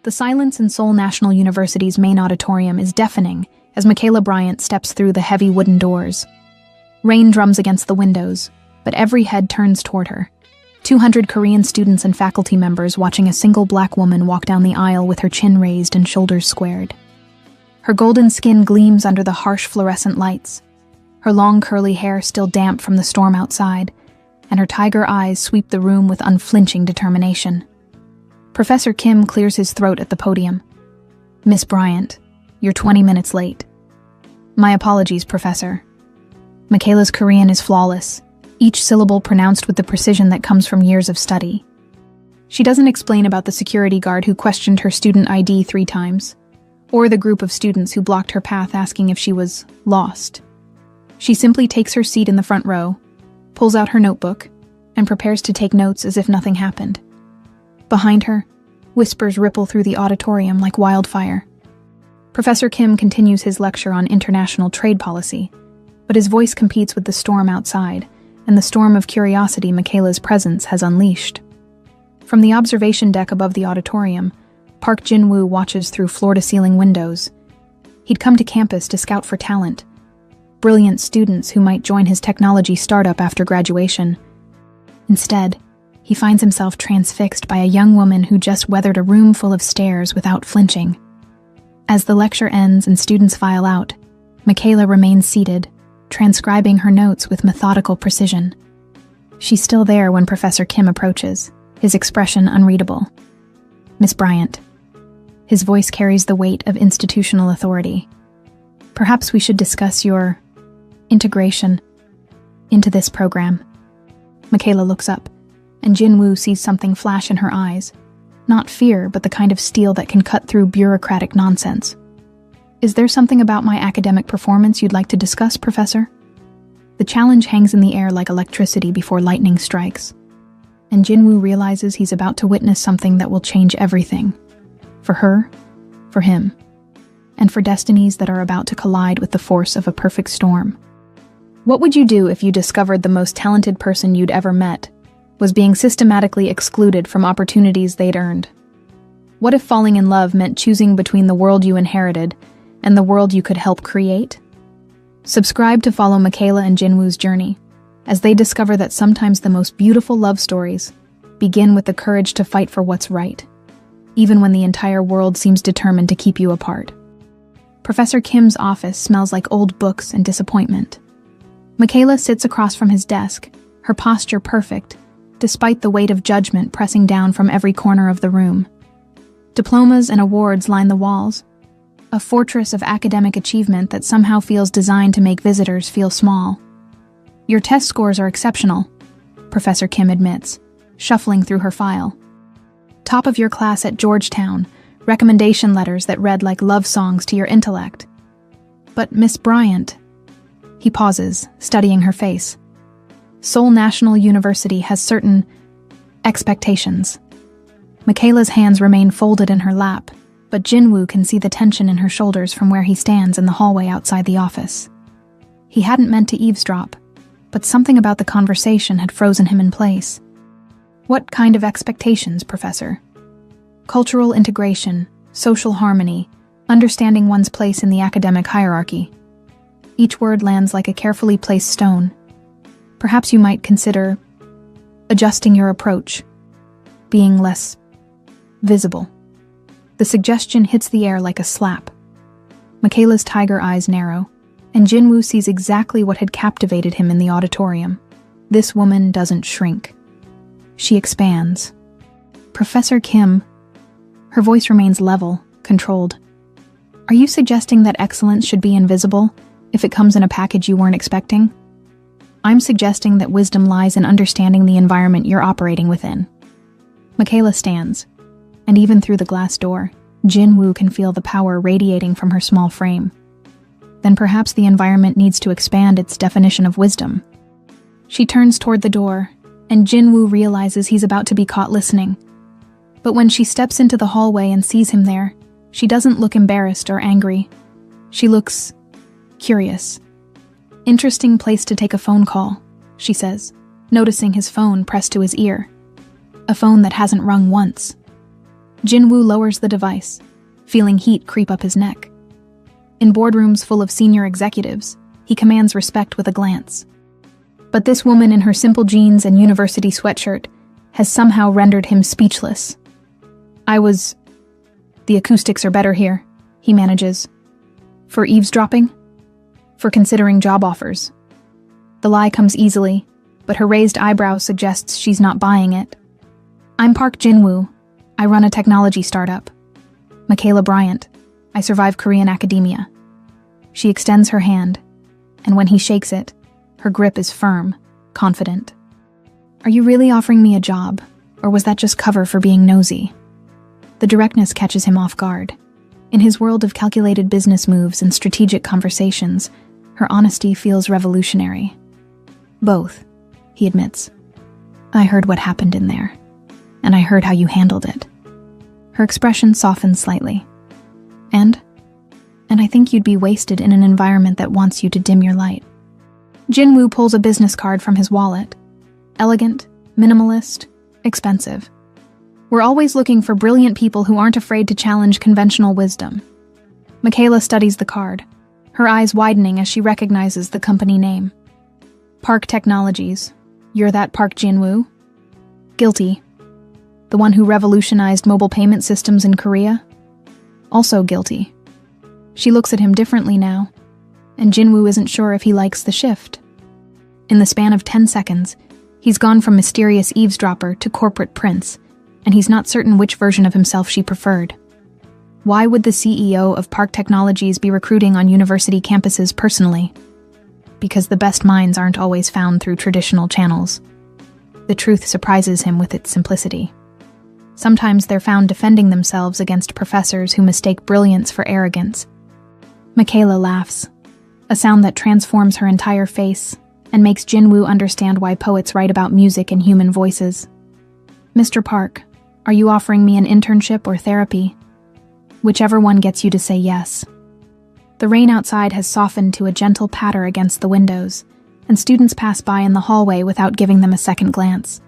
The silence in Seoul National University's main auditorium is deafening as Michaela Bryant steps through the heavy wooden doors. Rain drums against the windows, but every head turns toward her. 200 Korean students and faculty members watching a single black woman walk down the aisle with her chin raised and shoulders squared. Her golden skin gleams under the harsh fluorescent lights, her long curly hair still damp from the storm outside, and her tiger eyes sweep the room with unflinching determination. Professor Kim clears his throat at the podium. "Miss Bryant, you're 20 minutes late." "My apologies, Professor." Michaela's Korean is flawless, each syllable pronounced with the precision that comes from years of study. She doesn't explain about the security guard who questioned her student ID 3 times, or the group of students who blocked her path asking if she was lost. She simply takes her seat in the front row, pulls out her notebook, and prepares to take notes as if nothing happened. Behind her, whispers ripple through the auditorium like wildfire. Professor Kim continues his lecture on international trade policy, but his voice competes with the storm outside and the storm of curiosity Michaela's presence has unleashed. From the observation deck above the auditorium, Park Jin-woo watches through floor-to-ceiling windows. He'd come to campus to scout for talent, brilliant students who might join his technology startup after graduation. Instead, he finds himself transfixed by a young woman who just weathered a room full of stares without flinching. As the lecture ends and students file out, Michaela remains seated, transcribing her notes with methodical precision. She's still there when Professor Kim approaches, his expression unreadable. "Miss Bryant." His voice carries the weight of institutional authority. "Perhaps we should discuss your integration into this program." Michaela looks up, and Jin-woo sees something flash in her eyes. Not fear, but the kind of steel that can cut through bureaucratic nonsense. "Is there something about my academic performance you'd like to discuss, Professor?" The challenge hangs in the air like electricity before lightning strikes, and Jin-woo realizes he's about to witness something that will change everything. For her, for him, and for destinies that are about to collide with the force of a perfect storm. What would you do if you discovered the most talented person you'd ever met was being systematically excluded from opportunities they'd earned? What if falling in love meant choosing between the world you inherited and the world you could help create? Subscribe to follow Michaela and Jin-woo's journey, as they discover that sometimes the most beautiful love stories begin with the courage to fight for what's right, even when the entire world seems determined to keep you apart. Professor Kim's office smells like old books and disappointment. Michaela sits across from his desk, her posture perfect, despite the weight of judgment pressing down from every corner of the room. Diplomas and awards line the walls, a fortress of academic achievement that somehow feels designed to make visitors feel small. "Your test scores are exceptional," Professor Kim admits, shuffling through her file. "Top of your class at Georgetown, recommendation letters that read like love songs to your intellect. But Miss Bryant..." He pauses, studying her face. "Seoul National University has certain expectations." Michaela's hands remain folded in her lap, but Jin-woo can see the tension in her shoulders from where he stands in the hallway outside the office. He hadn't meant to eavesdrop, but something about the conversation had frozen him in place. "What kind of expectations, Professor?" "Cultural integration, social harmony, understanding one's place in the academic hierarchy." Each word lands like a carefully placed stone. "Perhaps you might consider adjusting your approach, being less visible." The suggestion hits the air like a slap. Michaela's tiger eyes narrow, and Jin-woo sees exactly what had captivated him in the auditorium. This woman doesn't shrink. She expands. "Professor Kim," her voice remains level, controlled. "Are you suggesting that excellence should be invisible if it comes in a package you weren't expecting?" "I'm suggesting that wisdom lies in understanding the environment you're operating within." Michaela stands, and even through the glass door, Jin-woo can feel the power radiating from her small frame. Then perhaps the environment needs to expand its definition of wisdom. She turns toward the door, and Jin-woo realizes he's about to be caught listening. But when she steps into the hallway and sees him there, she doesn't look embarrassed or angry. She looks curious. "Interesting place to take a phone call," she says, noticing his phone pressed to his ear. A phone that hasn't rung once. Jinwoo lowers the device, feeling heat creep up his neck. In boardrooms full of senior executives, he commands respect with a glance. But this woman in her simple jeans and university sweatshirt has somehow rendered him speechless. The acoustics are better here, he manages. For eavesdropping? For considering job offers. The lie comes easily, but her raised eyebrow suggests she's not buying it. I'm Park Jinwoo. I run a technology startup. Michaela Bryant. I survive Korean academia. She extends her hand, and when he shakes it, her grip is firm, confident. Are you really offering me a job, or was that just cover for being nosy? The directness catches him off guard. In his world of calculated business moves and strategic conversations, her honesty feels revolutionary. Both, he admits. I heard what happened in there, and I heard how you handled it. Her expression softens slightly. And I think you'd be wasted in an environment that wants you to dim your light. Jinwoo pulls a business card from his wallet. Elegant, minimalist, expensive. We're always looking for brilliant people who aren't afraid to challenge conventional wisdom. Michaela studies the card, her eyes widening as she recognizes the company name. Park Technologies. You're that Park Jinwoo? Guilty. The one who revolutionized mobile payment systems in Korea? Also guilty. She looks at him differently now, and Jinwoo isn't sure if he likes the shift. In the span of 10 seconds, he's gone from mysterious eavesdropper to corporate prince, and he's not certain which version of himself she preferred. Why would the CEO of Park Technologies be recruiting on university campuses personally? Because the best minds aren't always found through traditional channels. The truth surprises him with its simplicity. Sometimes they're found defending themselves against professors who mistake brilliance for arrogance. Michaela laughs, a sound that transforms her entire face and makes Jinwoo understand why poets write about music and human voices. Mr. Park, are you offering me an internship or therapy? Whichever one gets you to say yes. The rain outside has softened to a gentle patter against the windows, and students pass by in the hallway without giving them a second glance.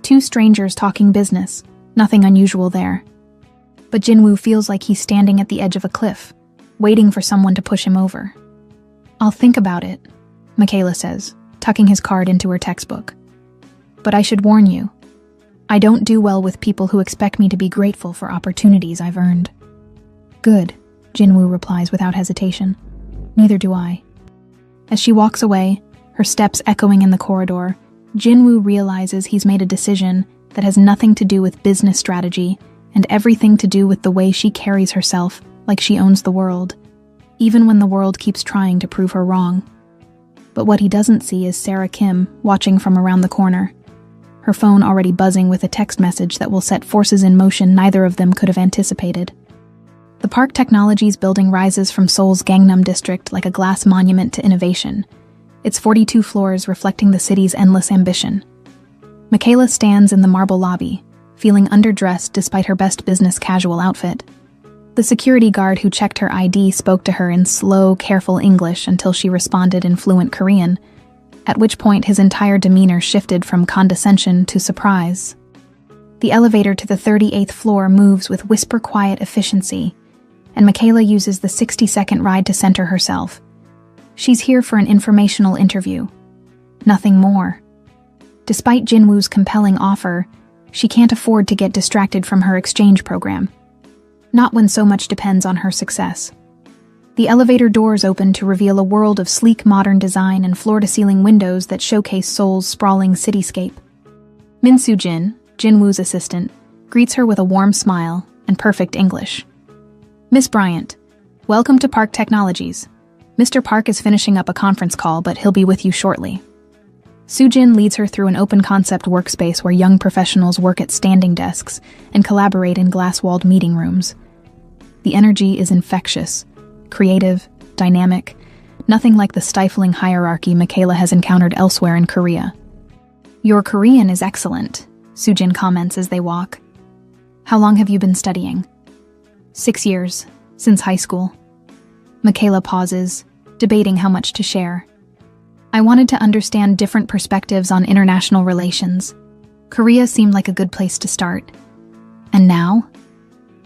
Two strangers talking business, nothing unusual there. But Jinwoo feels like he's standing at the edge of a cliff, waiting for someone to push him over. I'll think about it, Michaela says, tucking his card into her textbook. But I should warn you, I don't do well with people who expect me to be grateful for opportunities I've earned. Good, Jinwoo replies without hesitation. Neither do I. As she walks away, her steps echoing in the corridor, Jinwoo realizes he's made a decision that has nothing to do with business strategy and everything to do with the way she carries herself, like she owns the world, even when the world keeps trying to prove her wrong. But what he doesn't see is Sarah Kim watching from around the corner, her phone already buzzing with a text message that will set forces in motion neither of them could have anticipated. The Park Technologies building rises from Seoul's Gangnam district like a glass monument to innovation, its 42 floors reflecting the city's endless ambition. Michaela stands in the marble lobby, feeling underdressed despite her best business casual outfit. The security guard who checked her ID spoke to her in slow, careful English until she responded in fluent Korean, at which point his entire demeanor shifted from condescension to surprise. The elevator to the 38th floor moves with whisper-quiet efficiency, and Michaela uses the 60-second ride to center herself. She's here for an informational interview. Nothing more. Despite Jinwoo's compelling offer, she can't afford to get distracted from her exchange program. Not when so much depends on her success. The elevator doors open to reveal a world of sleek modern design and floor-to-ceiling windows that showcase Seoul's sprawling cityscape. Min Soo-jin, Jinwoo's assistant, greets her with a warm smile and perfect English. Miss Bryant, welcome to Park Technologies. Mr. Park is finishing up a conference call, but he'll be with you shortly. Soo-jin leads her through an open-concept workspace where young professionals work at standing desks and collaborate in glass-walled meeting rooms. The energy is infectious, creative, dynamic, nothing like the stifling hierarchy Michaela has encountered elsewhere in Korea. Your Korean is excellent, Soo-jin comments as they walk. How long have you been studying? 6 years, since high school. Michaela pauses, debating how much to share. I wanted to understand different perspectives on international relations. Korea seemed like a good place to start. And now,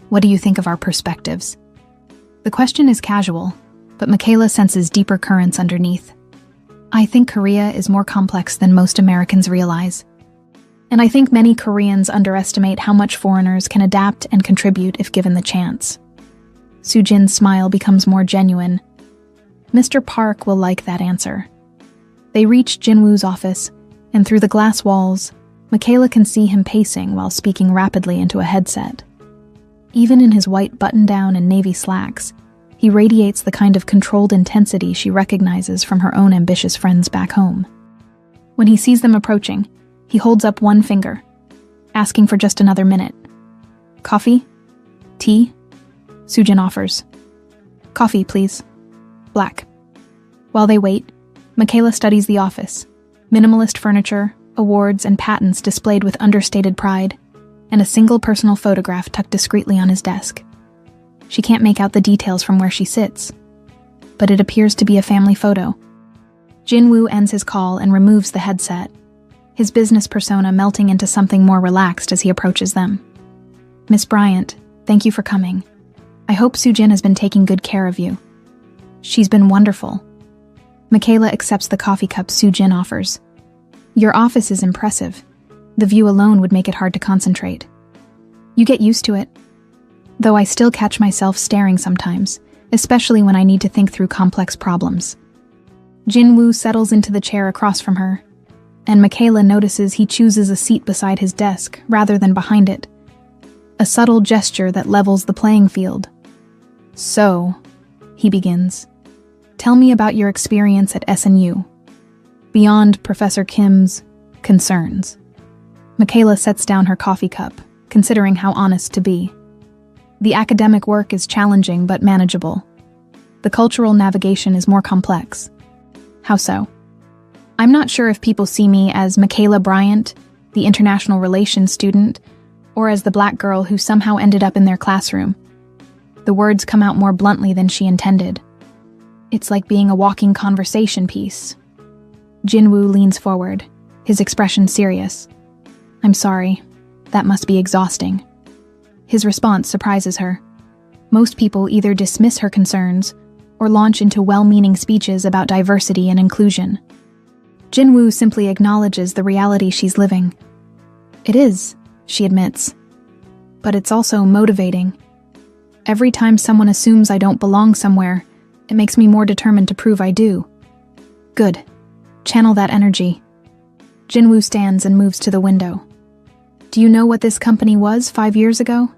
What do you think of our perspectives? The question is casual, but Michaela senses deeper currents underneath. I think Korea is more complex than most Americans realize. And I think many Koreans underestimate how much foreigners can adapt and contribute if given the chance. Soo-jin's smile becomes more genuine. Mr. Park will like that answer. They reach Jinwoo's office, and through the glass walls, Michaela can see him pacing while speaking rapidly into a headset. Even in his white button-down and navy slacks, he radiates the kind of controlled intensity she recognizes from her own ambitious friends back home. When he sees them approaching, he holds up one finger, asking for just another minute. Coffee? Tea? Soo-jin offers. Coffee, please. Black. While they wait, Michaela studies the office. Minimalist furniture, awards, and patents displayed with understated pride, and a single personal photograph tucked discreetly on his desk. She can't make out the details from where she sits, but it appears to be a family photo. Jinwoo ends his call and removes the headset, his business persona melting into something more relaxed as he approaches them. Miss Bryant, thank you for coming. I hope Soo-jin has been taking good care of you. She's been wonderful. Michaela accepts the coffee cup Soo-jin offers. Your office is impressive. The view alone would make it hard to concentrate. You get used to it. Though I still catch myself staring sometimes, especially when I need to think through complex problems. Jinwoo settles into the chair across from her, and Michaela notices he chooses a seat beside his desk rather than behind it. A subtle gesture that levels the playing field. So, he begins, tell me about your experience at SNU, beyond Professor Kim's concerns. Michaela sets down her coffee cup, considering how honest to be. The academic work is challenging but manageable. The cultural navigation is more complex. How so? I'm not sure if people see me as Michaela Bryant, the international relations student, or as the black girl who somehow ended up in their classroom. The words come out more bluntly than she intended. It's like being a walking conversation piece. Jinwoo leans forward, his expression serious. I'm sorry. That must be exhausting. His response surprises her. Most people either dismiss her concerns or launch into well-meaning speeches about diversity and inclusion. Jinwoo simply acknowledges the reality she's living. It is, she admits. But it's also motivating. Every time someone assumes I don't belong somewhere, it makes me more determined to prove I do. Good. Channel that energy. Jinwoo stands and moves to the window. Do you know what this company was 5 years ago?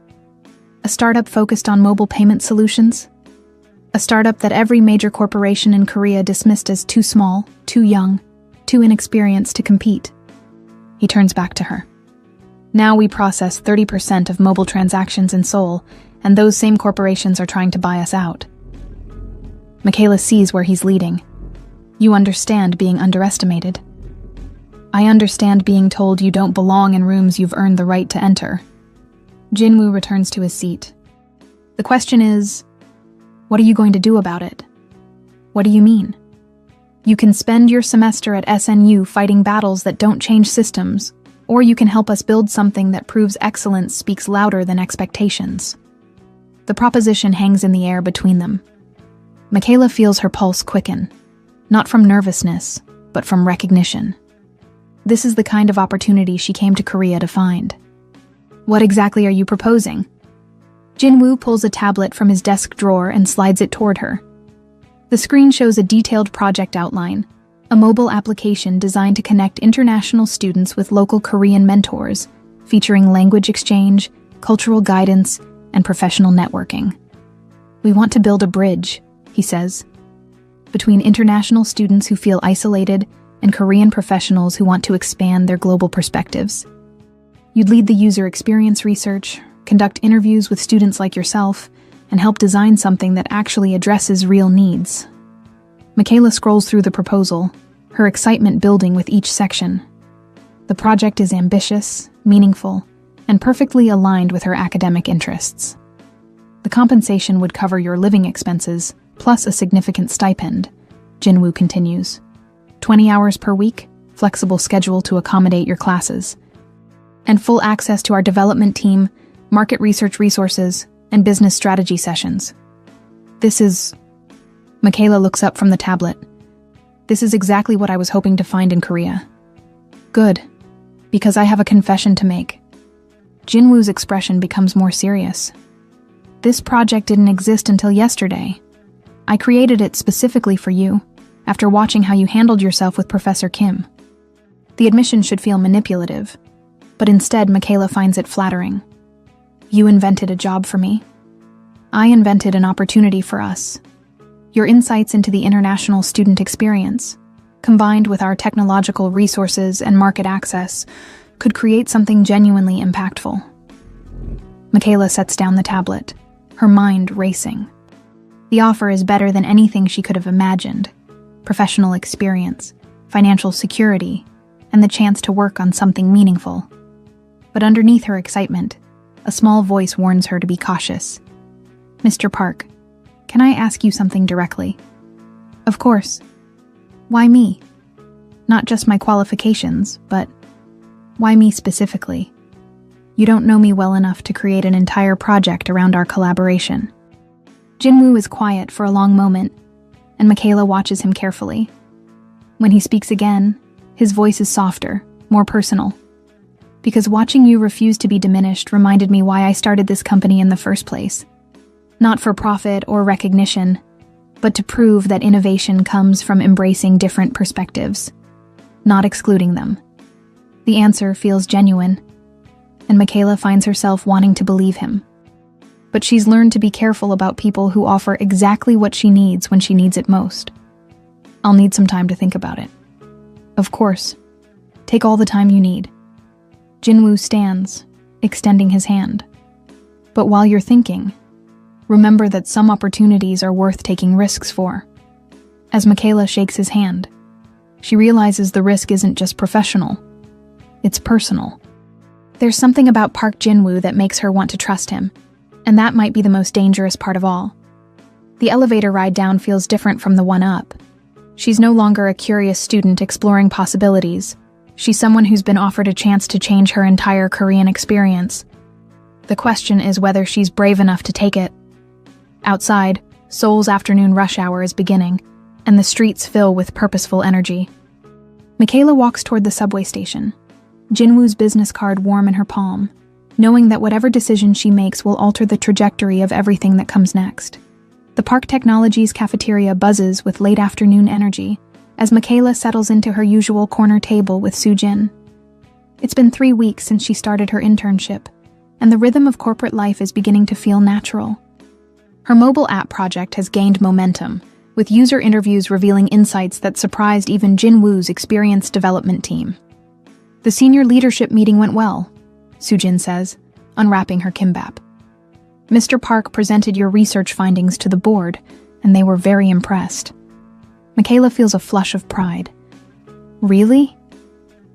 A startup focused on mobile payment solutions? A startup that every major corporation in Korea dismissed as too small, too young, too inexperienced to compete. He turns back to her. Now we process 30% of mobile transactions in Seoul, and those same corporations are trying to buy us out. Michaela sees where he's leading. You understand being underestimated. I understand being told you don't belong in rooms you've earned the right to enter. Jinwoo returns to his seat. The question is, what are you going to do about it? What do you mean? You can spend your semester at SNU fighting battles that don't change systems, or you can help us build something that proves excellence speaks louder than expectations. The proposition hangs in the air between them. Michaela feels her pulse quicken, not from nervousness, but from recognition. This is the kind of opportunity she came to Korea to find. What exactly are you proposing? Jinwoo pulls a tablet from his desk drawer and slides it toward her. The screen shows a detailed project outline, a mobile application designed to connect international students with local Korean mentors, featuring language exchange, cultural guidance, and professional networking. We want to build a bridge, he says, between international students who feel isolated and Korean professionals who want to expand their global perspectives. You'd lead the user experience research, conduct interviews with students like yourself, and help design something that actually addresses real needs. Michaela scrolls through the proposal, her excitement building with each section. The project is ambitious, meaningful, and perfectly aligned with her academic interests. The compensation would cover your living expenses, plus a significant stipend, Jinwoo continues. 20 hours per week, flexible schedule to accommodate your classes, and full access to our development team, market research resources, and business strategy sessions. Michaela looks up from the tablet. This is exactly what I was hoping to find in Korea. Good, because I have a confession to make. Jinwoo's expression becomes more serious. This project didn't exist until yesterday. I created it specifically for you, after watching how you handled yourself with Professor Kim. The admission should feel manipulative, but instead Michaela finds it flattering. You invented a job for me. I invented an opportunity for us. Your insights into the international student experience, combined with our technological resources and market access, could create something genuinely impactful. Michaela sets down the tablet, her mind racing. The offer is better than anything she could have imagined. Professional experience, financial security, and the chance to work on something meaningful. But underneath her excitement, a small voice warns her to be cautious. Mr. Park, can I ask you something directly? Of course. Why me? Not just my qualifications, but why me specifically? You don't know me well enough to create an entire project around our collaboration. Jinwoo is quiet for a long moment, and Michaela watches him carefully. When he speaks again, his voice is softer, more personal. Because watching you refuse to be diminished reminded me why I started this company in the first place. Not for profit or recognition, but to prove that innovation comes from embracing different perspectives, not excluding them. The answer feels genuine, and Michaela finds herself wanting to believe him. But she's learned to be careful about people who offer exactly what she needs when she needs it most. I'll need some time to think about it. Of course. Take all the time you need. Jinwoo stands, extending his hand. But while you're thinking, remember that some opportunities are worth taking risks for. As Michaela shakes his hand, she realizes the risk isn't just professional, it's personal. There's something about Park Jinwoo that makes her want to trust him, and that might be the most dangerous part of all. The elevator ride down feels different from the one up. She's no longer a curious student exploring possibilities. She's someone who's been offered a chance to change her entire Korean experience. The question is whether she's brave enough to take it. Outside, Seoul's afternoon rush hour is beginning, and the streets fill with purposeful energy. Michaela walks toward the subway station, Jinwoo's business card warm in her palm, knowing that whatever decision she makes will alter the trajectory of everything that comes next. The Park Technologies cafeteria buzzes with late afternoon energy as Michaela settles into her usual corner table with Soo-jin. It's been 3 weeks since she started her internship, and the rhythm of corporate life is beginning to feel natural. Her mobile app project has gained momentum, with user interviews revealing insights that surprised even Jinwoo's experienced development team. The senior leadership meeting went well, Soo-jin says, unwrapping her kimbap. Mr. Park presented your research findings to the board, and they were very impressed. Michaela feels a flush of pride. Really?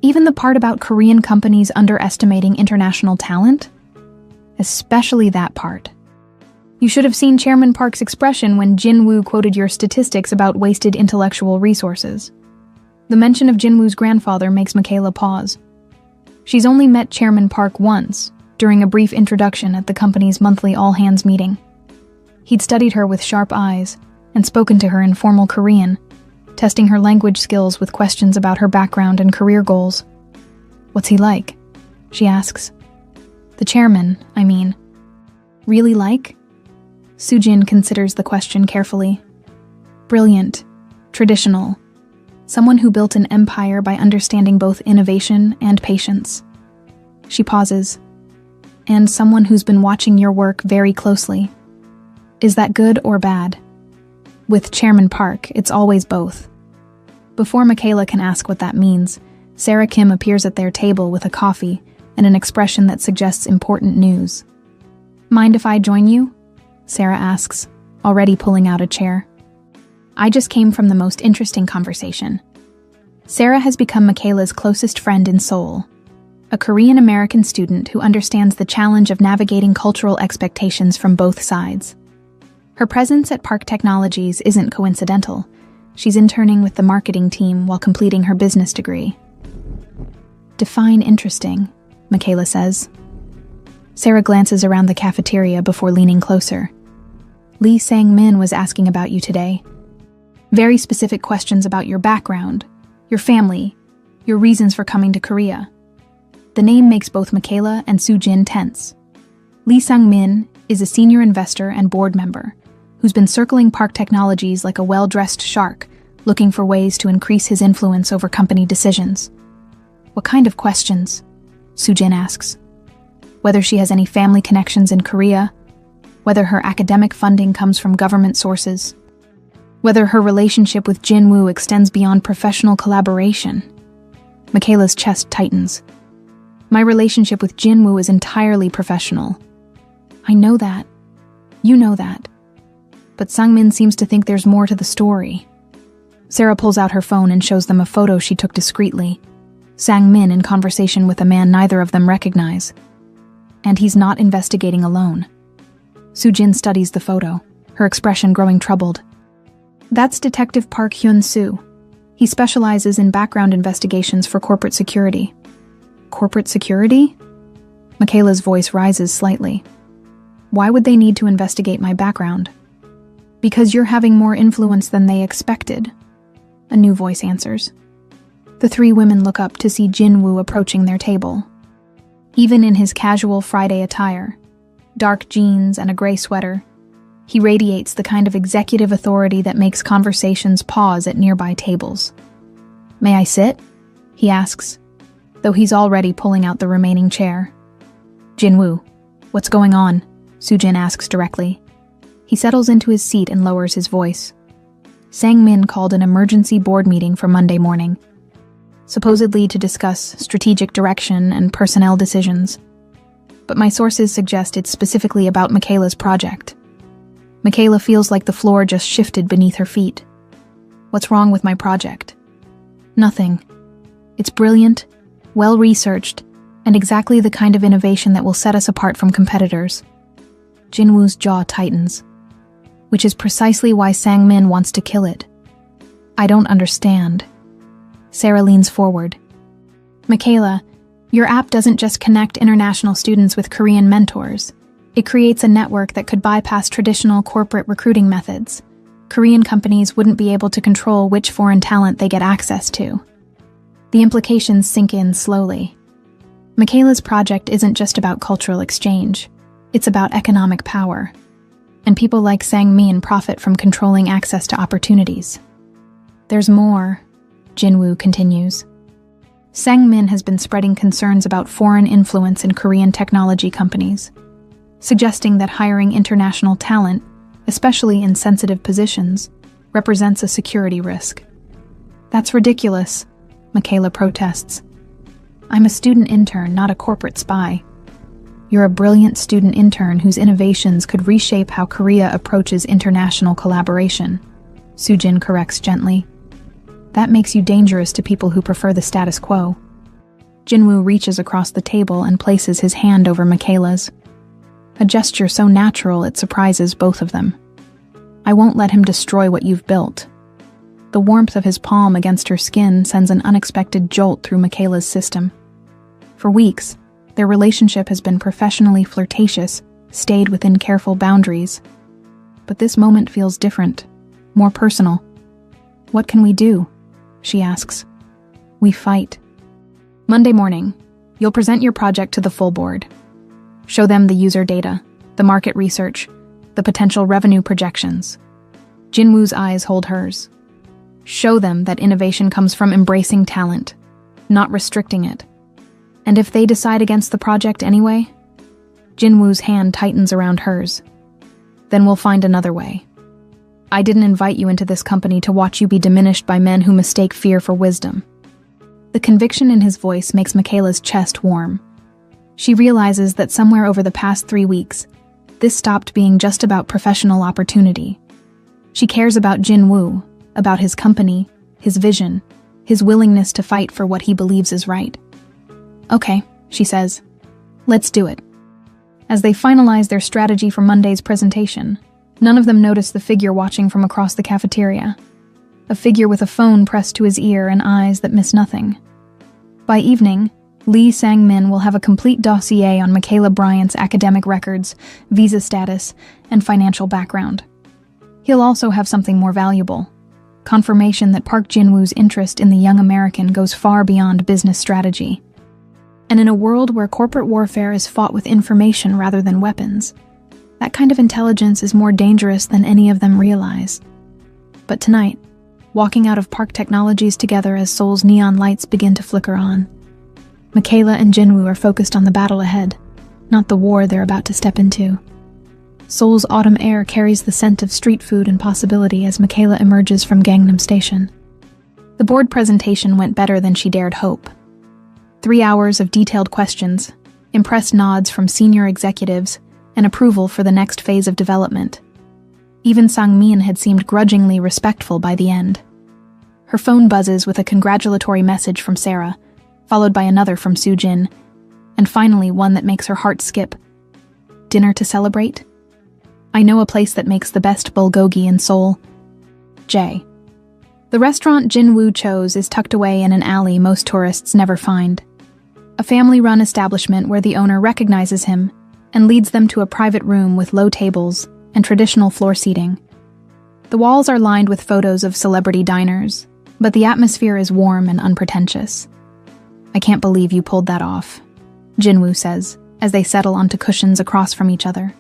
Even the part about Korean companies underestimating international talent? Especially that part. You should have seen Chairman Park's expression when Jinwoo quoted your statistics about wasted intellectual resources. The mention of Jinwoo's grandfather makes Michaela pause. She's only met Chairman Park once, during a brief introduction at the company's monthly all-hands meeting. He'd studied her with sharp eyes and spoken to her in formal Korean, testing her language skills with questions about her background and career goals. What's he like? She asks. The chairman, I mean. Really like? Soo-jin considers the question carefully. Brilliant, traditional, someone who built an empire by understanding both innovation and patience. She pauses. And someone who's been watching your work very closely. Is that good or bad? With Chairman Park, it's always both. Before Michaela can ask what that means, Sarah Kim appears at their table with a coffee and an expression that suggests important news. Mind if I join you? Sarah asks, already pulling out a chair. I just came from the most interesting conversation. Sarah has become Michaela's closest friend in Seoul, a Korean-American student who understands the challenge of navigating cultural expectations from both sides. Her presence at Park Technologies isn't coincidental. She's interning with the marketing team while completing her business degree. Define interesting, Michaela says. Sarah glances around the cafeteria before leaning closer. Lee Sang-min was asking about you today. Very specific questions about your background, your family, your reasons for coming to Korea. The name makes both Michaela and Soo-jin tense. Lee Sang-min is a senior investor and board member who's been circling Park Technologies like a well-dressed shark, looking for ways to increase his influence over company decisions. What kind of questions? Soo-jin asks. Whether she has any family connections in Korea, whether her academic funding comes from government sources, whether her relationship with Jin-woo extends beyond professional collaboration. Michaela's chest tightens. My relationship with Jin-woo is entirely professional. I know that. You know that. But Sang-min seems to think there's more to the story. Sarah pulls out her phone and shows them a photo she took discreetly. Sang-min in conversation with a man neither of them recognize. And he's not investigating alone. Soo-jin studies the photo, her expression growing troubled. That's Detective Park Hyun-soo. He specializes in background investigations for corporate security. Corporate security? Michaela's voice rises slightly. Why would they need to investigate my background? Because you're having more influence than they expected, a new voice answers. The three women look up to see Jin-woo approaching their table. Even in his casual Friday attire, dark jeans and a gray sweater, he radiates the kind of executive authority that makes conversations pause at nearby tables. May I sit? He asks, though he's already pulling out the remaining chair. Jin-woo, what's going on? Soo-jin asks directly. He settles into his seat and lowers his voice. Sang-min called an emergency board meeting for Monday morning, supposedly to discuss strategic direction and personnel decisions. But my sources suggest it's specifically about Michaela's project. Michaela feels like the floor just shifted beneath her feet. What's wrong with my project? Nothing. It's brilliant, well-researched, and exactly the kind of innovation that will set us apart from competitors. Jin-woo's jaw tightens, which is precisely why Sang-min wants to kill it. I don't understand. Sarah leans forward. Michaela, your app doesn't just connect international students with Korean mentors. It creates a network that could bypass traditional corporate recruiting methods. Korean companies wouldn't be able to control which foreign talent they get access to. The implications sink in slowly. Michaela's project isn't just about cultural exchange. It's about economic power. And people like Sang-min profit from controlling access to opportunities. There's more, Jin-woo continues. Sang-min has been spreading concerns about foreign influence in Korean technology companies, suggesting that hiring international talent, especially in sensitive positions, represents a security risk. That's ridiculous, Michaela protests. I'm a student intern, not a corporate spy. You're a brilliant student intern whose innovations could reshape how Korea approaches international collaboration, Soo-jin corrects gently. That makes you dangerous to people who prefer the status quo. Jin-woo reaches across the table and places his hand over Michaela's. A gesture so natural it surprises both of them. I won't let him destroy what you've built. The warmth of his palm against her skin sends an unexpected jolt through Michaela's system. For weeks, their relationship has been professionally flirtatious, stayed within careful boundaries. But this moment feels different, more personal. What can we do? She asks. We fight. Monday morning, you'll present your project to the full board. Show them the user data, the market research, the potential revenue projections. Jin-woo's eyes hold hers. Show them that innovation comes from embracing talent, not restricting it. And if they decide against the project anyway, Jin-woo's hand tightens around hers. Then we'll find another way. I didn't invite you into this company to watch you be diminished by men who mistake fear for wisdom. The conviction in his voice makes Michaela's chest warm. She realizes that somewhere over the past 3 weeks, this stopped being just about professional opportunity. She cares about Jin-woo, about his company, his vision, his willingness to fight for what he believes is right. Okay, she says. Let's do it. As they finalize their strategy for Monday's presentation, none of them notice the figure watching from across the cafeteria. A figure with a phone pressed to his ear and eyes that miss nothing. By evening, Lee Sang-min will have a complete dossier on Michaela Bryant's academic records, visa status, and financial background. He'll also have something more valuable: confirmation that Park Jin-woo's interest in the young American goes far beyond business strategy. And in a world where corporate warfare is fought with information rather than weapons, that kind of intelligence is more dangerous than any of them realize. But tonight, walking out of Park Technologies together as Seoul's neon lights begin to flicker on, Michaela and Jin-woo are focused on the battle ahead, not the war they're about to step into. Seoul's autumn air carries the scent of street food and possibility as Michaela emerges from Gangnam Station. The board presentation went better than she dared hope. 3 hours of detailed questions, impressed nods from senior executives, and approval for the next phase of development. Even Sang-min had seemed grudgingly respectful by the end. Her phone buzzes with a congratulatory message from Sarah, followed by another from Soo-jin, and finally one that makes her heart skip. Dinner to celebrate? I know a place that makes the best bulgogi in Seoul. J. The restaurant Jin-woo chose is tucked away in an alley most tourists never find. A family-run establishment where the owner recognizes him and leads them to a private room with low tables and traditional floor seating. The walls are lined with photos of celebrity diners, but the atmosphere is warm and unpretentious. I can't believe you pulled that off, Jin-woo says, as they settle onto cushions across from each other.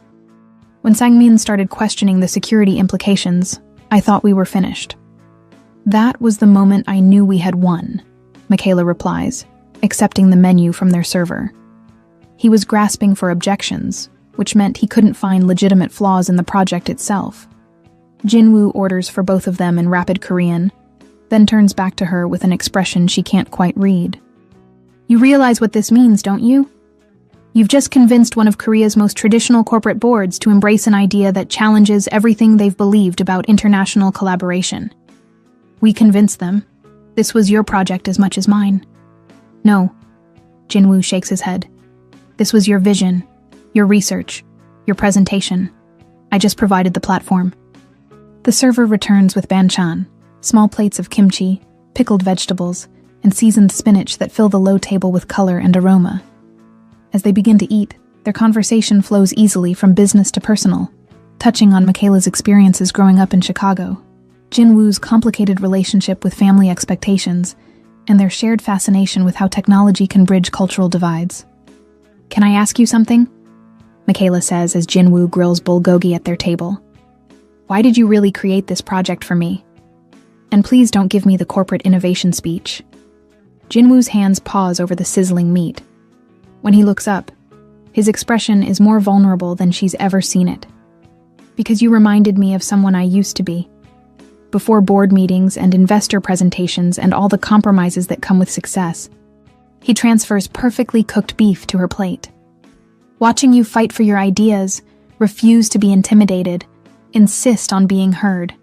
When Sang-min started questioning the security implications, I thought we were finished. That was the moment I knew we had won, Michaela replies, accepting the menu from their server. He was grasping for objections, which meant he couldn't find legitimate flaws in the project itself. Jin-woo orders for both of them in rapid Korean, then turns back to her with an expression she can't quite read. You realize what this means, don't you? You've just convinced one of Korea's most traditional corporate boards to embrace an idea that challenges everything they've believed about international collaboration. We convinced them. This was your project as much as mine. No, Jin-woo shakes his head. This was your vision, your research, your presentation. I just provided the platform. The server returns with banchan, small plates of kimchi, pickled vegetables, and seasoned spinach that fill the low table with color and aroma. As they begin to eat, their conversation flows easily from business to personal, touching on Michaela's experiences growing up in Chicago, Jin-woo's complicated relationship with family expectations, and their shared fascination with how technology can bridge cultural divides. Can I ask you something? Michaela says as Jin-woo grills bulgogi at their table. Why did you really create this project for me? And please don't give me the corporate innovation speech. Jin-woo's hands pause over the sizzling meat. When he looks up, his expression is more vulnerable than she's ever seen it. Because you reminded me of someone I used to be. Before board meetings and investor presentations and all the compromises that come with success, he transfers perfectly cooked beef to her plate. Watching you fight for your ideas, refuse to be intimidated, insist on being heard.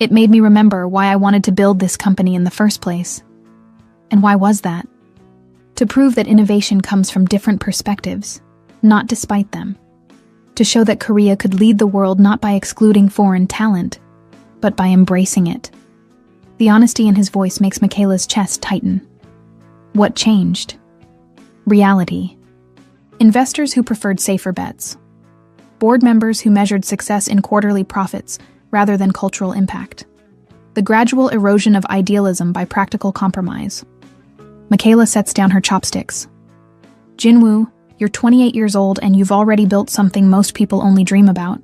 It made me remember why I wanted to build this company in the first place. And why was that? To prove that innovation comes from different perspectives, not despite them. To show that Korea could lead the world not by excluding foreign talent, but by embracing it. The honesty in his voice makes Michaela's chest tighten. What changed? Reality. Investors who preferred safer bets. Board members who measured success in quarterly profits rather than cultural impact. The gradual erosion of idealism by practical compromise. Michaela sets down her chopsticks. Jin-woo, you're 28 years old and you've already built something most people only dream about.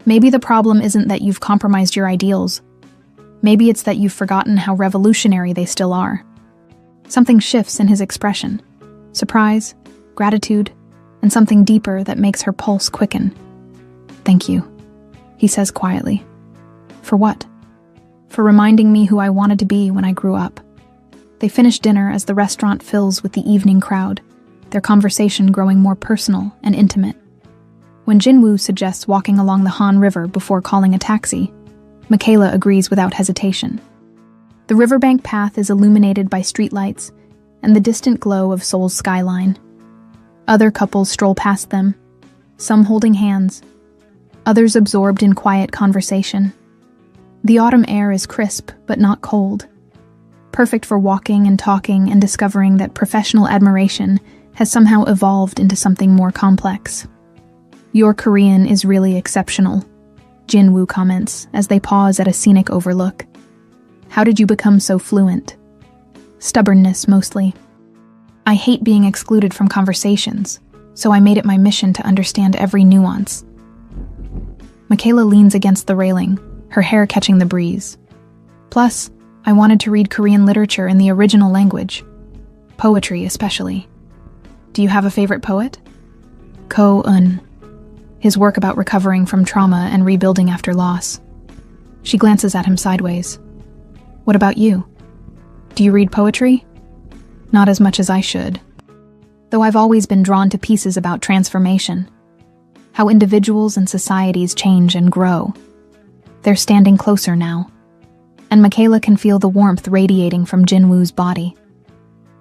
Maybe the problem isn't that you've compromised your ideals. Maybe it's that you've forgotten how revolutionary they still are. Something shifts in his expression. Surprise, gratitude, and something deeper that makes her pulse quicken. Thank you, he says quietly. For what? For reminding me who I wanted to be when I grew up. They finish dinner as the restaurant fills with the evening crowd, their conversation growing more personal and intimate. When Jin-woo suggests walking along the Han River before calling a taxi, Michaela agrees without hesitation. The riverbank path is illuminated by streetlights and the distant glow of Seoul's skyline. Other couples stroll past them, some holding hands, others absorbed in quiet conversation. The autumn air is crisp but not cold, perfect for walking and talking and discovering that professional admiration has somehow evolved into something more complex. Your Korean is really exceptional, Jin-woo comments as they pause at a scenic overlook. How did you become so fluent? Stubbornness, mostly. I hate being excluded from conversations, so I made it my mission to understand every nuance. Michaela leans against the railing, her hair catching the breeze. Plus, I wanted to read Korean literature in the original language. Poetry, especially. Do you have a favorite poet? Ko Un. His work about recovering from trauma and rebuilding after loss. She glances at him sideways. What about you? Do you read poetry? Not as much as I should. Though I've always been drawn to pieces about transformation. How individuals and societies change and grow. They're standing closer now. And Michaela can feel the warmth radiating from Jin-woo's body.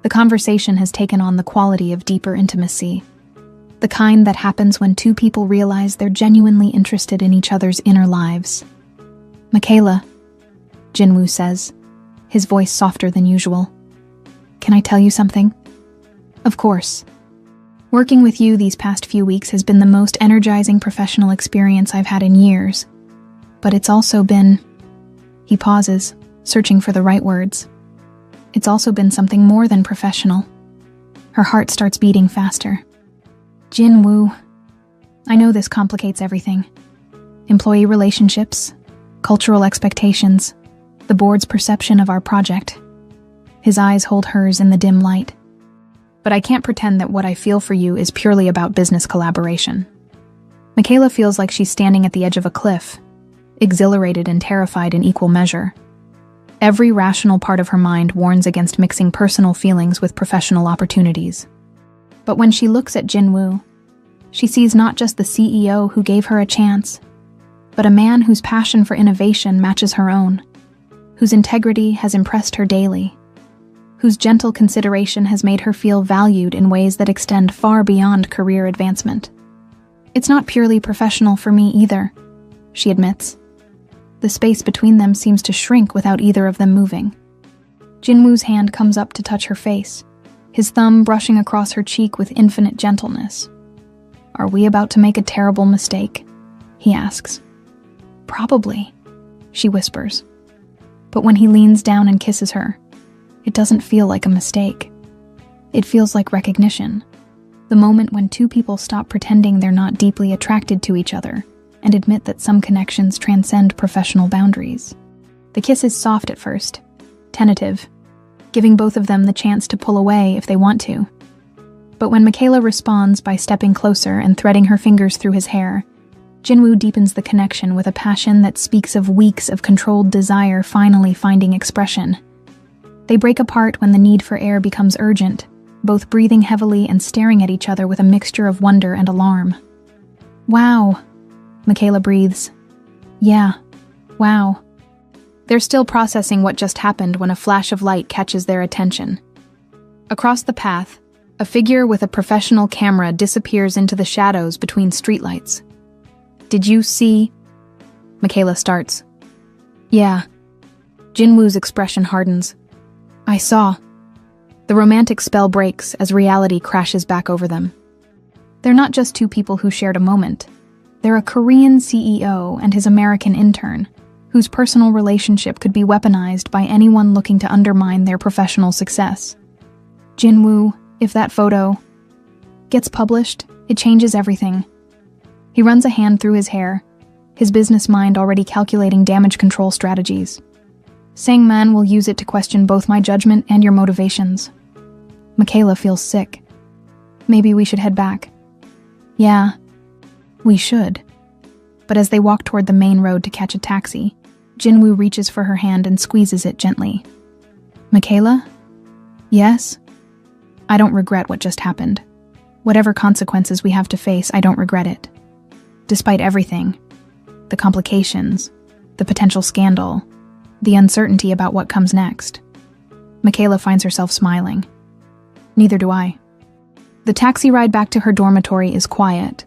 The conversation has taken on the quality of deeper intimacy. The kind that happens when two people realize they're genuinely interested in each other's inner lives. Michaela, Jin-woo says, his voice softer than usual. Can I tell you something? Of course. Working with you these past few weeks has been the most energizing professional experience I've had in years. But it's also been... He pauses, searching for the right words. It's also been something more than professional. Her heart starts beating faster. Jin-woo. I know this complicates everything. Employee relationships, cultural expectations, the board's perception of our project. His eyes hold hers in the dim light. But I can't pretend that what I feel for you is purely about business collaboration. Michaela feels like she's standing at the edge of a cliff, exhilarated and terrified in equal measure. Every rational part of her mind warns against mixing personal feelings with professional opportunities. But when she looks at Jin-woo, she sees not just the CEO who gave her a chance, but a man whose passion for innovation matches her own, whose integrity has impressed her daily, whose gentle consideration has made her feel valued in ways that extend far beyond career advancement. It's not purely professional for me either, she admits. The space between them seems to shrink without either of them moving. Jin-woo's hand comes up to touch her face, his thumb brushing across her cheek with infinite gentleness. Are we about to make a terrible mistake? He asks. Probably, she whispers. But when he leans down and kisses her, it doesn't feel like a mistake. It feels like recognition. The moment when two people stop pretending they're not deeply attracted to each other and admit that some connections transcend professional boundaries. The kiss is soft at first, tentative, giving both of them the chance to pull away if they want to. But when Michaela responds by stepping closer and threading her fingers through his hair, Jin-woo deepens the connection with a passion that speaks of weeks of controlled desire finally finding expression. They break apart when the need for air becomes urgent, both breathing heavily and staring at each other with a mixture of wonder and alarm. Wow, Michaela breathes. Yeah, wow. They're still processing what just happened when a flash of light catches their attention. Across the path, a figure with a professional camera disappears into the shadows between streetlights. Did you see? Michaela starts. Yeah. Jin-woo's expression hardens. I saw. The romantic spell breaks as reality crashes back over them. They're not just two people who shared a moment. They're a Korean CEO and his American intern, whose personal relationship could be weaponized by anyone looking to undermine their professional success. Jin-woo, if that photo gets published, it changes everything. He runs a hand through his hair, his business mind already calculating damage control strategies. Sang-man will use it to question both my judgment and your motivations. Michaela feels sick. Maybe we should head back. Yeah, we should. But as they walk toward the main road to catch a taxi, Jin-woo reaches for her hand and squeezes it gently. Michaela? Yes? I don't regret what just happened. Whatever consequences we have to face, I don't regret it. Despite everything, the complications, the potential scandal, the uncertainty about what comes next. Michaela finds herself smiling. Neither do I. The taxi ride back to her dormitory is quiet,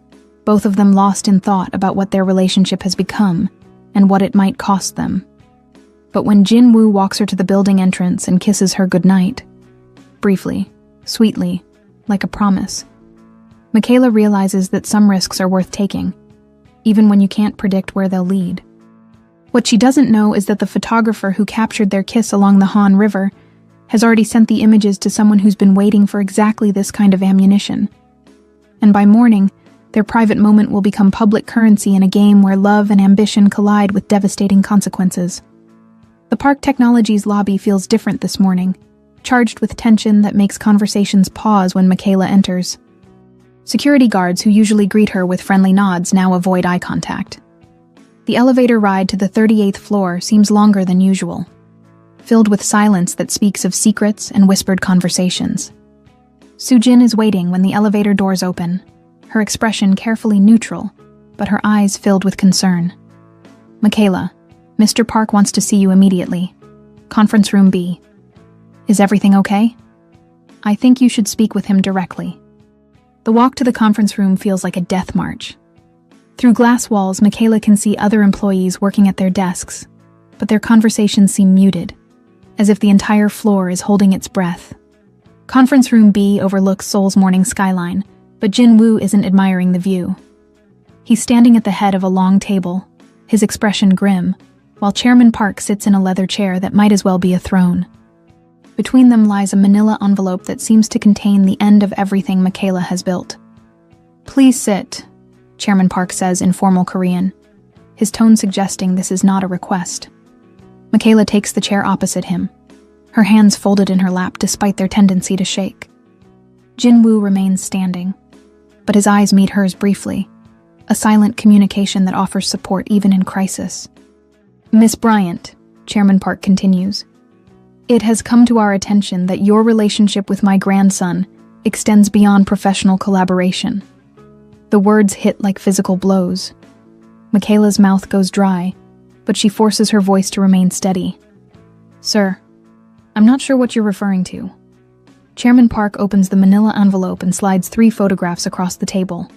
both of them lost in thought about what their relationship has become and what it might cost them. But when Jin-woo walks her to the building entrance and kisses her goodnight, briefly, sweetly, like a promise, Michaela realizes that some risks are worth taking, even when you can't predict where they'll lead. What she doesn't know is that the photographer who captured their kiss along the Han River has already sent the images to someone who's been waiting for exactly this kind of ammunition. And by morning, their private moment will become public currency in a game where love and ambition collide with devastating consequences. The Park Technologies lobby feels different this morning, charged with tension that makes conversations pause when Michaela enters. Security guards who usually greet her with friendly nods now avoid eye contact. The elevator ride to the 38th floor seems longer than usual, filled with silence that speaks of secrets and whispered conversations. Soo-jin is waiting when the elevator doors open, her expression carefully neutral, but her eyes filled with concern. "Michaela, Mr. Park wants to see you immediately. Conference room B. Is everything okay? I think you should speak with him directly." The walk to the conference room feels like a death march. Through glass walls, Michaela can see other employees working at their desks, but their conversations seem muted, as if the entire floor is holding its breath. Conference room B overlooks Seoul's morning skyline, but Jin-woo isn't admiring the view. He's standing at the head of a long table, his expression grim, while Chairman Park sits in a leather chair that might as well be a throne. Between them lies a manila envelope that seems to contain the end of everything Michaela has built. "Please sit," Chairman Park says in formal Korean, his tone suggesting this is not a request. Michaela takes the chair opposite him, her hands folded in her lap despite their tendency to shake. Jin-woo remains standing, but his eyes meet hers briefly, a silent communication that offers support even in crisis. "Miss Bryant," Chairman Park continues, "it has come to our attention that your relationship with my grandson extends beyond professional collaboration." The words hit like physical blows. Michaela's mouth goes dry, but she forces her voice to remain steady. "Sir, I'm not sure what you're referring to." Chairman Park opens the manila envelope and slides 3 photographs across the table.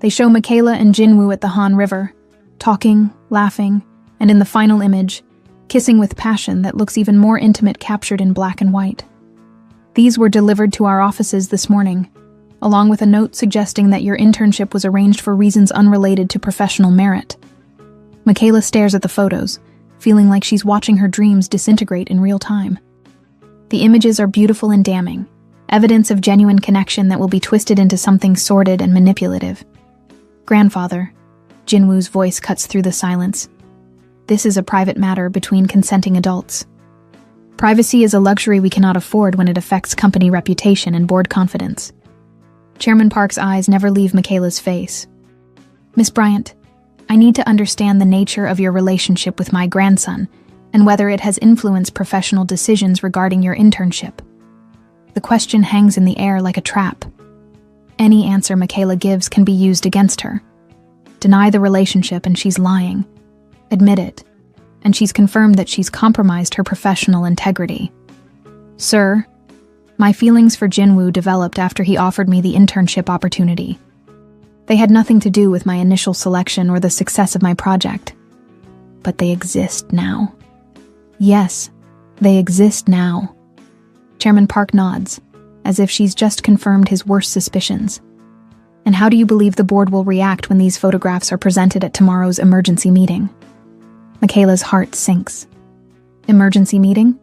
They show Michaela and Jin-woo at the Han River, talking, laughing, and in the final image, kissing with passion that looks even more intimate captured in black and white. These were delivered to our offices this morning, along with a note suggesting that your internship was arranged for reasons unrelated to professional merit. Michaela stares at the photos, feeling like she's watching her dreams disintegrate in real time. The images are beautiful and damning, evidence of genuine connection that will be twisted into something sordid and manipulative. "Grandfather," Jin-woo's voice cuts through the silence. "This is a private matter between consenting adults. Privacy is a luxury we cannot afford when it affects company reputation and board confidence." Chairman Park's eyes never leave Michaela's face. "Miss Bryant, I need to understand the nature of your relationship with my grandson and whether it has influenced professional decisions regarding your internship." The question hangs in the air like a trap. Any answer Michaela gives can be used against her. Deny the relationship and she's lying. Admit it, and she's confirmed that she's compromised her professional integrity. "Sir, my feelings for Jin-woo developed after he offered me the internship opportunity. They had nothing to do with my initial selection or the success of my project. But they exist now. Yes, they exist now." Chairman Park nods, as if she's just confirmed his worst suspicions. "And how do you believe the board will react when these photographs are presented at tomorrow's emergency meeting?" Michaela's heart sinks. "Emergency meeting?"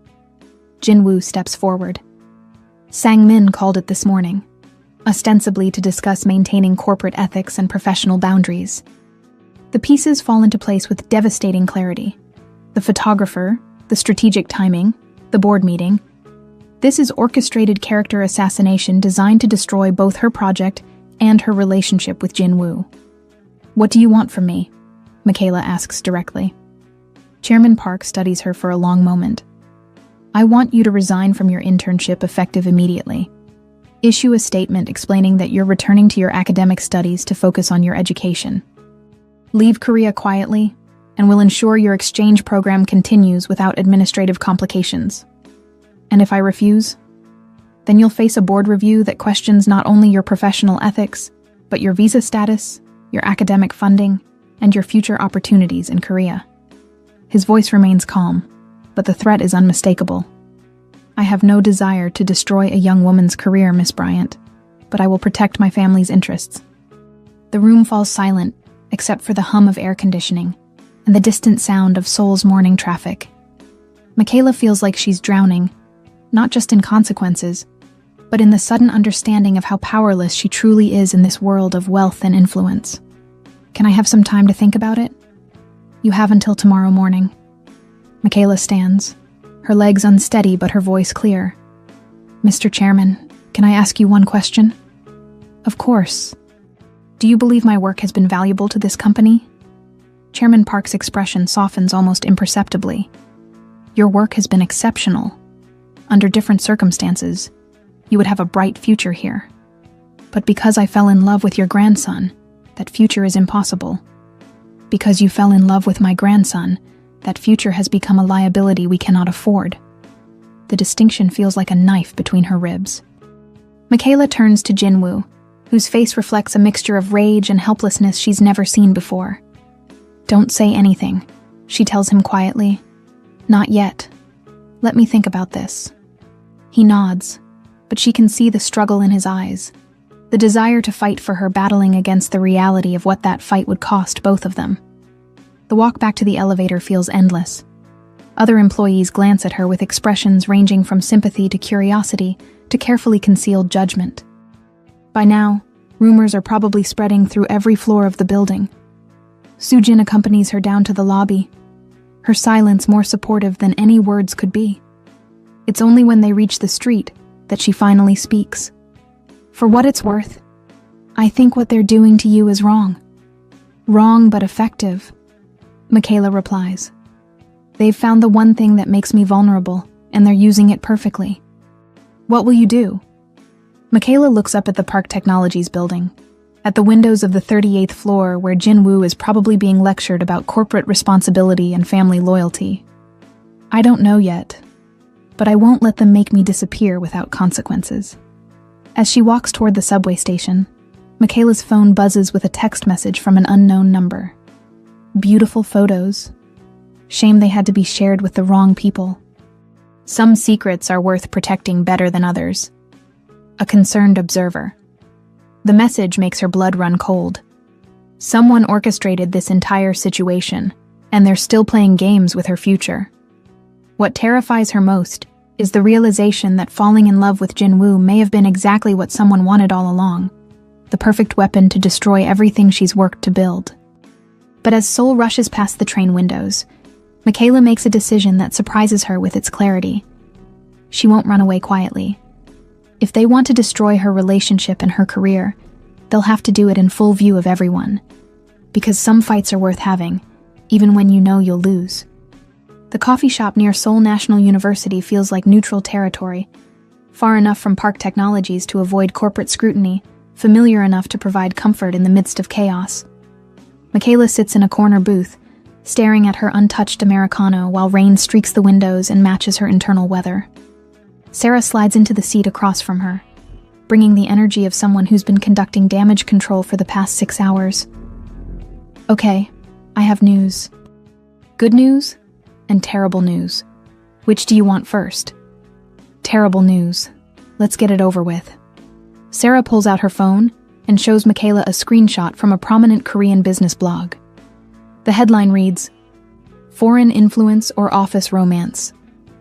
Jin-woo steps forward. "Sang-min called it this morning, ostensibly to discuss maintaining corporate ethics and professional boundaries." The pieces fall into place with devastating clarity. The photographer, the strategic timing, the board meeting. This is orchestrated character assassination designed to destroy both her project and her relationship with Jin-woo. "What do you want from me?" Michaela asks directly. Chairman Park studies her for a long moment. "I want you to resign from your internship effective immediately. Issue a statement explaining that you're returning to your academic studies to focus on your education. Leave Korea quietly, and we'll ensure your exchange program continues without administrative complications. And if I refuse, then you'll face a board review that questions not only your professional ethics, but your visa status, your academic funding, and your future opportunities in Korea." His voice remains calm, but the threat is unmistakable. I have no desire to destroy a young woman's career, Miss Bryant, but I will protect my family's interests. The room falls silent, except for the hum of air conditioning and the distant sound of Seoul's morning traffic. Michaela feels like she's drowning, not just in consequences, but in the sudden understanding of how powerless she truly is in this world of wealth and influence. Can I have some time to think about it? You have until tomorrow morning. Michaela stands, her legs unsteady but her voice clear. Mr. Chairman, can I ask you one question? Of course. Do you believe my work has been valuable to this company? Chairman Park's expression softens almost imperceptibly. Your work has been exceptional. Under different circumstances, you would have a bright future here. But because I fell in love with your grandson, that future is impossible. Because you fell in love with my grandson, that future has become a liability we cannot afford. The distinction feels like a knife between her ribs. Michaela turns to Jinwoo, whose face reflects a mixture of rage and helplessness she's never seen before. Don't say anything, she tells him quietly. Not yet. Let me think about this. He nods, but she can see the struggle in his eyes, the desire to fight for her battling against the reality of what that fight would cost both of them. The walk back to the elevator feels endless. Other employees glance at her with expressions ranging from sympathy to curiosity to carefully concealed judgment. By now, rumors are probably spreading through every floor of the building. Sujin accompanies her down to the lobby, her silence more supportive than any words could be. It's only when they reach the street that she finally speaks. For what it's worth, I think what they're doing to you is wrong. Wrong but effective, Michaela replies. They've found the one thing that makes me vulnerable, and they're using it perfectly. What will you do? Michaela looks up at the Park Technologies building, at the windows of the 38th floor where Jinwoo is probably being lectured about corporate responsibility and family loyalty. I don't know yet, but I won't let them make me disappear without consequences. As she walks toward the subway station, Michaela's phone buzzes with a text message from an unknown number. Beautiful photos. Shame they had to be shared with the wrong people. Some secrets are worth protecting better than others. A concerned observer. The message makes her blood run cold. Someone orchestrated this entire situation, and they're still playing games with her future. What terrifies her most is the realization that falling in love with Jinwoo may have been exactly what someone wanted all along, the perfect weapon to destroy everything she's worked to build. But as Seoul rushes past the train windows, Michaela makes a decision that surprises her with its clarity. She won't run away quietly. If they want to destroy her relationship and her career, they'll have to do it in full view of everyone. Because some fights are worth having, even when you know you'll lose. The coffee shop near Seoul National University feels like neutral territory, far enough from Park Technologies to avoid corporate scrutiny, familiar enough to provide comfort in the midst of chaos. Michaela sits in a corner booth, staring at her untouched Americano while rain streaks the windows and matches her internal weather. Sarah slides into the seat across from her, bringing the energy of someone who's been conducting damage control for the past 6 hours. Okay, I have news. Good news and terrible news. Which do you want first? Terrible news. Let's get it over with. Sarah pulls out her phone and shows Michaela a screenshot from a prominent Korean business blog. The headline reads, Foreign Influence or Office Romance.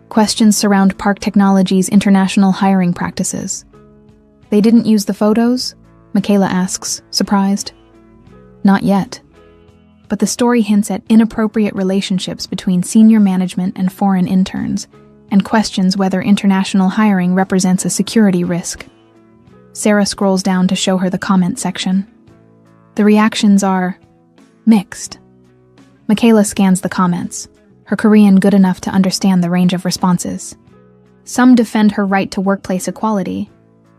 Questions surround Park Technologies' international hiring practices. They didn't use the photos? Michaela asks, surprised. Not yet. But the story hints at inappropriate relationships between senior management and foreign interns, and questions whether international hiring represents a security risk. Sarah scrolls down to show her the comment section. The reactions are mixed. Michaela scans the comments, her Korean good enough to understand the range of responses. Some defend her right to workplace equality,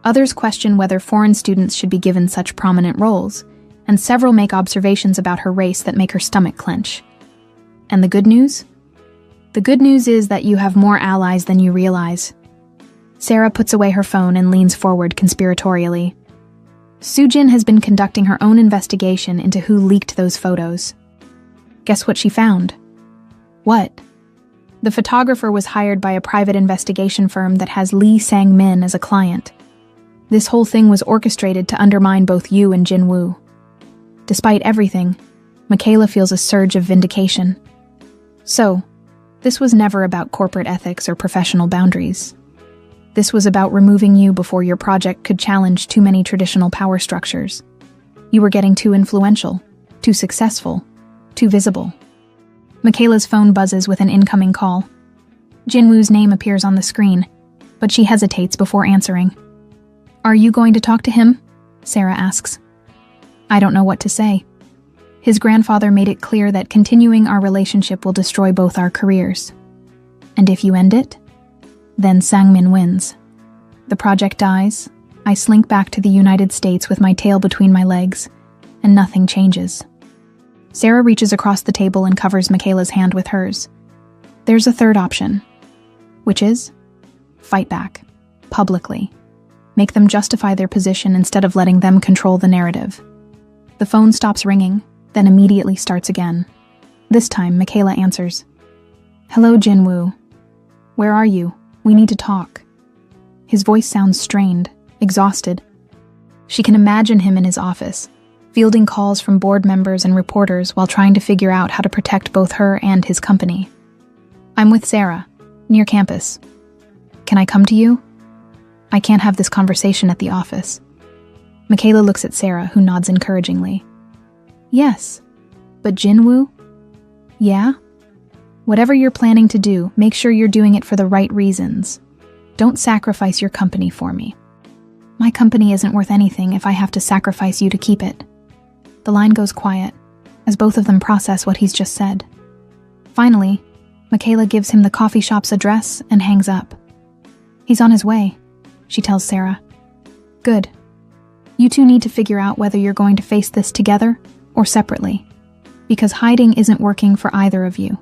others question whether foreign students should be given such prominent roles, and several make observations about her race that make her stomach clench. And the good news? The good news is that you have more allies than you realize. Sarah puts away her phone and leans forward conspiratorially. Sujin has been conducting her own investigation into who leaked those photos. Guess what she found? What? The photographer was hired by a private investigation firm that has Lee Sang-min as a client. This whole thing was orchestrated to undermine both you and Jin-woo. Despite everything, Michaela feels a surge of vindication. So, this was never about corporate ethics or professional boundaries. This was about removing you before your project could challenge too many traditional power structures. You were getting too influential, too successful, too visible. Michaela's phone buzzes with an incoming call. Jin-woo's name appears on the screen, but she hesitates before answering. "Are you going to talk to him?" Sarah asks. "I don't know what to say. His grandfather made it clear that continuing our relationship will destroy both our careers. And if you end it, then Sang-min wins. The project dies, I slink back to the United States with my tail between my legs, and nothing changes." Sarah reaches across the table and covers Michaela's hand with hers. There's a third option, which is fight back, publicly. Make them justify their position instead of letting them control the narrative. The phone stops ringing, then immediately starts again. This time, Michaela answers. "Hello, Jin-woo. Where are you? We need to talk." His voice sounds strained, exhausted. She can imagine him in his office, fielding calls from board members and reporters while trying to figure out how to protect both her and his company. "I'm with Sarah, near campus. Can I come to you? I can't have this conversation at the office." Michaela looks at Sarah, who nods encouragingly. "Yes, but Jin-woo? Yeah? Whatever you're planning to do, make sure you're doing it for the right reasons. Don't sacrifice your company for me. My company isn't worth anything if I have to sacrifice you to keep it." The line goes quiet, as both of them process what he's just said. Finally, Michaela gives him the coffee shop's address and hangs up. "He's on his way," she tells Sarah. "Good. You two need to figure out whether you're going to face this together or separately, because hiding isn't working for either of you."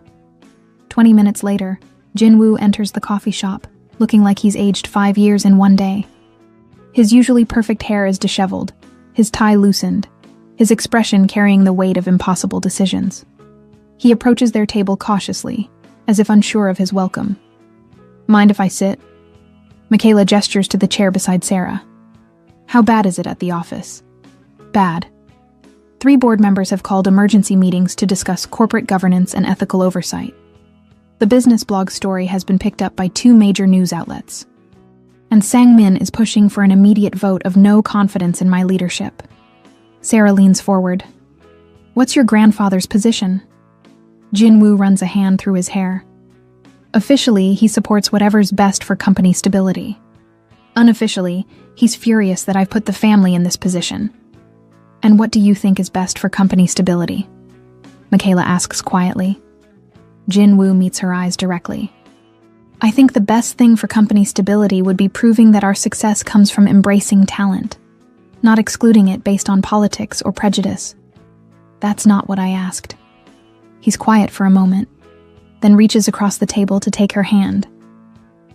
20 minutes later, Jin-woo enters the coffee shop, looking like he's aged 5 years in one day. His usually perfect hair is disheveled, his tie loosened, his expression carrying the weight of impossible decisions. He approaches their table cautiously, as if unsure of his welcome. "Mind if I sit?" Michaela gestures to the chair beside Sarah. "How bad is it at the office?" "Bad. 3 board members have called emergency meetings to discuss corporate governance and ethical oversight. The business blog story has been picked up by 2 major news outlets. And Sang-min is pushing for an immediate vote of no confidence in my leadership." Sarah leans forward. "What's your grandfather's position?" Jin-woo runs a hand through his hair. "Officially, he supports whatever's best for company stability. Unofficially, he's furious that I've put the family in this position." "And what do you think is best for company stability?" Michaela asks quietly. Jin-woo meets her eyes directly. "I think the best thing for company stability would be proving that our success comes from embracing talent, not excluding it based on politics or prejudice." "That's not what I asked." He's quiet for a moment, then reaches across the table to take her hand.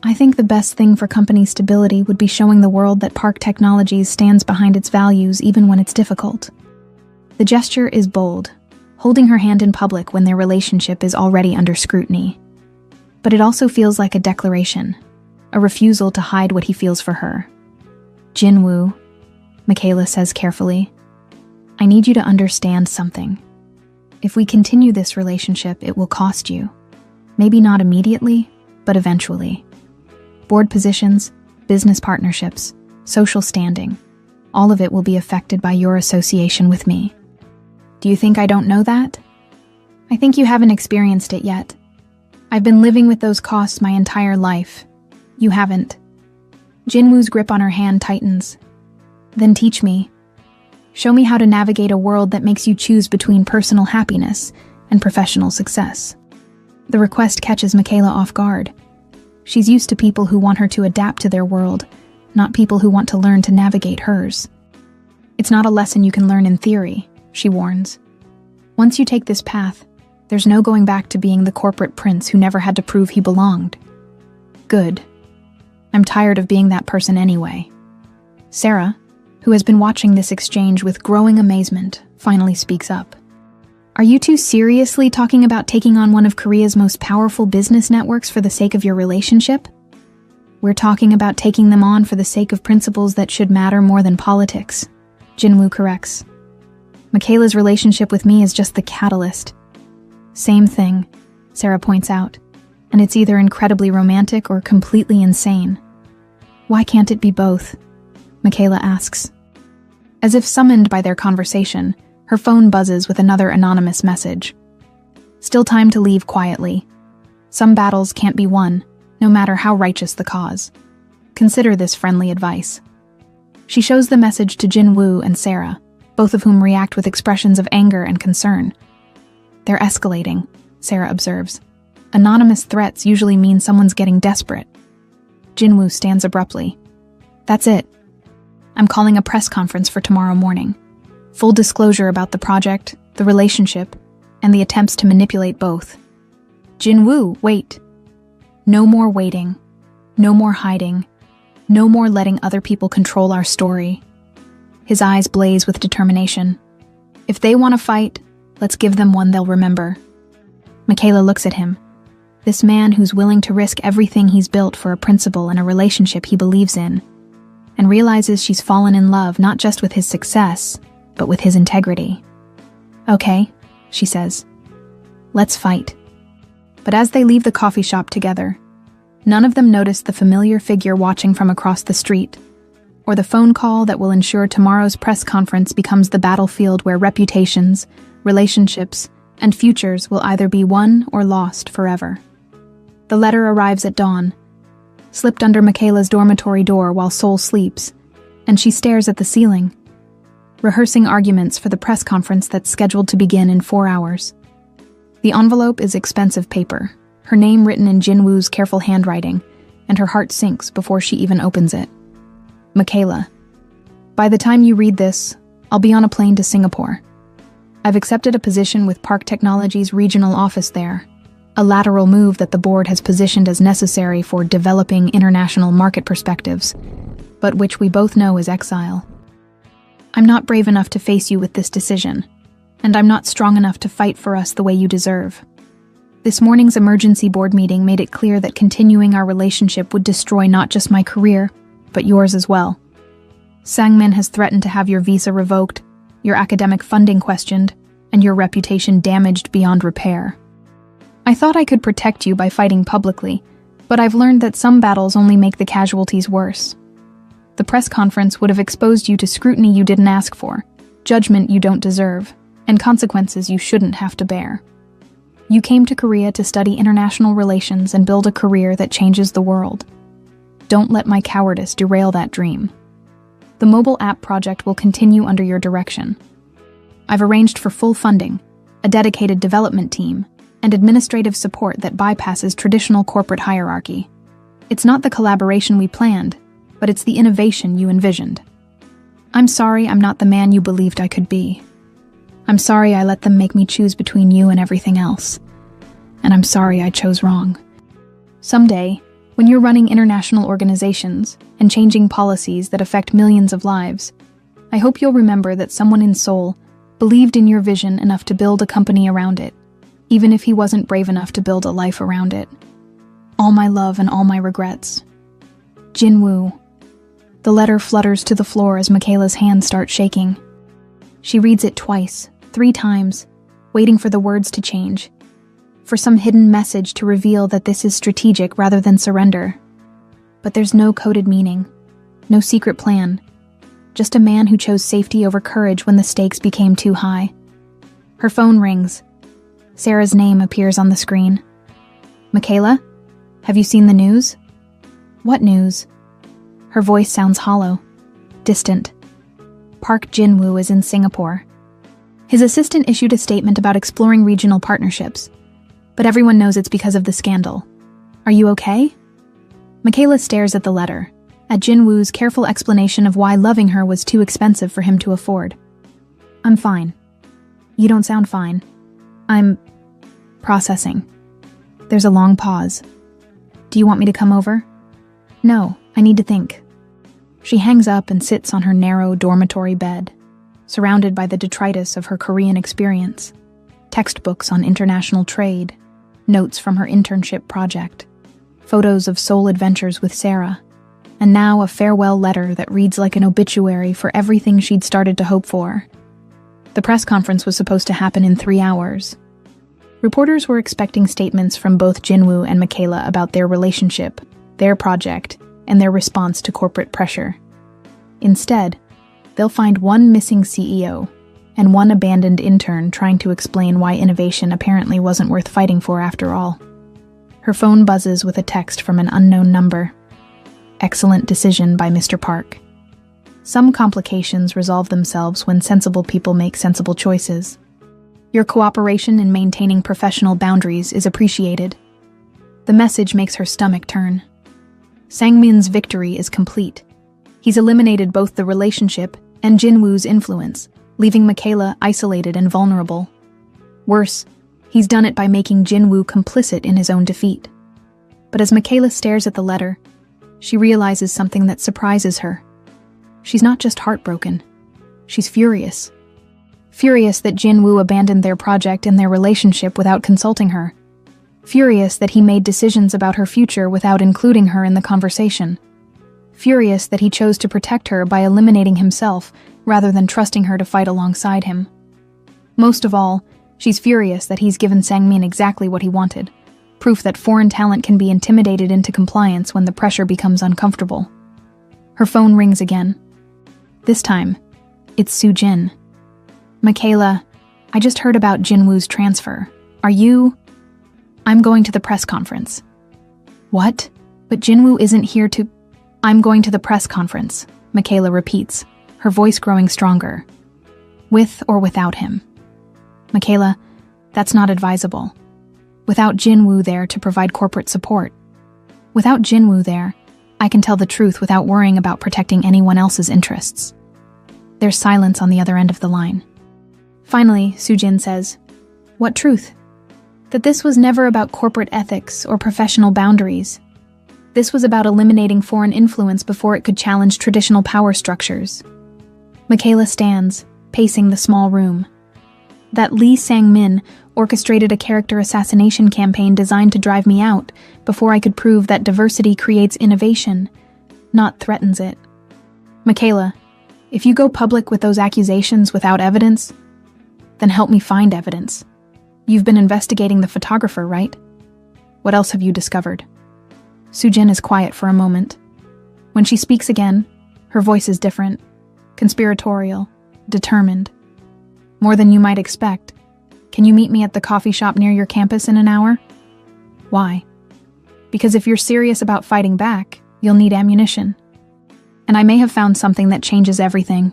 "I think the best thing for company stability would be showing the world that Park Technologies stands behind its values even when it's difficult." The gesture is bold, holding her hand in public when their relationship is already under scrutiny. But it also feels like a declaration, a refusal to hide what he feels for her. "Jin-woo," Michaela says carefully, "I need you to understand something. If we continue this relationship, it will cost you. Maybe not immediately, but eventually. Board positions, business partnerships, social standing, all of it will be affected by your association with me. Do you think I don't know that? I think you haven't experienced it yet. I've been living with those costs my entire life. You haven't." Jin-woo's grip on her hand tightens. "Then teach me. Show me how to navigate a world that makes you choose between personal happiness and professional success." The request catches Michaela off guard. She's used to people who want her to adapt to their world, not people who want to learn to navigate hers. "It's not a lesson you can learn in theory," she warns. "Once you take this path, there's no going back to being the corporate prince who never had to prove he belonged." "Good. I'm tired of being that person anyway." Sarah, who has been watching this exchange with growing amazement, finally speaks up. Are you two seriously talking about taking on one of Korea's most powerful business networks for the sake of your relationship? We're talking about taking them on for the sake of principles that should matter more than politics, Jinwoo corrects. Michaela's relationship with me is just the catalyst. Same thing, Sarah points out, and it's either incredibly romantic or completely insane. Why can't it be both? Michaela asks. As if summoned by their conversation, her phone buzzes with another anonymous message. Still time to leave quietly. Some battles can't be won, no matter how righteous the cause. Consider this friendly advice. She shows the message to Jinwoo and Sarah, both of whom react with expressions of anger and concern. They're escalating, Sarah observes. Anonymous threats usually mean someone's getting desperate. Jinwoo stands abruptly. That's it. I'm calling a press conference for tomorrow morning. Full disclosure about the project, the relationship, and the attempts to manipulate both. Jinwoo, wait. No more waiting. No more hiding. No more letting other people control our story. His eyes blaze with determination. If they want to fight, let's give them one they'll remember. Michaela looks at him. This man who's willing to risk everything he's built for a principle and a relationship he believes in, and realizes she's fallen in love not just with his success, but with his integrity. Okay, she says. Let's fight. But as they leave the coffee shop together, none of them notice the familiar figure watching from across the street, or the phone call that will ensure tomorrow's press conference becomes the battlefield where reputations, relationships, and futures will either be won or lost forever. The letter arrives at dawn, slipped under Michaela's dormitory door while Sol sleeps, and she stares at the ceiling, rehearsing arguments for the press conference that's scheduled to begin in 4 hours. The envelope is expensive paper, her name written in Jinwoo's careful handwriting, and her heart sinks before she even opens it. Michaela, by the time you read this, I'll be on a plane to Singapore. I've accepted a position with Park Technology's regional office there, a lateral move that the board has positioned as necessary for developing international market perspectives, but which we both know is exile. I'm not brave enough to face you with this decision, and I'm not strong enough to fight for us the way you deserve. This morning's emergency board meeting made it clear that continuing our relationship would destroy not just my career, but yours as well. Sangmin has threatened to have your visa revoked, your academic funding questioned, and your reputation damaged beyond repair. I thought I could protect you by fighting publicly, but I've learned that some battles only make the casualties worse. The press conference would have exposed you to scrutiny you didn't ask for, judgment you don't deserve, and consequences you shouldn't have to bear. You came to Korea to study international relations and build a career that changes the world. Don't let my cowardice derail that dream. The mobile app project will continue under your direction. I've arranged for full funding, a dedicated development team, and administrative support that bypasses traditional corporate hierarchy. It's not the collaboration we planned, but it's the innovation you envisioned. I'm sorry I'm not the man you believed I could be. I'm sorry I let them make me choose between you and everything else. And I'm sorry I chose wrong. Someday, when you're running international organizations and changing policies that affect millions of lives, I hope you'll remember that someone in Seoul believed in your vision enough to build a company around it, even if he wasn't brave enough to build a life around it. All my love and all my regrets. Jinwoo. The letter flutters to the floor as Michaela's hands start shaking. She reads it twice, 3 times, waiting for the words to change, for some hidden message to reveal that this is strategic rather than surrender. But there's no coded meaning, no secret plan, just a man who chose safety over courage when the stakes became too high. Her phone rings. Sarah's name appears on the screen. Michaela, have you seen the news? What news? Her voice sounds hollow, distant. Park Jinwoo is in Singapore. His assistant issued a statement about exploring regional partnerships, but everyone knows it's because of the scandal. Are you okay? Michaela stares at the letter, at Jinwoo's careful explanation of why loving her was too expensive for him to afford. I'm fine. You don't sound fine. I'm processing. There's a long pause. Do you want me to come over? No, I need to think. She hangs up and sits on her narrow dormitory bed, surrounded by the detritus of her Korean experience. textbooks on international trade, notes from her internship project, photos of soul adventures with Sarah, and now a farewell letter that reads like an obituary for everything she'd started to hope for. The press conference was supposed to happen in 3 hours. Reporters were expecting statements from both Jinwoo and Michaela about their relationship, their project, and their response to corporate pressure. Instead, they'll find one missing CEO and one abandoned intern trying to explain why innovation apparently wasn't worth fighting for after all. Her phone buzzes with a text from an unknown number. Excellent decision by Mr. Park. Some complications resolve themselves when sensible people make sensible choices. Your cooperation in maintaining professional boundaries is appreciated. The message makes her stomach turn. Sangmin's victory is complete. He's eliminated both the relationship and Jinwoo's influence, leaving Michaela isolated and vulnerable. Worse, he's done it by making Jinwoo complicit in his own defeat. But as Michaela stares at the letter, she realizes something that surprises her. She's not just heartbroken. She's furious. Furious that Jinwoo abandoned their project and their relationship without consulting her. Furious that he made decisions about her future without including her in the conversation. Furious that he chose to protect her by eliminating himself rather than trusting her to fight alongside him. Most of all, she's furious that he's given Sangmin exactly what he wanted, proof that foreign talent can be intimidated into compliance when the pressure becomes uncomfortable. Her phone rings again. This time, it's Soo-jin. Michaela, I just heard about Jinwoo's transfer. Are you? I'm going to the press conference. What? But Jinwoo isn't here to... I'm going to the press conference, Michaela repeats, her voice growing stronger. With or without him. Michaela, that's not advisable. Without Jinwoo there to provide corporate support. Without Jinwoo there, I can tell the truth without worrying about protecting anyone else's interests. There's silence on the other end of the line. Finally, Soo-jin says, What truth? That this was never about corporate ethics or professional boundaries. This was about eliminating foreign influence before it could challenge traditional power structures. Michaela stands, pacing the small room. That Lee Sang-min orchestrated a character assassination campaign designed to drive me out before I could prove that diversity creates innovation, not threatens it. Michaela, if you go public with those accusations without evidence, then help me find evidence. You've been investigating the photographer, right? What else have you discovered? Soo-jin is quiet for a moment. When she speaks again, her voice is different, conspiratorial, determined. More than you might expect. Can you meet me at the coffee shop near your campus in an hour? Why? Because if you're serious about fighting back, you'll need ammunition. And I may have found something that changes everything.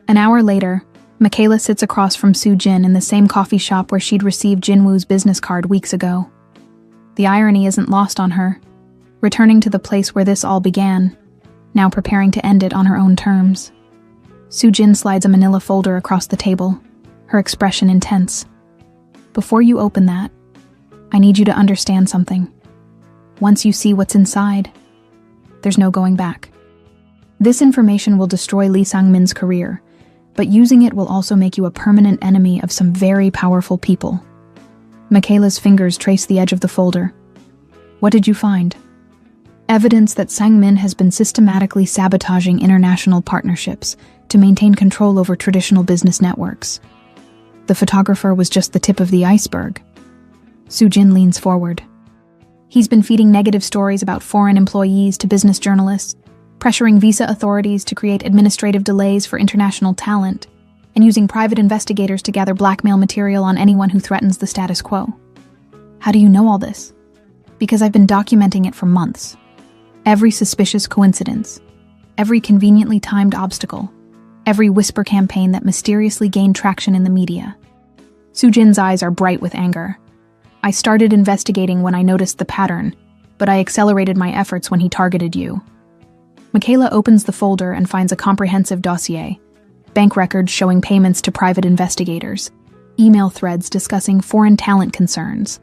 An hour later, Michaela sits across from Soo-jin in the same coffee shop where she'd received Jinwoo's business card weeks ago. The irony isn't lost on her, returning to the place where this all began, now preparing to end it on her own terms. Soo-jin slides a manila folder across the table, her expression intense. Before you open that, I need you to understand something. Once you see what's inside, there's no going back. This information will destroy Lee Sang-min's career, but using it will also make you a permanent enemy of some very powerful people. Michaela's fingers trace the edge of the folder. What did you find? Evidence that Sang-min has been systematically sabotaging international partnerships to maintain control over traditional business networks. The photographer was just the tip of the iceberg. Soo-jin leans forward. He's been feeding negative stories about foreign employees to business journalists, pressuring visa authorities to create administrative delays for international talent, and using private investigators to gather blackmail material on anyone who threatens the status quo. How do you know all this? Because I've been documenting it for months. Every suspicious coincidence, every conveniently timed obstacle, every whisper campaign that mysteriously gained traction in the media. Soo-jin's eyes are bright with anger. I started investigating when I noticed the pattern, but I accelerated my efforts when he targeted you. Michaela opens the folder and finds a comprehensive dossier, bank records showing payments to private investigators, email threads discussing foreign talent concerns,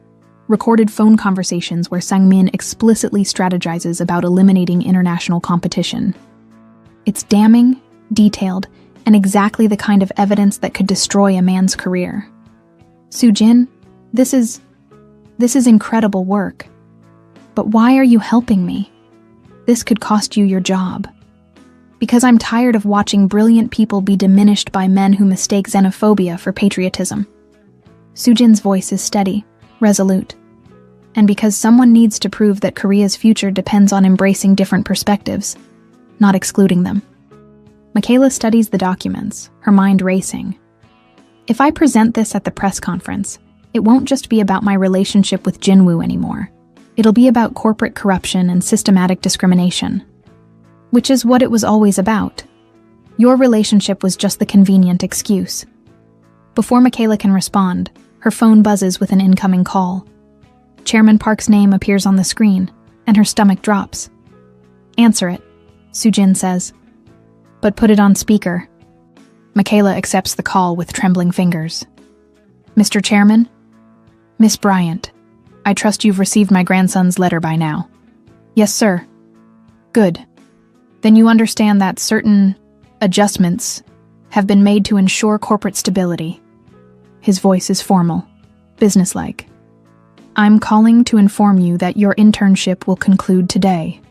recorded phone conversations where Sang-min explicitly strategizes about eliminating international competition. It's damning, detailed, and exactly the kind of evidence that could destroy a man's career. Soo-jin, this is incredible work. But why are you helping me? This could cost you your job. Because I'm tired of watching brilliant people be diminished by men who mistake xenophobia for patriotism. Soo-jin's voice is steady, resolute. And because someone needs to prove that Korea's future depends on embracing different perspectives, not excluding them. Michaela studies the documents, her mind racing. If I present this at the press conference, it won't just be about my relationship with Jinwoo anymore. It'll be about corporate corruption and systematic discrimination. Which is what it was always about. Your relationship was just the convenient excuse. Before Michaela can respond, her phone buzzes with an incoming call. Chairman Park's name appears on the screen, and her stomach drops. Answer it, Soo-jin says. But put it on speaker. Michaela accepts the call with trembling fingers. Mr. Chairman? Miss Bryant, I trust you've received my grandson's letter by now. Yes, sir. Good. Then you understand that certain adjustments have been made to ensure corporate stability. His voice is formal, businesslike. I'm calling to inform you that your internship will conclude today.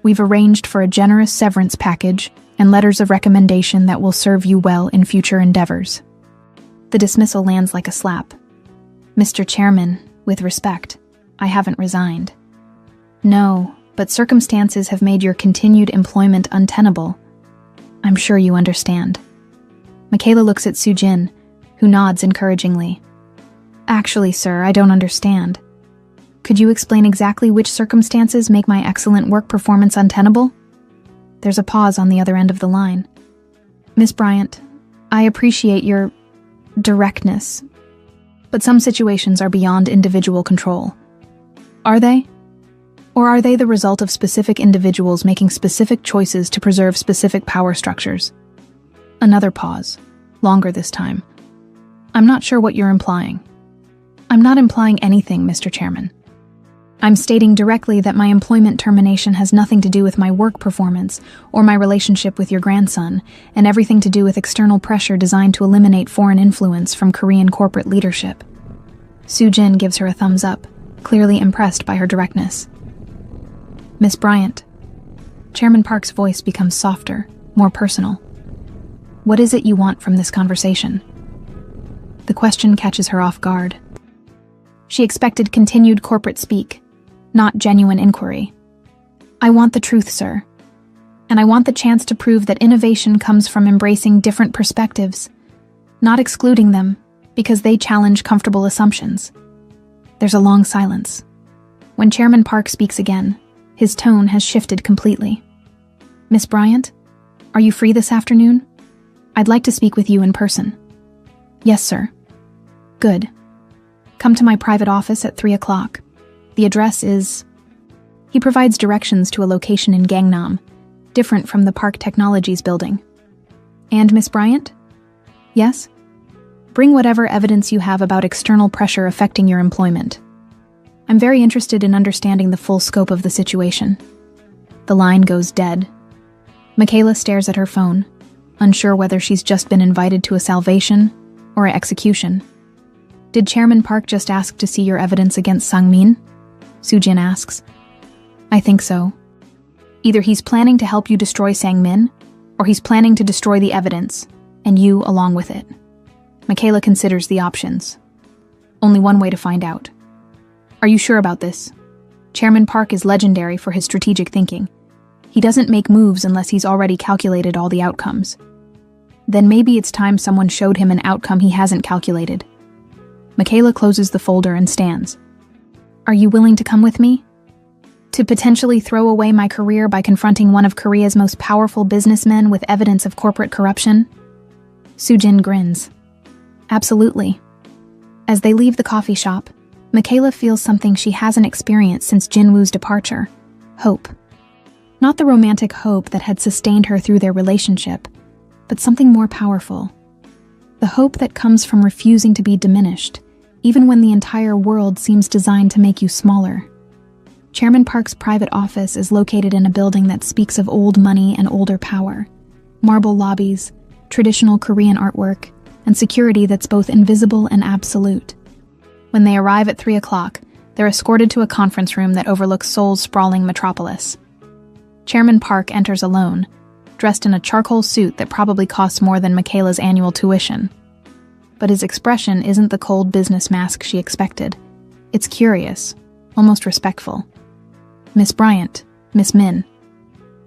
We've arranged for a generous severance package and letters of recommendation that will serve you well in future endeavors. The dismissal lands like a slap. Mr. Chairman, with respect, I haven't resigned. No, but circumstances have made your continued employment untenable. I'm sure you understand. Michaela looks at Soo-jin, who nods encouragingly. Actually, sir, I don't understand. Could you explain exactly which circumstances make my excellent work performance untenable? There's a pause on the other end of the line. Miss Bryant, I appreciate your directness, but some situations are beyond individual control. Are they? Or are they the result of specific individuals making specific choices to preserve specific power structures? Another pause, longer this time. I'm not sure what you're implying. I'm not implying anything, Mr. Chairman. I'm stating directly that my employment termination has nothing to do with my work performance or my relationship with your grandson, and everything to do with external pressure designed to eliminate foreign influence from Korean corporate leadership. Soo-jin gives her a thumbs up, clearly impressed by her directness. Miss Bryant. Chairman Park's voice becomes softer, more personal. What is it you want from this conversation? The question catches her off guard. She expected continued corporate speak, not genuine inquiry. I want the truth, sir. And I want the chance to prove that innovation comes from embracing different perspectives, not excluding them because they challenge comfortable assumptions. There's a long silence. When Chairman Park speaks again, his tone has shifted completely. Miss Bryant, are you free this afternoon? I'd like to speak with you in person. Yes, sir. Good. Come to my private office at 3 o'clock. The address is... He provides directions to a location in Gangnam, different from the Park Technologies building. And Miss Bryant? Yes? Bring whatever evidence you have about external pressure affecting your employment. I'm very interested in understanding the full scope of the situation. The line goes dead. Michaela stares at her phone, unsure whether she's just been invited to a salvation or an execution. Did Chairman Park just ask to see your evidence against Sang-min? Soo-jin asks. I think so. Either he's planning to help you destroy Sang-min, or he's planning to destroy the evidence, and you along with it. Michaela considers the options. Only one way to find out. Are you sure about this? Chairman Park is legendary for his strategic thinking. He doesn't make moves unless he's already calculated all the outcomes. Then maybe it's time someone showed him an outcome he hasn't calculated. Michaela closes the folder and stands. Are you willing to come with me? To potentially throw away my career by confronting one of Korea's most powerful businessmen with evidence of corporate corruption? Soo-jin grins. Absolutely. As they leave the coffee shop, Michaela feels something she hasn't experienced since Jinwoo's departure. Hope. Not the romantic hope that had sustained her through their relationship, but something more powerful. The hope that comes from refusing to be diminished, even when the entire world seems designed to make you smaller. Chairman Park's private office is located in a building that speaks of old money and older power. Marble lobbies, traditional Korean artwork, and security that's both invisible and absolute. When they arrive at 3 o'clock, they're escorted to a conference room that overlooks Seoul's sprawling metropolis. Chairman Park enters alone, dressed in a charcoal suit that probably costs more than Michaela's annual tuition. But his expression isn't the cold business mask she expected. It's curious, almost respectful. "Miss Bryant, Miss Min."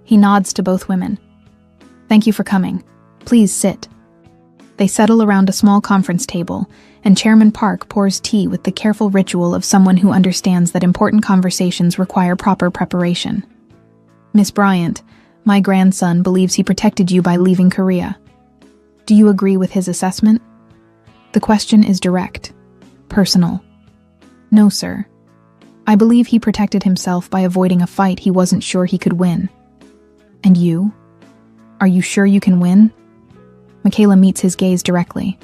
He nods to both women. "Thank you for coming. Please sit." They settle around a small conference table, and Chairman Park pours tea with the careful ritual of someone who understands that important conversations require proper preparation. "Miss Bryant, my grandson believes he protected you by leaving Korea. Do you agree with his assessment?" The question is direct, personal. "No, sir. I believe he protected himself by avoiding a fight he wasn't sure he could win." "And you? Are you sure you can win?" Michaela meets his gaze directly.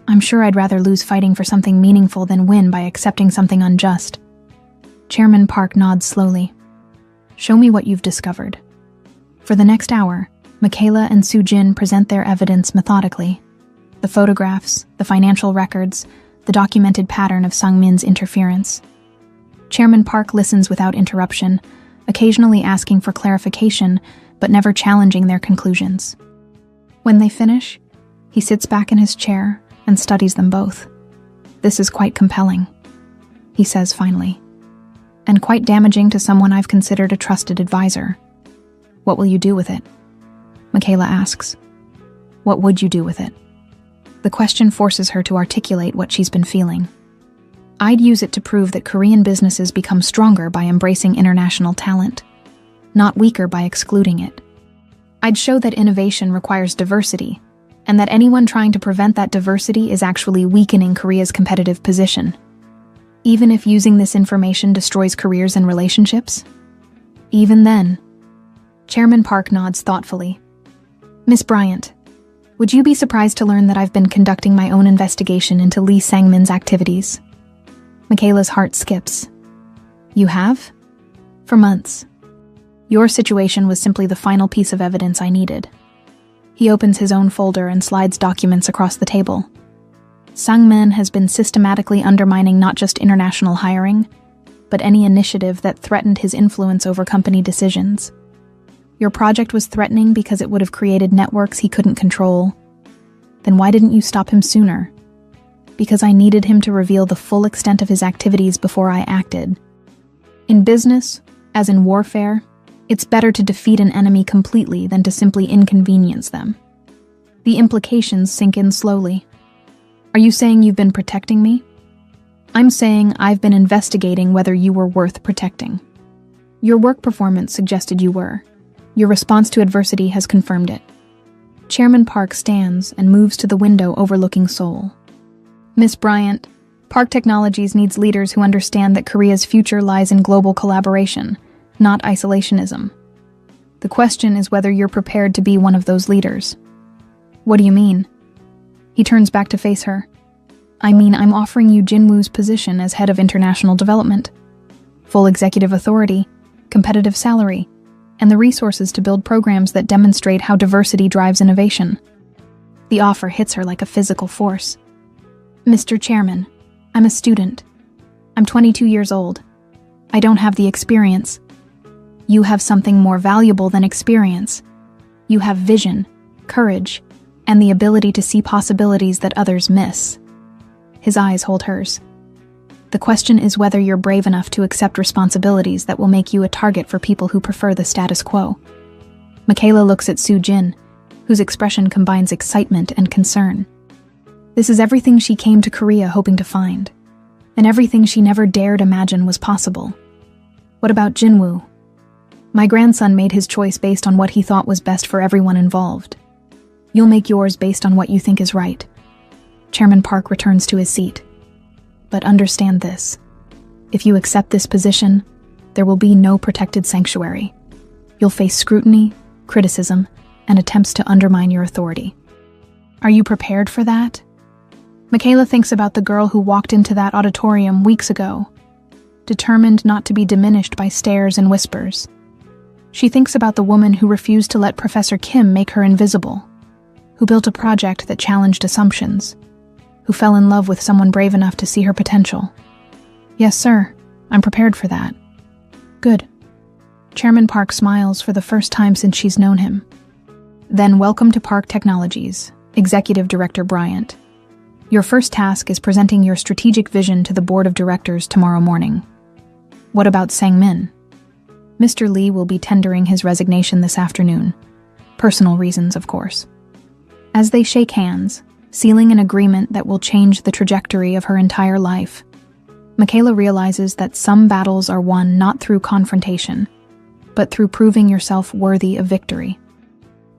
"I'm sure I'd rather lose fighting for something meaningful than win by accepting something unjust." Chairman Park nods slowly. "Show me what you've discovered." For the next hour, Michaela and Soo-jin present their evidence methodically. The photographs, the financial records, the documented pattern of Sang-min's interference. Chairman Park listens without interruption, occasionally asking for clarification, but never challenging their conclusions. When they finish, he sits back in his chair and studies them both. "This is quite compelling," he says finally, "and quite damaging to someone I've considered a trusted advisor." "What will you do with it?" Michaela asks. "What would you do with it?" The question forces her to articulate what she's been feeling. "I'd use it to prove that Korean businesses become stronger by embracing international talent, not weaker by excluding it. I'd show that innovation requires diversity, and that anyone trying to prevent that diversity is actually weakening Korea's competitive position, even if using this information destroys careers and relationships. Even then." Chairman Park nods thoughtfully. "Miss Bryant, would you be surprised to learn that I've been conducting my own investigation into Lee Sang-min's activities?" Michaela's heart skips. "You have?" "For months. Your situation was simply the final piece of evidence I needed." He opens his own folder and slides documents across the table. "Sang-min has been systematically undermining not just international hiring, but any initiative that threatened his influence over company decisions. Your project was threatening because it would have created networks he couldn't control. Then why didn't you stop him sooner?" "Because I needed him to reveal the full extent of his activities before I acted. In business, as in warfare, it's better to defeat an enemy completely than to simply inconvenience them. The implications sink in slowly. Are you saying you've been protecting me?" "I'm saying I've been investigating whether you were worth protecting. Your work performance suggested you were. Your response to adversity has confirmed it." Chairman Park stands and moves to the window overlooking Seoul. "Miss Bryant, Park Technologies needs leaders who understand that Korea's future lies in global collaboration, not isolationism. The question is whether you're prepared to be one of those leaders." "What do you mean?" He turns back to face her. "I mean, I'm offering you Jinwoo's position as head of international development. Full executive authority, competitive salary, and the resources to build programs that demonstrate how diversity drives innovation." The offer hits her like a physical force. "Mr. Chairman, I'm a student. I'm 22 years old. I don't have the experience. You have something more valuable than experience. You have vision, courage, and the ability to see possibilities that others miss." His eyes hold hers. "The question is whether you're brave enough to accept responsibilities that will make you a target for people who prefer the status quo." Michaela looks at Soo-jin, whose expression combines excitement and concern. This is everything she came to Korea hoping to find, and everything she never dared imagine was possible. "What about Jinwoo?" "My grandson made his choice based on what he thought was best for everyone involved. You'll make yours based on what you think is right." Chairman Park returns to his seat. "But understand this. If you accept this position, there will be no protected sanctuary. You'll face scrutiny, criticism, and attempts to undermine your authority. Are you prepared for that?" Michaela thinks about the girl who walked into that auditorium weeks ago, determined not to be diminished by stares and whispers. She thinks about the woman who refused to let Professor Kim make her invisible, who built a project that challenged assumptions, who fell in love with someone brave enough to see her potential. Yes, sir. I'm prepared for that. Good. Chairman Park smiles for the first time since she's known him. Then welcome to Park Technologies, Executive Director Bryant. Your first task is presenting your strategic vision to the board of directors tomorrow morning. What about Sang-min? Mr. Lee will be tendering his resignation this afternoon. Personal reasons, of course. As they shake hands, sealing an agreement that will change the trajectory of her entire life, Michaela realizes that some battles are won not through confrontation, but through proving yourself worthy of victory.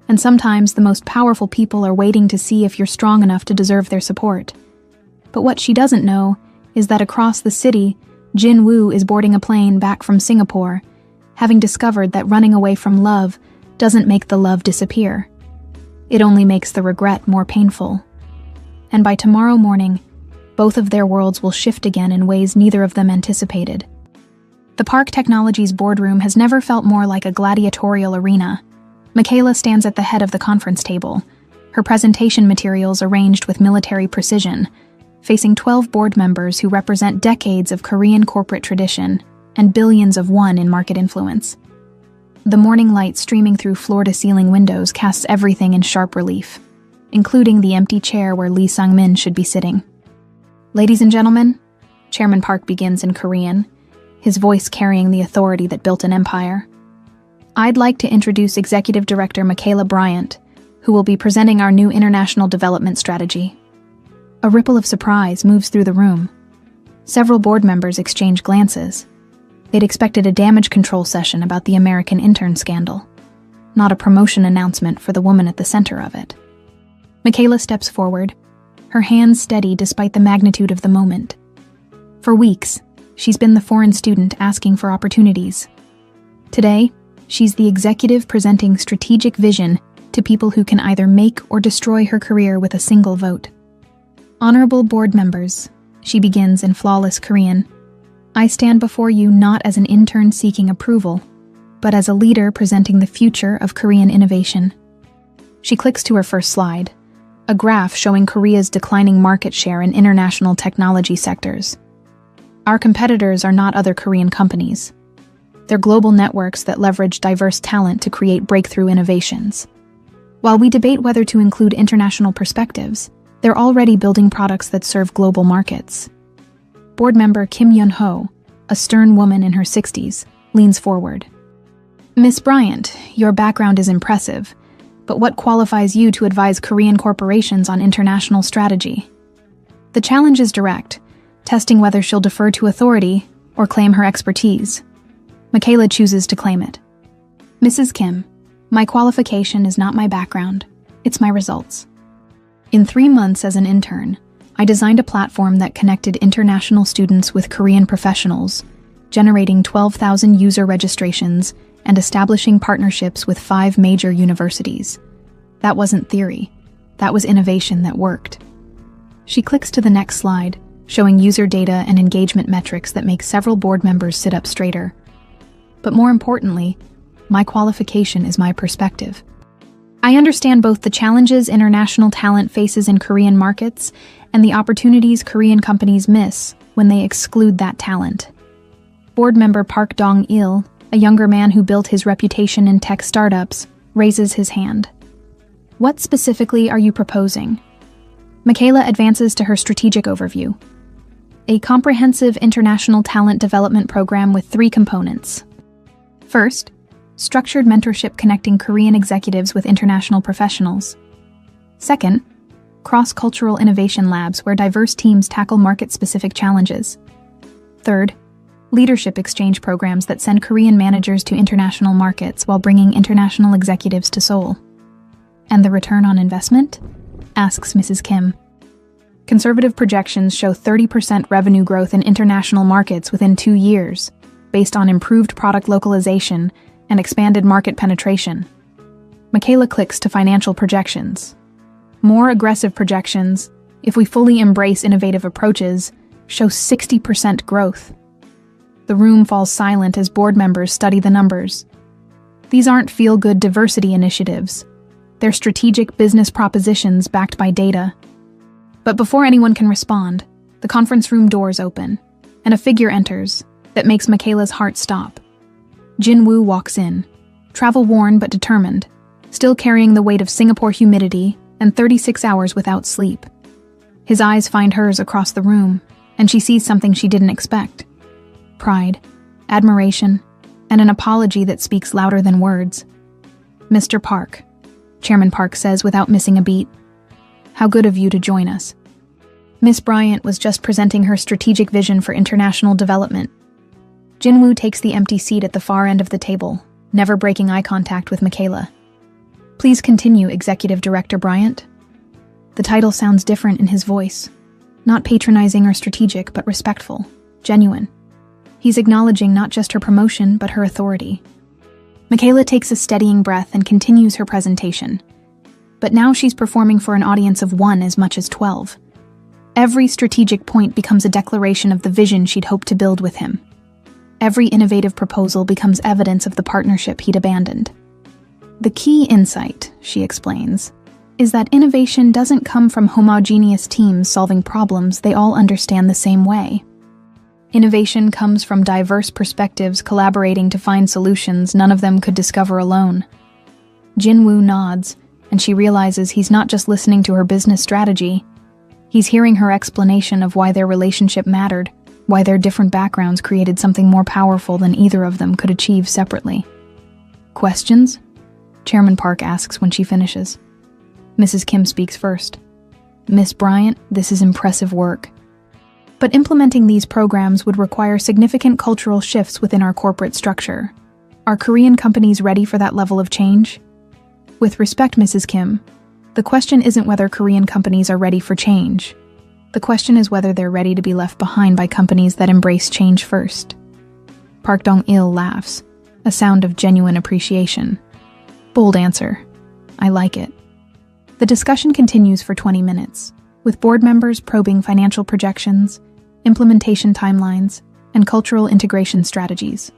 And sometimes the most powerful people are waiting to see if you're strong enough to deserve their support. But what she doesn't know is that across the city, Jin Woo is boarding a plane back from Singapore, having discovered that running away from love doesn't make the love disappear. It only makes the regret more painful. And by tomorrow morning, both of their worlds will shift again in ways neither of them anticipated. The Park Technologies boardroom has never felt more like a gladiatorial arena. Michaela stands at the head of the conference table, her presentation materials arranged with military precision, facing 12 board members who represent decades of Korean corporate tradition and billions of won in market influence. The morning light streaming through floor-to-ceiling windows casts everything in sharp relief, including the empty chair where Lee Sang-min should be sitting. Ladies and gentlemen, Chairman Park begins in Korean, his voice carrying the authority that built an empire. I'd like to introduce Executive Director Michaela Bryant, who will be presenting our new international development strategy. A ripple of surprise moves through the room. Several board members exchange glances. They'd expected a damage control session about the American intern scandal, not a promotion announcement for the woman at the center of it. Michaela steps forward, her hands steady despite the magnitude of the moment. For weeks, she's been the foreign student asking for opportunities. Today, she's the executive presenting strategic vision to people who can either make or destroy her career with a single vote. Honorable board members, she begins in flawless Korean, I stand before you not as an intern seeking approval, but as a leader presenting the future of Korean innovation. She clicks to her first slide, a graph showing Korea's declining market share in international technology sectors. Our competitors are not other Korean companies. They're global networks that leverage diverse talent to create breakthrough innovations. While we debate whether to include international perspectives, they're already building products that serve global markets. Board member Kim Yun-ho, a stern woman in her 60s, leans forward. Miss Bryant, your background is impressive, but what qualifies you to advise Korean corporations on international strategy? The challenge is direct, testing whether she'll defer to authority or claim her expertise. Michaela chooses to claim it. Mrs. Kim, my qualification is not my background, it's my results. In 3 months as an intern, I designed a platform that connected international students with Korean professionals, generating 12,000 user registrations and establishing partnerships with 5 major universities. That wasn't theory. That was innovation that worked. She clicks to the next slide, showing user data and engagement metrics that make several board members sit up straighter. But more importantly, my qualification is my perspective. I understand both the challenges international talent faces in Korean markets and the opportunities Korean companies miss when they exclude that talent. Board member Park Dong-il, a younger man who built his reputation in tech startups, raises his hand. What specifically are you proposing? Michaela advances to her strategic overview. A comprehensive international talent development program with 3 components. First, structured mentorship connecting Korean executives with international professionals. Second, cross-cultural innovation labs where diverse teams tackle market-specific challenges. Third, leadership exchange programs that send Korean managers to international markets while bringing international executives to Seoul. And the return on investment? Asks Mrs. Kim. Conservative projections show 30% revenue growth in international markets within 2 years, based on improved product localization and expanded market penetration. Michaela clicks to financial projections. More aggressive projections, if we fully embrace innovative approaches, show 60% growth. The room falls silent as board members study the numbers. These aren't feel-good diversity initiatives. Their strategic business propositions backed by data. But before anyone can respond, the conference room doors open, and a figure enters that makes Michaela's heart stop. Jinwoo walks in, travel-worn but determined, still carrying the weight of Singapore humidity and 36 hours without sleep. His eyes find hers across the room, and she sees something she didn't expect. Pride, admiration, and an apology that speaks louder than words. "Mr. Park," Chairman Park says without missing a beat. "How good of you to join us." Miss Bryant was just presenting her strategic vision for international development. Jinwoo takes the empty seat at the far end of the table, never breaking eye contact with Michaela. "Please continue, Executive Director Bryant." The title sounds different in his voice. Not patronizing or strategic, but respectful, genuine. He's acknowledging not just her promotion, but her authority. Michaela takes a steadying breath and continues her presentation. But now she's performing for an audience of 1 as much as 12. Every strategic point becomes a declaration of the vision she'd hoped to build with him. Every innovative proposal becomes evidence of the partnership he'd abandoned. "The key insight," she explains, "is that innovation doesn't come from homogeneous teams solving problems they all understand the same way. Innovation comes from diverse perspectives collaborating to find solutions none of them could discover alone." Jinwoo nods, and she realizes he's not just listening to her business strategy. He's hearing her explanation of why their relationship mattered, why their different backgrounds created something more powerful than either of them could achieve separately. "Questions?" Chairman Park asks when she finishes. Mrs. Kim speaks first. "Miss Bryant, this is impressive work. But implementing these programs would require significant cultural shifts within our corporate structure. Are Korean companies ready for that level of change?" "With respect, Mrs. Kim, the question isn't whether Korean companies are ready for change. The question is whether they're ready to be left behind by companies that embrace change first." Park Dong-il laughs, a sound of genuine appreciation. "Bold answer. I like it." The discussion continues for 20 minutes, with board members probing financial projections, implementation timelines, and cultural integration strategies.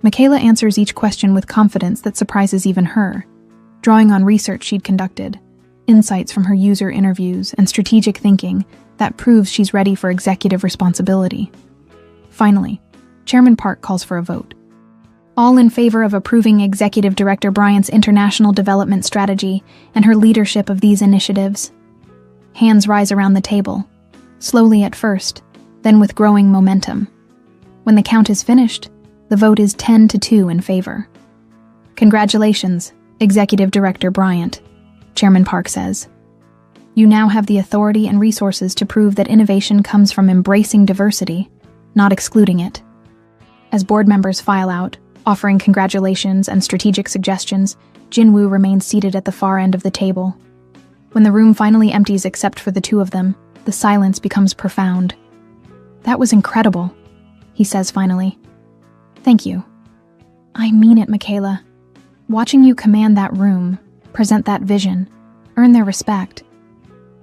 Michaela answers each question with confidence that surprises even her, drawing on research she'd conducted, insights from her user interviews, and strategic thinking that proves she's ready for executive responsibility. Finally, Chairman Park calls for a vote. All in favor of approving Executive Director Bryant's international development strategy and her leadership of these initiatives. Hands rise around the table, slowly at first, then with growing momentum. When the count is finished, the vote is 10-2 in favor. "Congratulations, Executive Director Bryant," Chairman Park says. "You now have the authority and resources to prove that innovation comes from embracing diversity, not excluding it." As board members file out, offering congratulations and strategic suggestions, Jinwoo remains seated at the far end of the table. When the room finally empties except for the two of them, the silence becomes profound. "That was incredible," he says finally. "Thank you." "I mean it, Michaela. Watching you command that room, present that vision, earn their respect.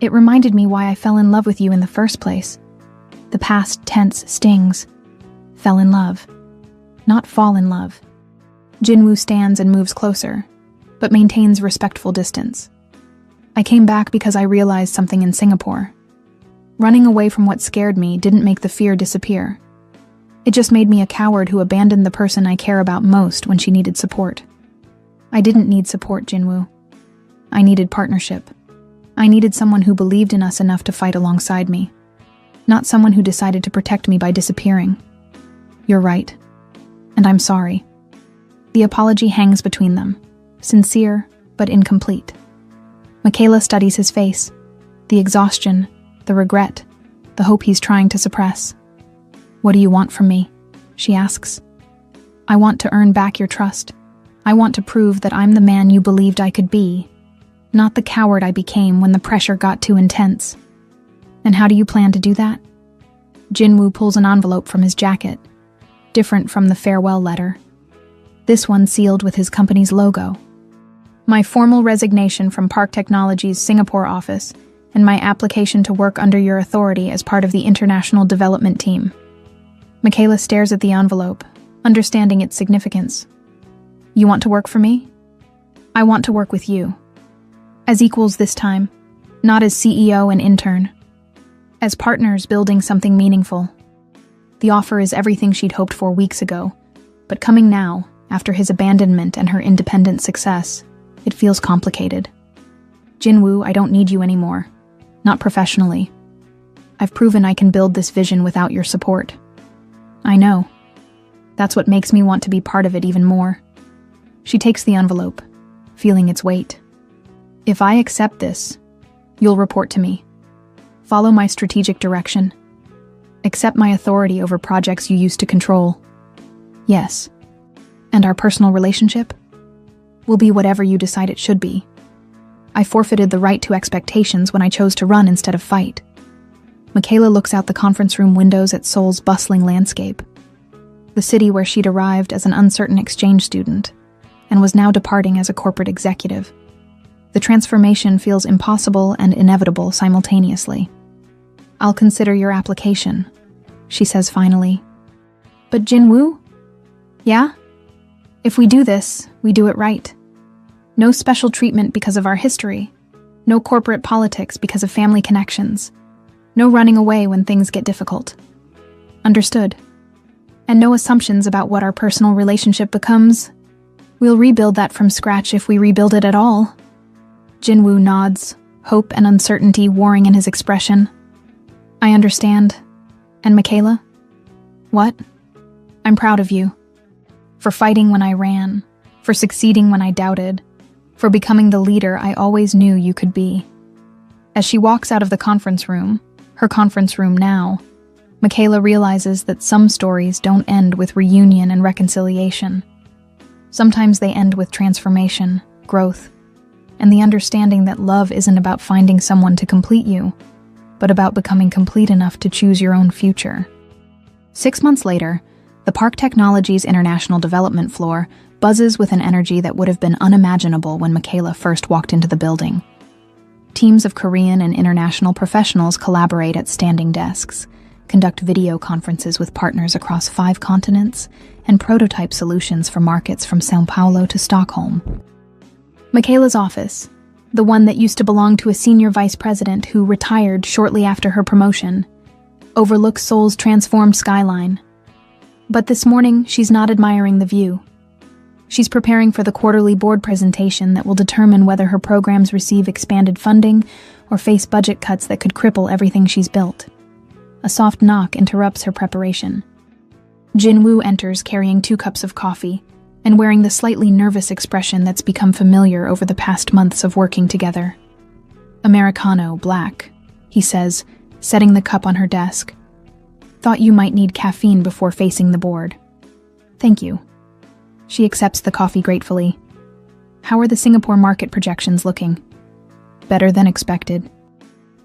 It reminded me why I fell in love with you in the first place. The past tense stings. Fell in love. Not fall in love." Jinwoo stands and moves closer, but maintains respectful distance. "I came back because I realized something in Singapore. Running away from what scared me didn't make the fear disappear. It just made me a coward who abandoned the person I care about most when she needed support. I didn't need support, Jinwoo. I needed partnership. I needed someone who believed in us enough to fight alongside me, not someone who decided to protect me by disappearing. You're right, and I'm sorry." The apology hangs between them, sincere but incomplete. Michaela studies his face, the exhaustion, the regret, the hope he's trying to suppress. "What do you want from me?" she asks. "I want to earn back your trust. I want to prove that I'm the man you believed I could be, not the coward I became when the pressure got too intense." "And how do you plan to do that?" Jinwoo pulls an envelope from his jacket, different from the farewell letter. This one sealed with his company's logo. "My formal resignation from Park Technology's Singapore office and my application to work under your authority as part of the international development team." Michaela stares at the envelope, understanding its significance. "You want to work for me?" "I want to work with you. As equals this time, not as CEO and intern. As partners building something meaningful. The offer is everything she'd hoped for weeks ago, but coming now, after his abandonment and her independent success, it feels complicated. Jinwoo, I don't need you anymore. Not professionally. I've proven I can build this vision without your support. I know. That's what makes me want to be part of it even more. She takes the envelope, feeling its weight. If I accept this, you'll report to me. Follow my strategic direction. Accept my authority over projects you used to control. Yes. And our personal relationship will be whatever you decide it should be. I forfeited the right to expectations when I chose to run instead of fight. Michaela looks out the conference room windows at Seoul's bustling landscape, the city where she'd arrived as an uncertain exchange student and was now departing as a corporate executive. The transformation feels impossible and inevitable simultaneously. I'll consider your application, she says finally. But Jinwoo? Yeah? If we do this, we do it right. No special treatment because of our history. No corporate politics because of family connections. No running away when things get difficult. Understood. And no assumptions about what our personal relationship becomes. We'll rebuild that from scratch if we rebuild it at all. Jinwoo nods, hope and uncertainty warring in his expression. I understand. And Michaela? What? I'm proud of you. For fighting when I ran. For succeeding when I doubted. For becoming the leader I always knew you could be. As she walks out of the conference room, her conference room now, Michaela realizes that some stories don't end with reunion and reconciliation. Sometimes they end with transformation, growth, and the understanding that love isn't about finding someone to complete you, but about becoming complete enough to choose your own future. 6 months later, the Park Technologies International Development floor buzzes with an energy that would have been unimaginable when Michaela first walked into the building. Teams of Korean and international professionals collaborate at standing desks, conduct video conferences with partners across 5 continents, and prototype solutions for markets from São Paulo to Stockholm. Michaela's office, the one that used to belong to a senior vice president who retired shortly after her promotion, overlooks Seoul's transformed skyline. But this morning, she's not admiring the view. She's preparing for the quarterly board presentation that will determine whether her programs receive expanded funding or face budget cuts that could cripple everything she's built. A soft knock interrupts her preparation. Jinwoo enters carrying 2 cups of coffee and wearing the slightly nervous expression that's become familiar over the past months of working together. Americano, black, he says, setting the cup on her desk. Thought you might need caffeine before facing the board. Thank you. She accepts the coffee gratefully. How are the Singapore market projections looking? Better than expected.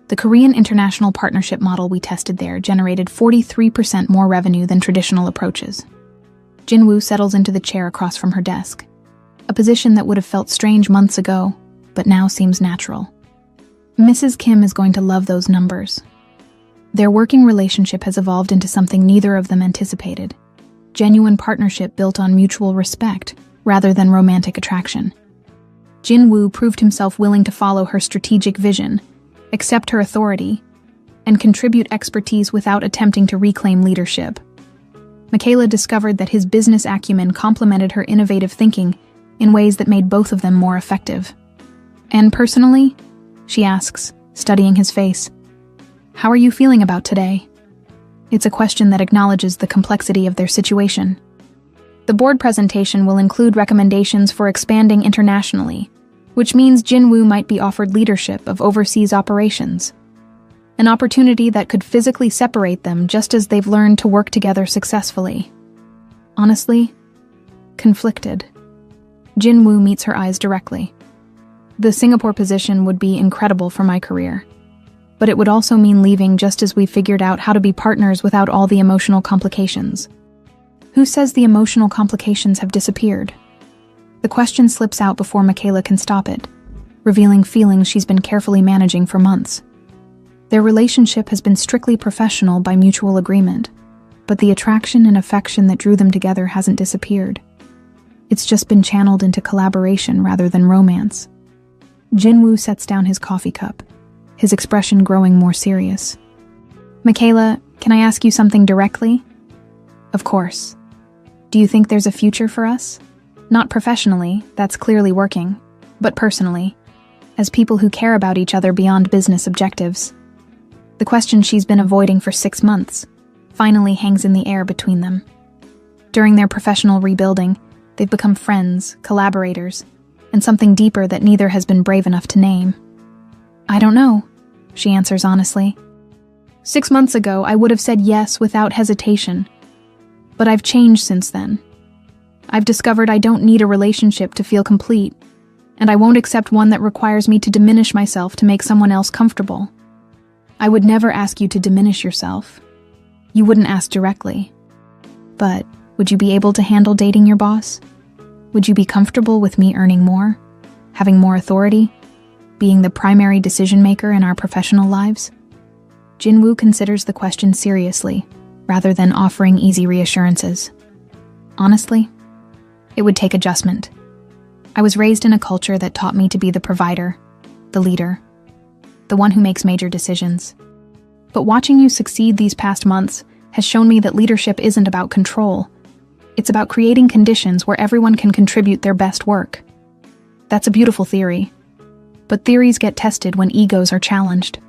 The Korean International Partnership model we tested there generated 43% more revenue than traditional approaches. Jinwoo settles into the chair across from her desk, a position that would have felt strange months ago, but now seems natural. Mrs. Kim is going to love those numbers. Their working relationship has evolved into something neither of them anticipated. Genuine partnership built on mutual respect, rather than romantic attraction. Jinwoo proved himself willing to follow her strategic vision, accept her authority, and contribute expertise without attempting to reclaim leadership. Michaela discovered that his business acumen complemented her innovative thinking in ways that made both of them more effective. And personally, she asks, studying his face, how are you feeling about today? It's a question that acknowledges the complexity of their situation. The board presentation will include recommendations for expanding internationally, which means Jinwoo might be offered leadership of overseas operations. An opportunity that could physically separate them just as they've learned to work together successfully. Honestly, conflicted. Jinwoo meets her eyes directly. The Singapore position would be incredible for my career. But it would also mean leaving just as we figured out how to be partners without all the emotional complications. Who says the emotional complications have disappeared? The question slips out before Michaela can stop it, revealing feelings she's been carefully managing for months. Their relationship has been strictly professional by mutual agreement, but the attraction and affection that drew them together hasn't disappeared. It's just been channeled into collaboration rather than romance. Jinwoo sets down his coffee cup, his expression growing more serious. Michaela, can I ask you something directly? Of course. Do you think there's a future for us? Not professionally, that's clearly working, but personally, as people who care about each other beyond business objectives. The question she's been avoiding for 6 months finally hangs in the air between them. During their professional rebuilding, they've become friends, collaborators, and something deeper that neither has been brave enough to name. I don't know, she answers honestly. 6 months ago, I would have said yes without hesitation. But I've changed since then. I've discovered I don't need a relationship to feel complete, and I won't accept one that requires me to diminish myself to make someone else comfortable. I would never ask you to diminish yourself. You wouldn't ask directly. But would you be able to handle dating your boss? Would you be comfortable with me earning more, having more authority, being the primary decision maker in our professional lives? Jinwoo considers the question seriously, rather than offering easy reassurances. Honestly, it would take adjustment. I was raised in a culture that taught me to be the provider, the leader, the one who makes major decisions. But watching you succeed these past months has shown me that leadership isn't about control. It's about creating conditions where everyone can contribute their best work. That's a beautiful theory. But theories get tested when egos are challenged.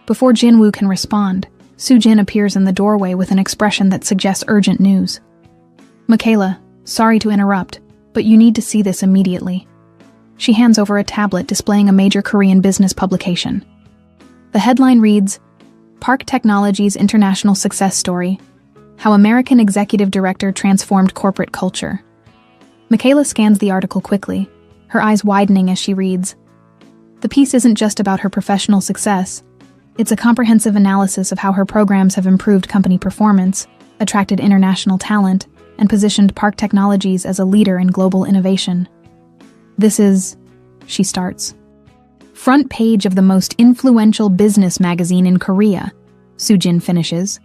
Before Jinwoo can respond, Soo-jin appears in the doorway with an expression that suggests urgent news. Michaela, sorry to interrupt, but you need to see this immediately. She hands over a tablet displaying a major Korean business publication. The headline reads, Park Technology's International Success Story, How American Executive Director Transformed Corporate Culture. Michaela scans the article quickly, her eyes widening as she reads. The piece isn't just about her professional success. It's a comprehensive analysis of how her programs have improved company performance, attracted international talent, and positioned Park Technologies as a leader in global innovation. This is, she starts, front page of the most influential business magazine in Korea, Soo-jin finishes.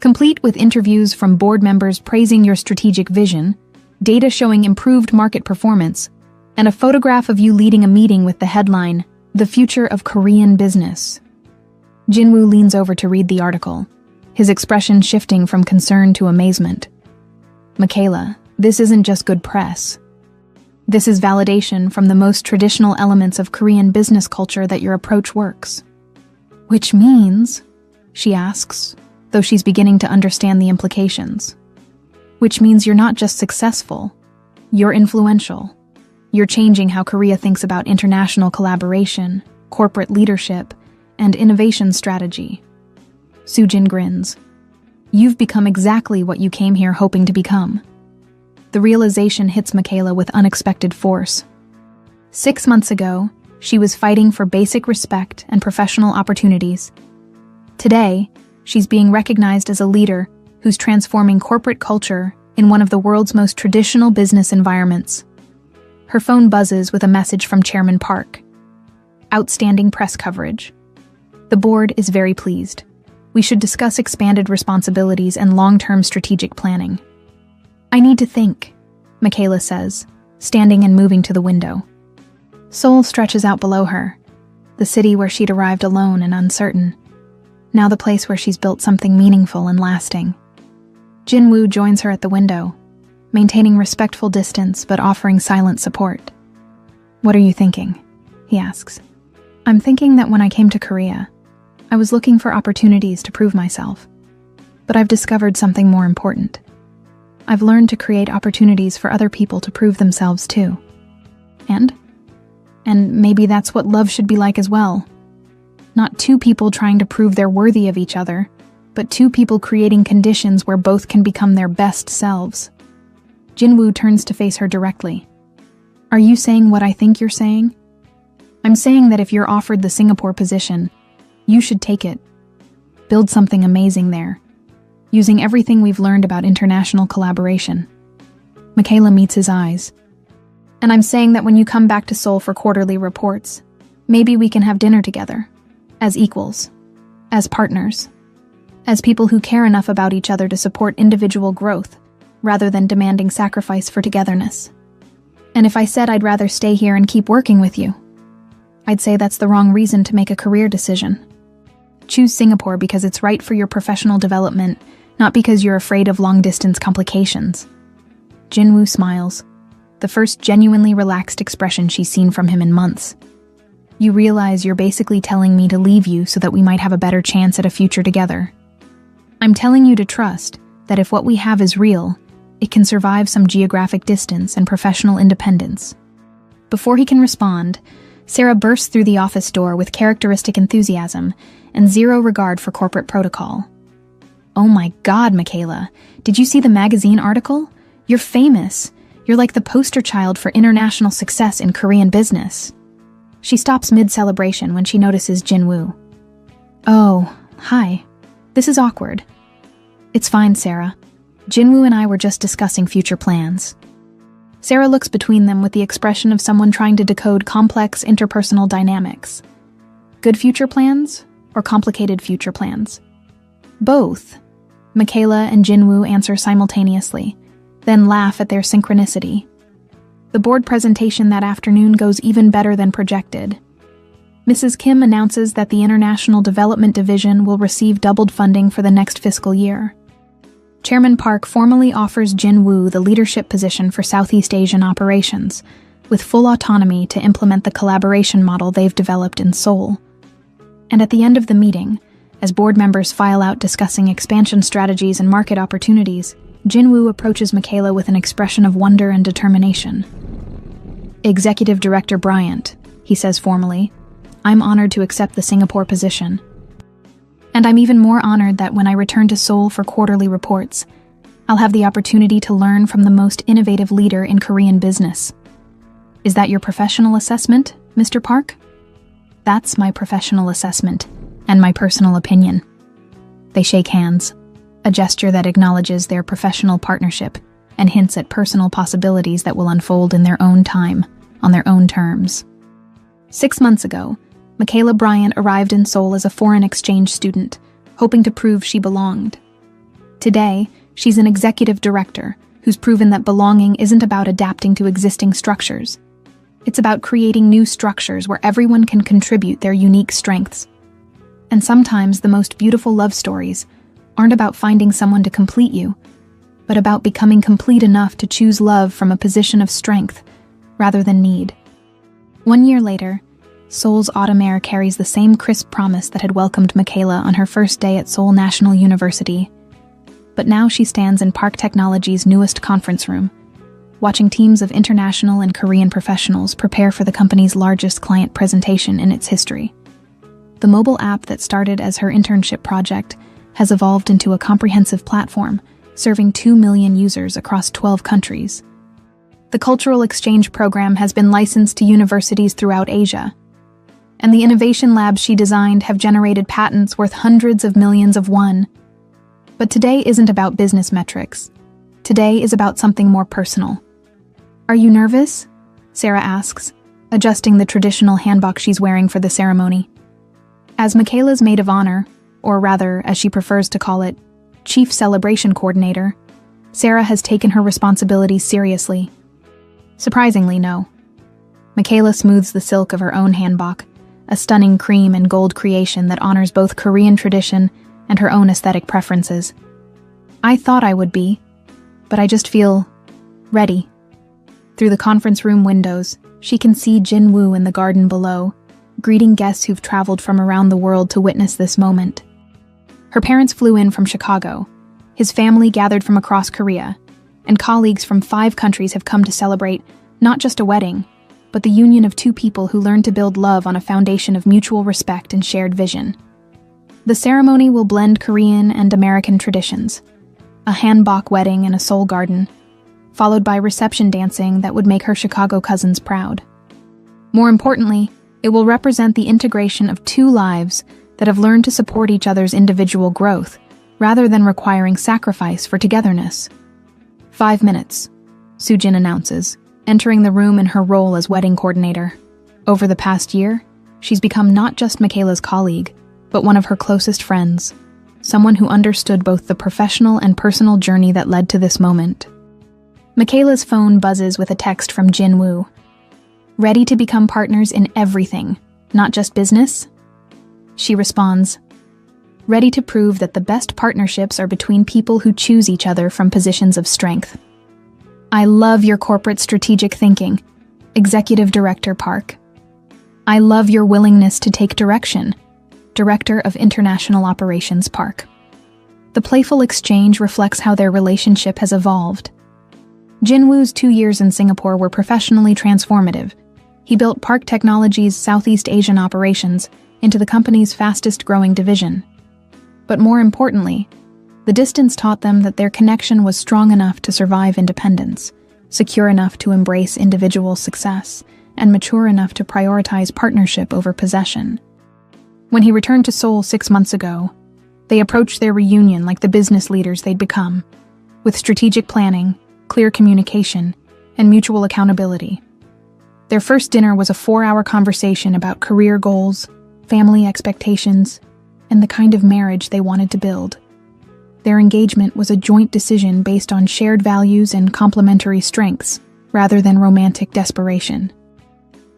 Complete with interviews from board members praising your strategic vision, data showing improved market performance, and a photograph of you leading a meeting with the headline, The Future of Korean Business. Jinwoo leans over to read the article, his expression shifting from concern to amazement. Michaela, this isn't just good press. This is validation from the most traditional elements of Korean business culture that your approach works. Which means, she asks, though she's beginning to understand the implications. Which means you're not just successful, you're influential. You're changing how Korea thinks about international collaboration, corporate leadership, and innovation strategy. Soo-jin grins. You've become exactly what you came here hoping to become. The realization hits Michaela with unexpected force. 6 months ago, she was fighting for basic respect and professional opportunities. Today, she's being recognized as a leader who's transforming corporate culture in one of the world's most traditional business environments. Her phone buzzes with a message from Chairman Park. Outstanding press coverage. The board is very pleased. We should discuss expanded responsibilities and long-term strategic planning. I need to think, Michaela says, standing and moving to the window. Seoul stretches out below her, the city where she'd arrived alone and uncertain. Now the place where she's built something meaningful and lasting. Jinwoo joins her at the window, maintaining respectful distance but offering silent support. What are you thinking? He asks. I'm thinking that when I came to Korea, I was looking for opportunities to prove myself. But I've discovered something more important. I've learned to create opportunities for other people to prove themselves too. And maybe that's what love should be like as well. Not two people trying to prove they're worthy of each other, but two people creating conditions where both can become their best selves. Jinwoo turns to face her directly. Are you saying what I think you're saying? I'm saying that if you're offered the Singapore position, you should take it. Build something amazing there, using everything we've learned about international collaboration. Michaela meets his eyes. And I'm saying that when you come back to Seoul for quarterly reports, maybe we can have dinner together, as equals, as partners, as people who care enough about each other to support individual growth, rather than demanding sacrifice for togetherness. And if I said I'd rather stay here and keep working with you, I'd say that's the wrong reason to make a career decision. Choose Singapore because it's right for your professional development, not because you're afraid of long-distance complications. Jinwoo smiles, the first genuinely relaxed expression she's seen from him in months. You realize you're basically telling me to leave you so that we might have a better chance at a future together. I'm telling you to trust that if what we have is real, it can survive some geographic distance and professional independence. Before he can respond, Sarah bursts through the office door with characteristic enthusiasm and zero regard for corporate protocol. Oh my God, Michaela, did you see the magazine article? You're famous. You're like the poster child for international success in Korean business. She stops mid-celebration when she notices Jinwoo. Oh, hi. This is awkward. It's fine, Sarah. Jinwoo and I were just discussing future plans. Sarah looks between them with the expression of someone trying to decode complex interpersonal dynamics. Good future plans or complicated future plans? Both. Michaela and Jinwoo answer simultaneously, then laugh at their synchronicity. The board presentation that afternoon goes even better than projected. Mrs. Kim announces that the International Development Division will receive doubled funding for the next fiscal year. Chairman Park formally offers Jinwoo the leadership position for Southeast Asian operations, with full autonomy to implement the collaboration model they've developed in Seoul. And at the end of the meeting, as board members file out discussing expansion strategies and market opportunities, Jinwoo approaches Michaela with an expression of wonder and determination. Executive Director Bryant, he says formally, I'm honored to accept the Singapore position. And I'm even more honored that when I return to Seoul for quarterly reports, I'll have the opportunity to learn from the most innovative leader in Korean business. Is that your professional assessment, Mr. Park? That's my professional assessment, and my personal opinion. They shake hands, a gesture that acknowledges their professional partnership and hints at personal possibilities that will unfold in their own time, on their own terms. 6 months ago, Michaela Bryant arrived in Seoul as a foreign exchange student, hoping to prove she belonged. Today, she's an executive director who's proven that belonging isn't about adapting to existing structures. It's about creating new structures where everyone can contribute their unique strengths. And sometimes the most beautiful love stories aren't about finding someone to complete you, but about becoming complete enough to choose love from a position of strength rather than need. 1 year later, Seoul's autumn air carries the same crisp promise that had welcomed Michaela on her first day at Seoul National University. But now she stands in Park Technology's newest conference room, watching teams of international and Korean professionals prepare for the company's largest client presentation in its history. The mobile app that started as her internship project has evolved into a comprehensive platform, serving 2 million users across 12 countries. The cultural exchange program has been licensed to universities throughout Asia, and the innovation labs she designed have generated patents worth hundreds of millions of won. But today isn't about business metrics. Today is about something more personal. Are you nervous? Sarah asks, adjusting the traditional hanbok she's wearing for the ceremony. As Michaela's maid of honor, or rather, as she prefers to call it, chief celebration coordinator, Sarah has taken her responsibilities seriously. Surprisingly, no. Michaela smooths the silk of her own hanbok, a stunning cream and gold creation that honors both Korean tradition and her own aesthetic preferences. I thought I would be, but I just feel ready. Through the conference room windows, she can see Jinwoo in the garden below, greeting guests who've traveled from around the world to witness this moment. Her parents flew in from Chicago, his family gathered from across Korea, and colleagues from 5 countries have come to celebrate not just a wedding, but the union of 2 people who learned to build love on a foundation of mutual respect and shared vision. The ceremony will blend Korean and American traditions, a hanbok wedding in a Seoul garden, followed by reception dancing that would make her Chicago cousins proud. More importantly, it will represent the integration of 2 lives that have learned to support each other's individual growth, rather than requiring sacrifice for togetherness. 5 minutes, Sujin announces, entering the room in her role as wedding coordinator. Over the past year, she's become not just Michaela's colleague, but one of her closest friends, someone who understood both the professional and personal journey that led to this moment. Michaela's phone buzzes with a text from Jinwoo. Ready to become partners in everything, not just business? She responds, ready to prove that the best partnerships are between people who choose each other from positions of strength. I love your corporate strategic thinking, Executive Director Park. I love your willingness to take direction, Director of International Operations Park. The playful exchange reflects how their relationship has evolved. Jinwoo's 2 years in Singapore were professionally transformative. He built Park Technology's Southeast Asian operations into the company's fastest-growing division. But more importantly, the distance taught them that their connection was strong enough to survive independence, secure enough to embrace individual success, and mature enough to prioritize partnership over possession. When he returned to Seoul 6 months ago, they approached their reunion like the business leaders they'd become, with strategic planning, clear communication, and mutual accountability. Their first dinner was a 4-hour conversation about career goals, family expectations, and the kind of marriage they wanted to build. Their engagement was a joint decision based on shared values and complementary strengths, rather than romantic desperation.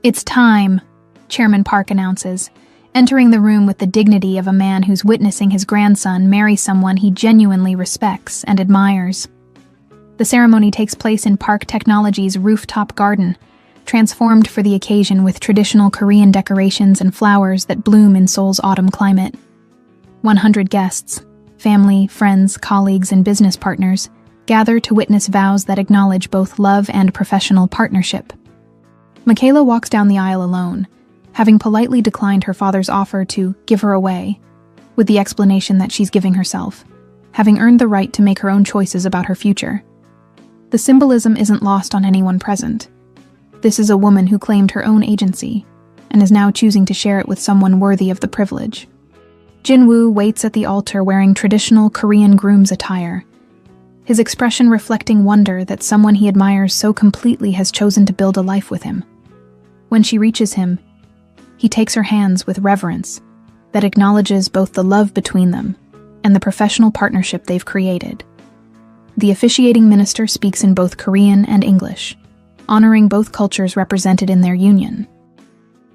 "It's time," Chairman Park announces, entering the room with the dignity of a man who's witnessing his grandson marry someone he genuinely respects and admires. The ceremony takes place in Park Technology's rooftop garden, transformed for the occasion with traditional Korean decorations and flowers that bloom in Seoul's autumn climate. 100 guests, family, friends, colleagues, and business partners, gather to witness vows that acknowledge both love and professional partnership. Michaela walks down the aisle alone, having politely declined her father's offer to give her away, with the explanation that she's giving herself, having earned the right to make her own choices about her future. The symbolism isn't lost on anyone present. This is a woman who claimed her own agency, and is now choosing to share it with someone worthy of the privilege. Jinwoo waits at the altar wearing traditional Korean groom's attire, his expression reflecting wonder that someone he admires so completely has chosen to build a life with him. When she reaches him, he takes her hands with reverence that acknowledges both the love between them and the professional partnership they've created. The officiating minister speaks in both Korean and English, honoring both cultures represented in their union.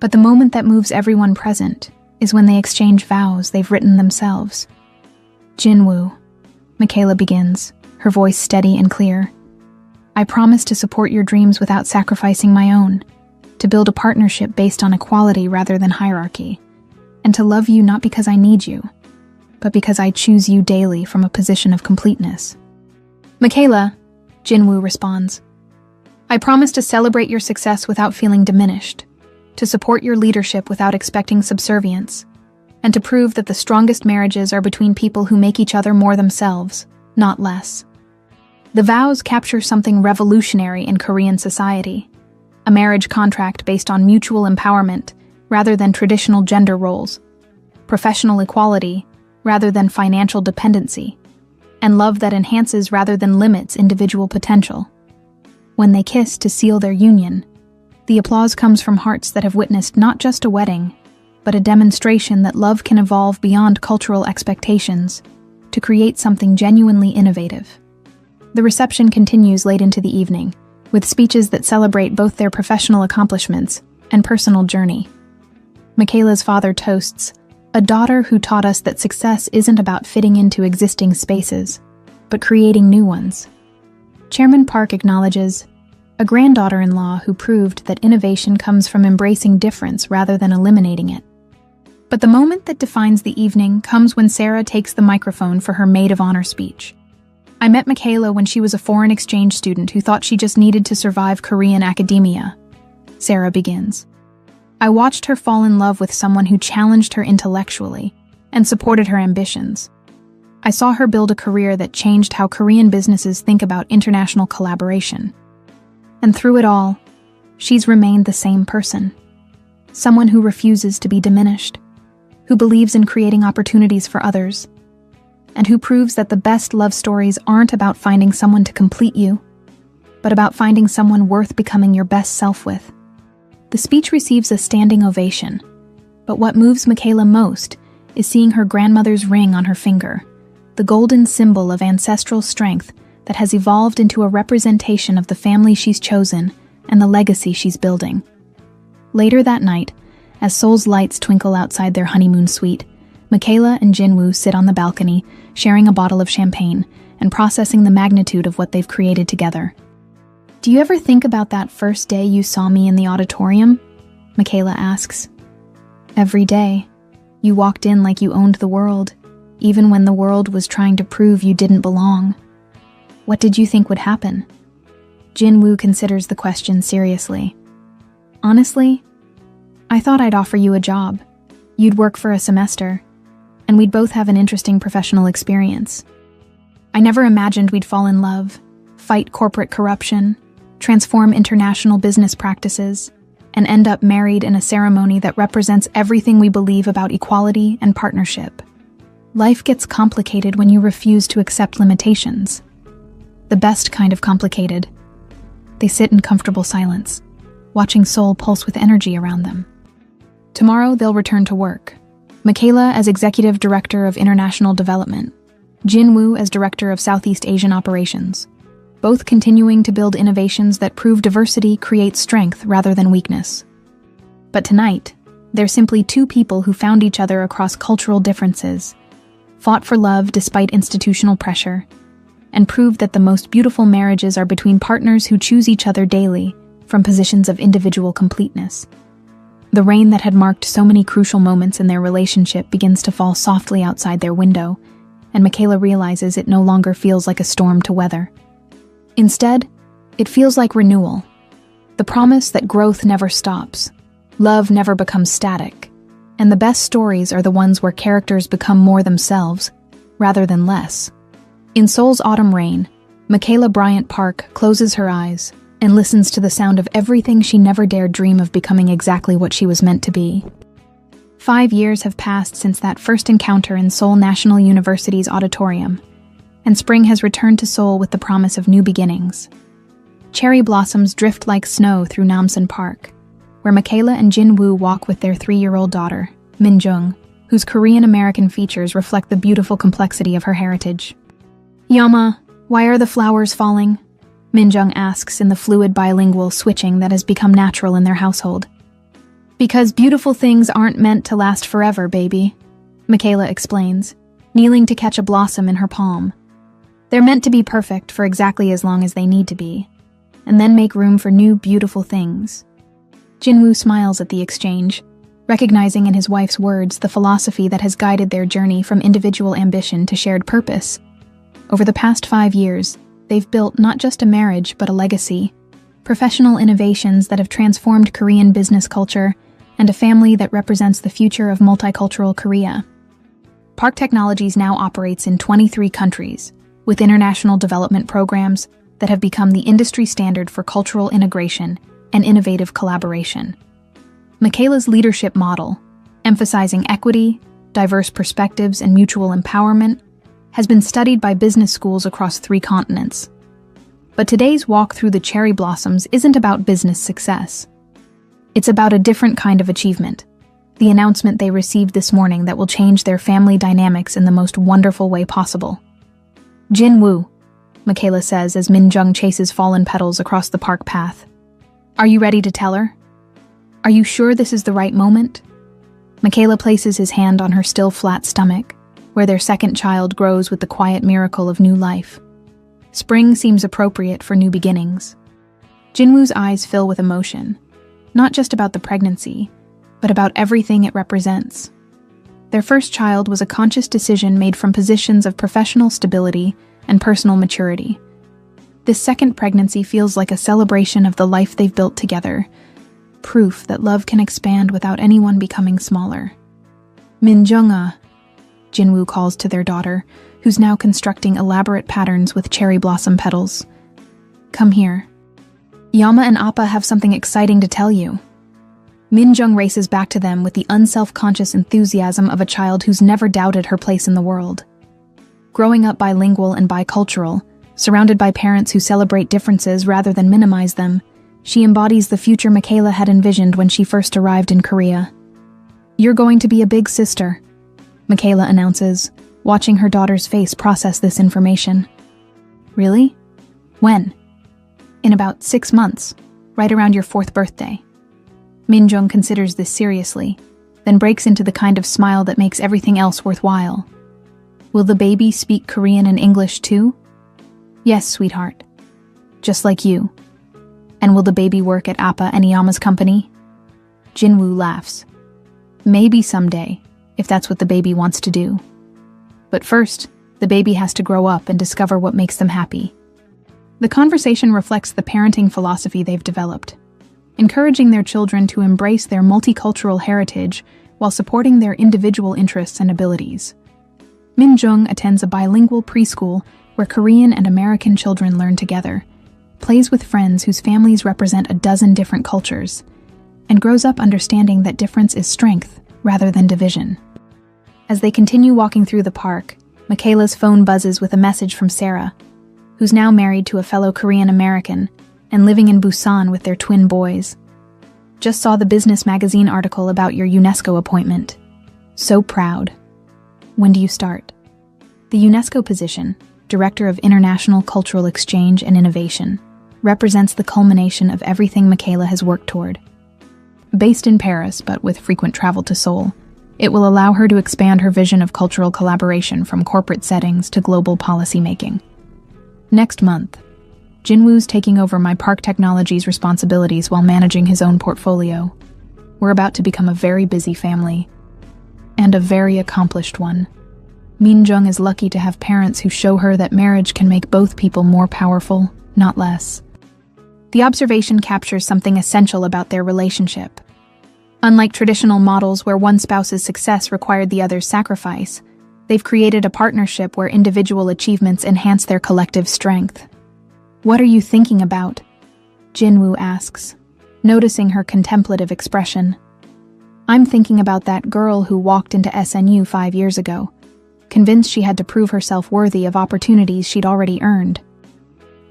But the moment that moves everyone present is when they exchange vows they've written themselves. "Jinwoo," Michaela begins, her voice steady and clear. "I promise to support your dreams without sacrificing my own, to build a partnership based on equality rather than hierarchy, and to love you not because I need you, but because I choose you daily from a position of completeness." "Michaela," Jinwoo responds, "I promise to celebrate your success without feeling diminished, to support your leadership without expecting subservience, and to prove that the strongest marriages are between people who make each other more themselves, not less." The vows capture something revolutionary in Korean society, a marriage contract based on mutual empowerment rather than traditional gender roles, professional equality rather than financial dependency, and love that enhances rather than limits individual potential. When they kiss to seal their union, the applause comes from hearts that have witnessed not just a wedding, but a demonstration that love can evolve beyond cultural expectations to create something genuinely innovative. The reception continues late into the evening, with speeches that celebrate both their professional accomplishments and personal journey. Michaela's father toasts, "A daughter who taught us that success isn't about fitting into existing spaces, but creating new ones." Chairman Park acknowledges, "A granddaughter-in-law who proved that innovation comes from embracing difference rather than eliminating it." But the moment that defines the evening comes when Sarah takes the microphone for her maid of honor speech. "I met Michaela when she was a foreign exchange student who thought she just needed to survive Korean academia," Sarah begins. "I watched her fall in love with someone who challenged her intellectually and supported her ambitions. I saw her build a career that changed how Korean businesses think about international collaboration. And through it all, she's remained the same person. Someone who refuses to be diminished, who believes in creating opportunities for others, and who proves that the best love stories aren't about finding someone to complete you, but about finding someone worth becoming your best self with." The speech receives a standing ovation, but what moves Michaela most is seeing her grandmother's ring on her finger, the golden symbol of ancestral strength that has evolved into a representation of the family she's chosen and the legacy she's building. Later that night, As Seoul's lights twinkle outside their honeymoon suite, Michaela and Jinwoo sit on the balcony, sharing a bottle of champagne and processing the magnitude of what they've created together. "Do you ever think about that first day you saw me in the auditorium?" Michaela asks. "Every day. You walked in like you owned the world, even when the world was trying to prove you didn't belong. What did you think would happen?" Jinwoo considers the question seriously. "Honestly, I thought I'd offer you a job. You'd work for a semester, and we'd both have an interesting professional experience. I never imagined we'd fall in love, fight corporate corruption, transform international business practices, and end up married in a ceremony that represents everything we believe about equality and partnership. Life gets complicated when you refuse to accept limitations. The best kind of complicated." They sit in comfortable silence, watching Seoul pulse with energy around them. Tomorrow they'll return to work. Michaela as Executive Director of International Development, Jinwoo as Director of Southeast Asian Operations, both continuing to build innovations that prove diversity creates strength rather than weakness. But tonight, they're simply two people who found each other across cultural differences, fought for love despite institutional pressure, and proved that the most beautiful marriages are between partners who choose each other daily from positions of individual completeness. The rain that had marked so many crucial moments in their relationship begins to fall softly outside their window, and Michaela realizes it no longer feels like a storm to weather. Instead, it feels like renewal, the promise that growth never stops, love never becomes static, and the best stories are the ones where characters become more themselves, rather than less. In Seoul's autumn rain, Michaela Bryant Park closes her eyes and listens to the sound of everything she never dared dream of becoming exactly what she was meant to be. 5 years have passed since that first encounter in Seoul National University's auditorium, and spring has returned to Seoul with the promise of new beginnings. Cherry blossoms drift like snow through Namsan Park, where Michaela and Jinwoo walk with their 3-year-old daughter, Minjung, whose Korean-American features reflect the beautiful complexity of her heritage. "Yama, why are the flowers falling?" Minjung asks in the fluid bilingual switching that has become natural in their household. "Because beautiful things aren't meant to last forever, baby," Michaela explains, kneeling to catch a blossom in her palm. "They're meant to be perfect for exactly as long as they need to be, and then make room for new, beautiful things." Jinwoo smiles at the exchange, recognizing in his wife's words the philosophy that has guided their journey from individual ambition to shared purpose. Over the past 5 years, they've built not just a marriage but a legacy, professional innovations that have transformed Korean business culture, and a family that represents the future of multicultural Korea. Park Technologies now operates in 23 countries, with international development programs that have become the industry standard for cultural integration and innovative collaboration. Michaela's leadership model, emphasizing equity, diverse perspectives, and mutual empowerment, has been studied by business schools across 3 continents. But today's walk through the cherry blossoms isn't about business success. It's about a different kind of achievement, the announcement they received this morning that will change their family dynamics in the most wonderful way possible. "Jinwoo," Michaela says as Minjung chases fallen petals across the park path. "Are you ready to tell her? Are you sure this is the right moment?" Michaela places his hand on her still flat stomach, where their second child grows with the quiet miracle of new life. Spring seems appropriate for new beginnings. Jinwoo's eyes fill with emotion, not just about the pregnancy, but about everything it represents. Their first child was a conscious decision made from positions of professional stability and personal maturity. This second pregnancy feels like a celebration of the life they've built together, proof that love can expand without anyone becoming smaller. "Minjunga," Jinwoo calls to their daughter, who's now constructing elaborate patterns with cherry blossom petals. "Come here. Yama and Appa have something exciting to tell you." Minjung races back to them with the unself-conscious enthusiasm of a child who's never doubted her place in the world. Growing up bilingual and bicultural, surrounded by parents who celebrate differences rather than minimize them, she embodies the future Michaela had envisioned when she first arrived in Korea. "You're going to be a big sister," Michaela announces, watching her daughter's face process this information. "Really? When?" "In about 6 months, right around your 4th birthday." Minjung considers this seriously, then breaks into the kind of smile that makes everything else worthwhile. Will the baby speak Korean and English too? Yes, sweetheart. Just like you. And will the baby work at Appa and Iyama's company? Jinwoo laughs. Maybe someday, if that's what the baby wants to do. But first, the baby has to grow up and discover what makes them happy. The conversation reflects the parenting philosophy they've developed, encouraging their children to embrace their multicultural heritage while supporting their individual interests and abilities. Minjung attends a bilingual preschool where Korean and American children learn together, plays with friends whose families represent a dozen different cultures, and grows up understanding that difference is strength rather than division. As they continue walking through the park, Michaela's phone buzzes with a message from Sarah, who's now married to a fellow Korean American and living in Busan with their twin boys. Just saw the business magazine article about your UNESCO appointment. So proud. When do you start? The UNESCO position, Director of International Cultural Exchange and Innovation, represents the culmination of everything Michaela has worked toward. Based in Paris, but with frequent travel to Seoul, it will allow her to expand her vision of cultural collaboration from corporate settings to global policymaking. Next month, Jinwoo's taking over my Park Technologies responsibilities while managing his own portfolio. We're about to become a very busy family, and a very accomplished one. Minjung is lucky to have parents who show her that marriage can make both people more powerful, not less. The observation captures something essential about their relationship. Unlike traditional models where one spouse's success required the other's sacrifice, they've created a partnership where individual achievements enhance their collective strength. What are you thinking about? Jinwoo asks, noticing her contemplative expression. I'm thinking about that girl who walked into SNU 5 years ago, convinced she had to prove herself worthy of opportunities she'd already earned.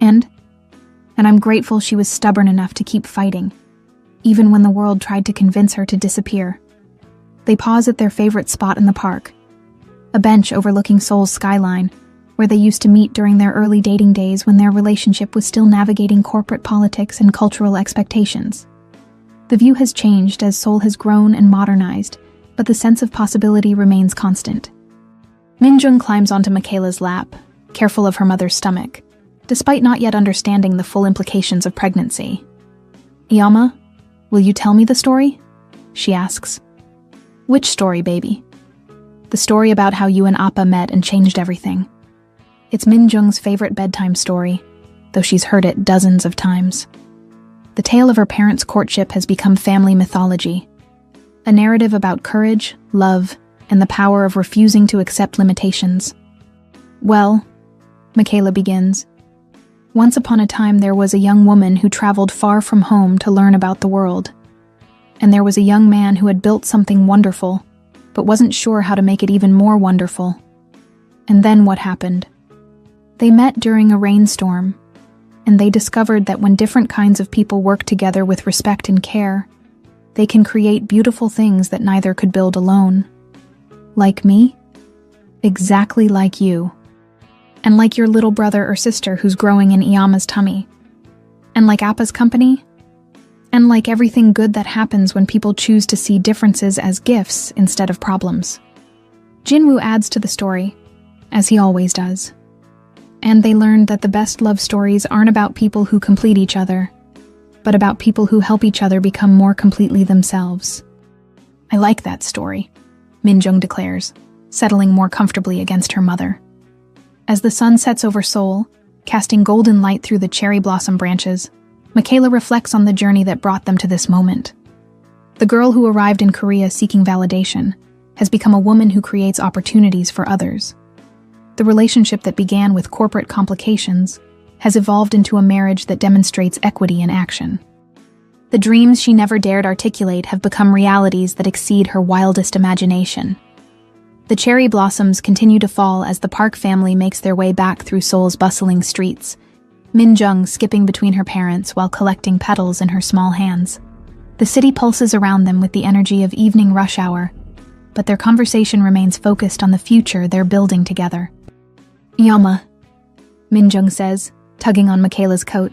And I'm grateful she was stubborn enough to keep fighting, even when the world tried to convince her to disappear. They pause at their favorite spot in the park, a bench overlooking Seoul's skyline, where they used to meet during their early dating days when their relationship was still navigating corporate politics and cultural expectations. The view has changed as Seoul has grown and modernized, but the sense of possibility remains constant. Minjung climbs onto Michaela's lap, careful of her mother's stomach, despite not yet understanding the full implications of pregnancy. Iyama, will you tell me the story? She asks. Which story, baby? The story about how you and Appa met and changed everything. It's Minjung's favorite bedtime story, though she's heard it dozens of times. The tale of her parents' courtship has become family mythology, a narrative about courage, love, and the power of refusing to accept limitations. Well, Michaela begins, once upon a time there was a young woman who traveled far from home to learn about the world. And there was a young man who had built something wonderful, but wasn't sure how to make it even more wonderful. And then what happened? They met during a rainstorm, and they discovered that when different kinds of people work together with respect and care, they can create beautiful things that neither could build alone. Like me? Exactly like you. And like your little brother or sister who's growing in Iyama's tummy. And like Appa's company. And like everything good that happens when people choose to see differences as gifts instead of problems. Jinwoo adds to the story, as he always does. And they learned that the best love stories aren't about people who complete each other, but about people who help each other become more completely themselves. I like that story, Minjung declares, settling more comfortably against her mother. As the sun sets over Seoul, casting golden light through the cherry blossom branches, Michaela reflects on the journey that brought them to this moment. The girl who arrived in Korea seeking validation has become a woman who creates opportunities for others. The relationship that began with corporate complications has evolved into a marriage that demonstrates equity in action. The dreams she never dared articulate have become realities that exceed her wildest imagination. The cherry blossoms continue to fall as the Park family makes their way back through Seoul's bustling streets, Minjung skipping between her parents while collecting petals in her small hands. The city pulses around them with the energy of evening rush hour, but their conversation remains focused on the future they're building together. Iyama, Minjung says, tugging on Michaela's coat.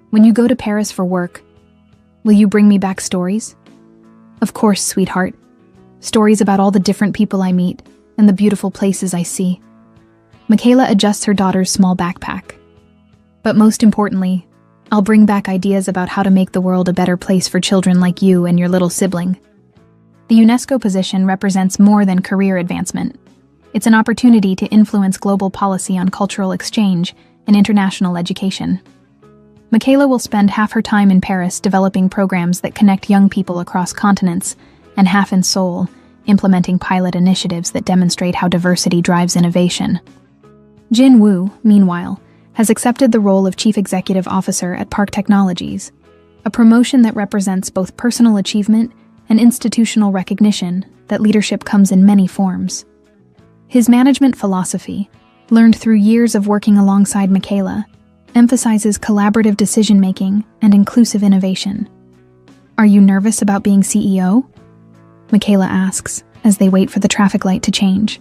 When you go to Paris for work, Will you bring me back stories? Of course, sweetheart. Stories about all the different people I meet and the beautiful places I see. Michaela adjusts her daughter's small backpack. But most importantly, I'll bring back ideas about how to make the world a better place for children like you and your little sibling. The UNESCO position represents more than career advancement. It's an opportunity to influence global policy on cultural exchange and international education. Michaela will spend half her time in Paris developing programs that connect young people across continents, and half in Seoul, implementing pilot initiatives that demonstrate how diversity drives innovation. Jin Woo, meanwhile, has accepted the role of Chief Executive Officer at Park Technologies, a promotion that represents both personal achievement and institutional recognition that leadership comes in many forms. His management philosophy, learned through years of working alongside Michaela, emphasizes collaborative decision-making and inclusive innovation. Are you nervous about being CEO? Michaela asks as they wait for the traffic light to change.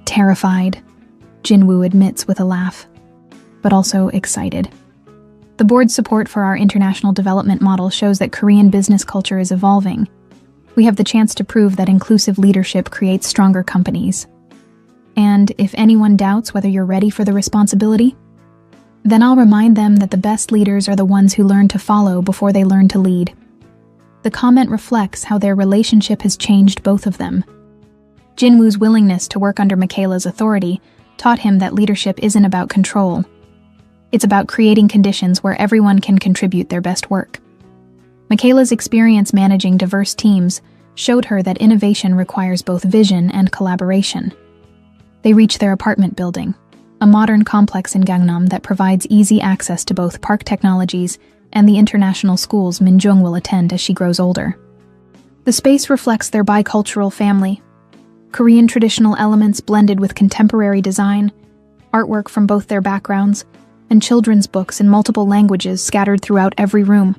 Terrified, Jinwoo admits with a laugh, but also excited. The board's support for our international development model shows that Korean business culture is evolving. We have the chance to prove that inclusive leadership creates stronger companies. And if anyone doubts whether you're ready for the responsibility, then I'll remind them that the best leaders are the ones who learn to follow before they learn to lead. The comment reflects how their relationship has changed both of them. Jinwoo's willingness to work under Michaela's authority taught him that leadership isn't about control. It's about creating conditions where everyone can contribute their best work. Michaela's experience managing diverse teams showed her that innovation requires both vision and collaboration. They reach their apartment building, a modern complex in Gangnam that provides easy access to both Park Technologies and the international schools Minjung will attend as she grows older. The space reflects their bicultural family. Korean traditional elements blended with contemporary design, artwork from both their backgrounds, and children's books in multiple languages scattered throughout every room.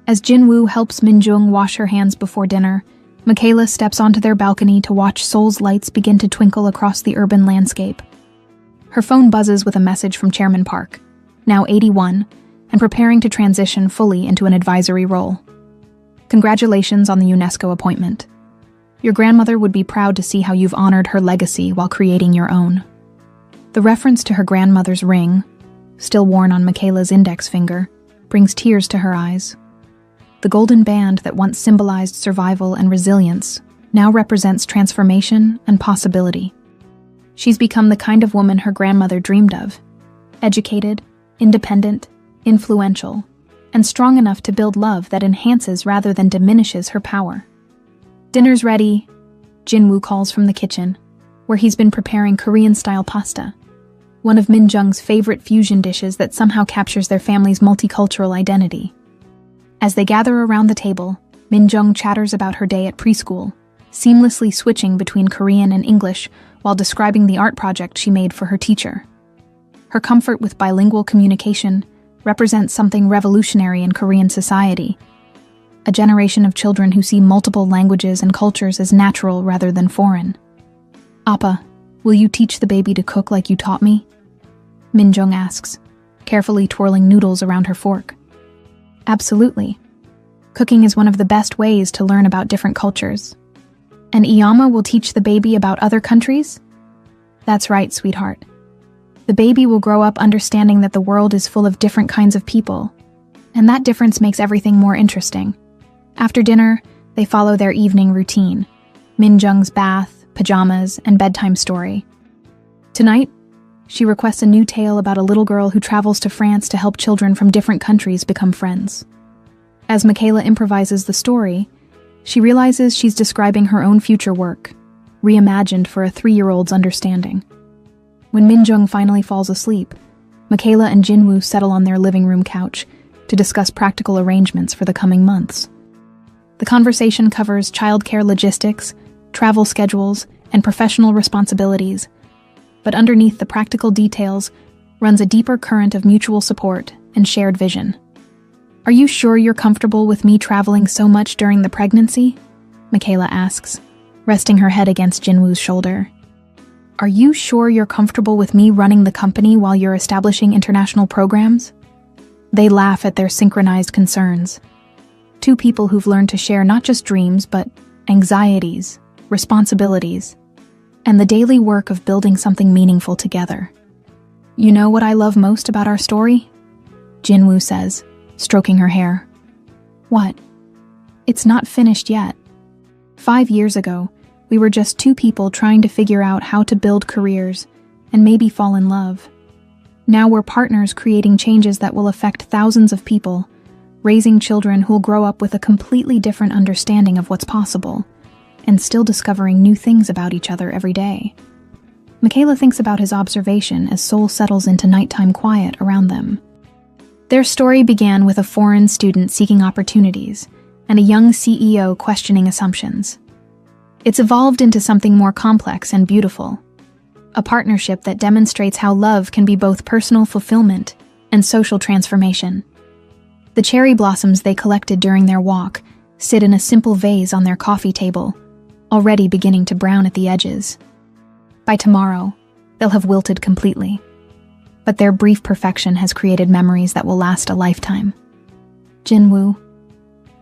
As Jinwoo helps Minjung wash her hands before dinner, Michaela steps onto their balcony to watch Seoul's lights begin to twinkle across the urban landscape. Her phone buzzes with a message from Chairman Park, now 81, and preparing to transition fully into an advisory role. Congratulations on the UNESCO appointment. Your grandmother would be proud to see how you've honored her legacy while creating your own. The reference to her grandmother's ring, still worn on Michaela's index finger, brings tears to her eyes. The golden band that once symbolized survival and resilience now represents transformation and possibility. She's become the kind of woman her grandmother dreamed of: educated, independent, influential, and strong enough to build love that enhances rather than diminishes her power. Dinner's ready, Jinwoo calls from the kitchen, where he's been preparing Korean-style pasta, one of Minjung's favorite fusion dishes that somehow captures their family's multicultural identity. As they gather around the table, Minjung chatters about her day at preschool, seamlessly switching between Korean and English while describing the art project she made for her teacher. Her comfort with bilingual communication represents something revolutionary in Korean society: a generation of children who see multiple languages and cultures as natural rather than foreign. "Appa, will you teach the baby to cook like you taught me?" Minjung asks, carefully twirling noodles around her fork. Absolutely. Cooking is one of the best ways to learn about different cultures. And Iyama will teach the baby about other countries? That's right, sweetheart. The baby will grow up understanding that the world is full of different kinds of people, and that difference makes everything more interesting. After dinner, they follow their evening routine: Minjung's bath, pajamas, and bedtime story. Tonight, she requests a new tale about a little girl who travels to France to help children from different countries become friends. As Michaela improvises the story, she realizes she's describing her own future work, reimagined for a 3-year-old's understanding. When Minjung finally falls asleep, Michaela and Jinwoo settle on their living room couch to discuss practical arrangements for the coming months. The conversation covers childcare logistics, travel schedules, and professional responsibilities, but underneath the practical details runs a deeper current of mutual support and shared vision. "Are you sure you're comfortable with me traveling so much during the pregnancy?" Michaela asks, resting her head against Jinwoo's shoulder. "Are you sure you're comfortable with me running the company while you're establishing international programs?" They laugh at their synchronized concerns. Two people who've learned to share not just dreams, but anxieties, responsibilities, and the daily work of building something meaningful together. You know what I love most about our story? Jinwoo says, stroking her hair. What? It's not finished yet. 5 years ago, we were just two people trying to figure out how to build careers and maybe fall in love. Now we're partners creating changes that will affect thousands of people, raising children who'll grow up with a completely different understanding of what's possible, and still discovering new things about each other every day. Michaela thinks about his observation as Seoul settles into nighttime quiet around them. Their story began with a foreign student seeking opportunities and a young CEO questioning assumptions. It's evolved into something more complex and beautiful, a partnership that demonstrates how love can be both personal fulfillment and social transformation. The cherry blossoms they collected during their walk sit in a simple vase on their coffee table, already beginning to brown at the edges. By tomorrow, they'll have wilted completely. But their brief perfection has created memories that will last a lifetime. Jinwoo,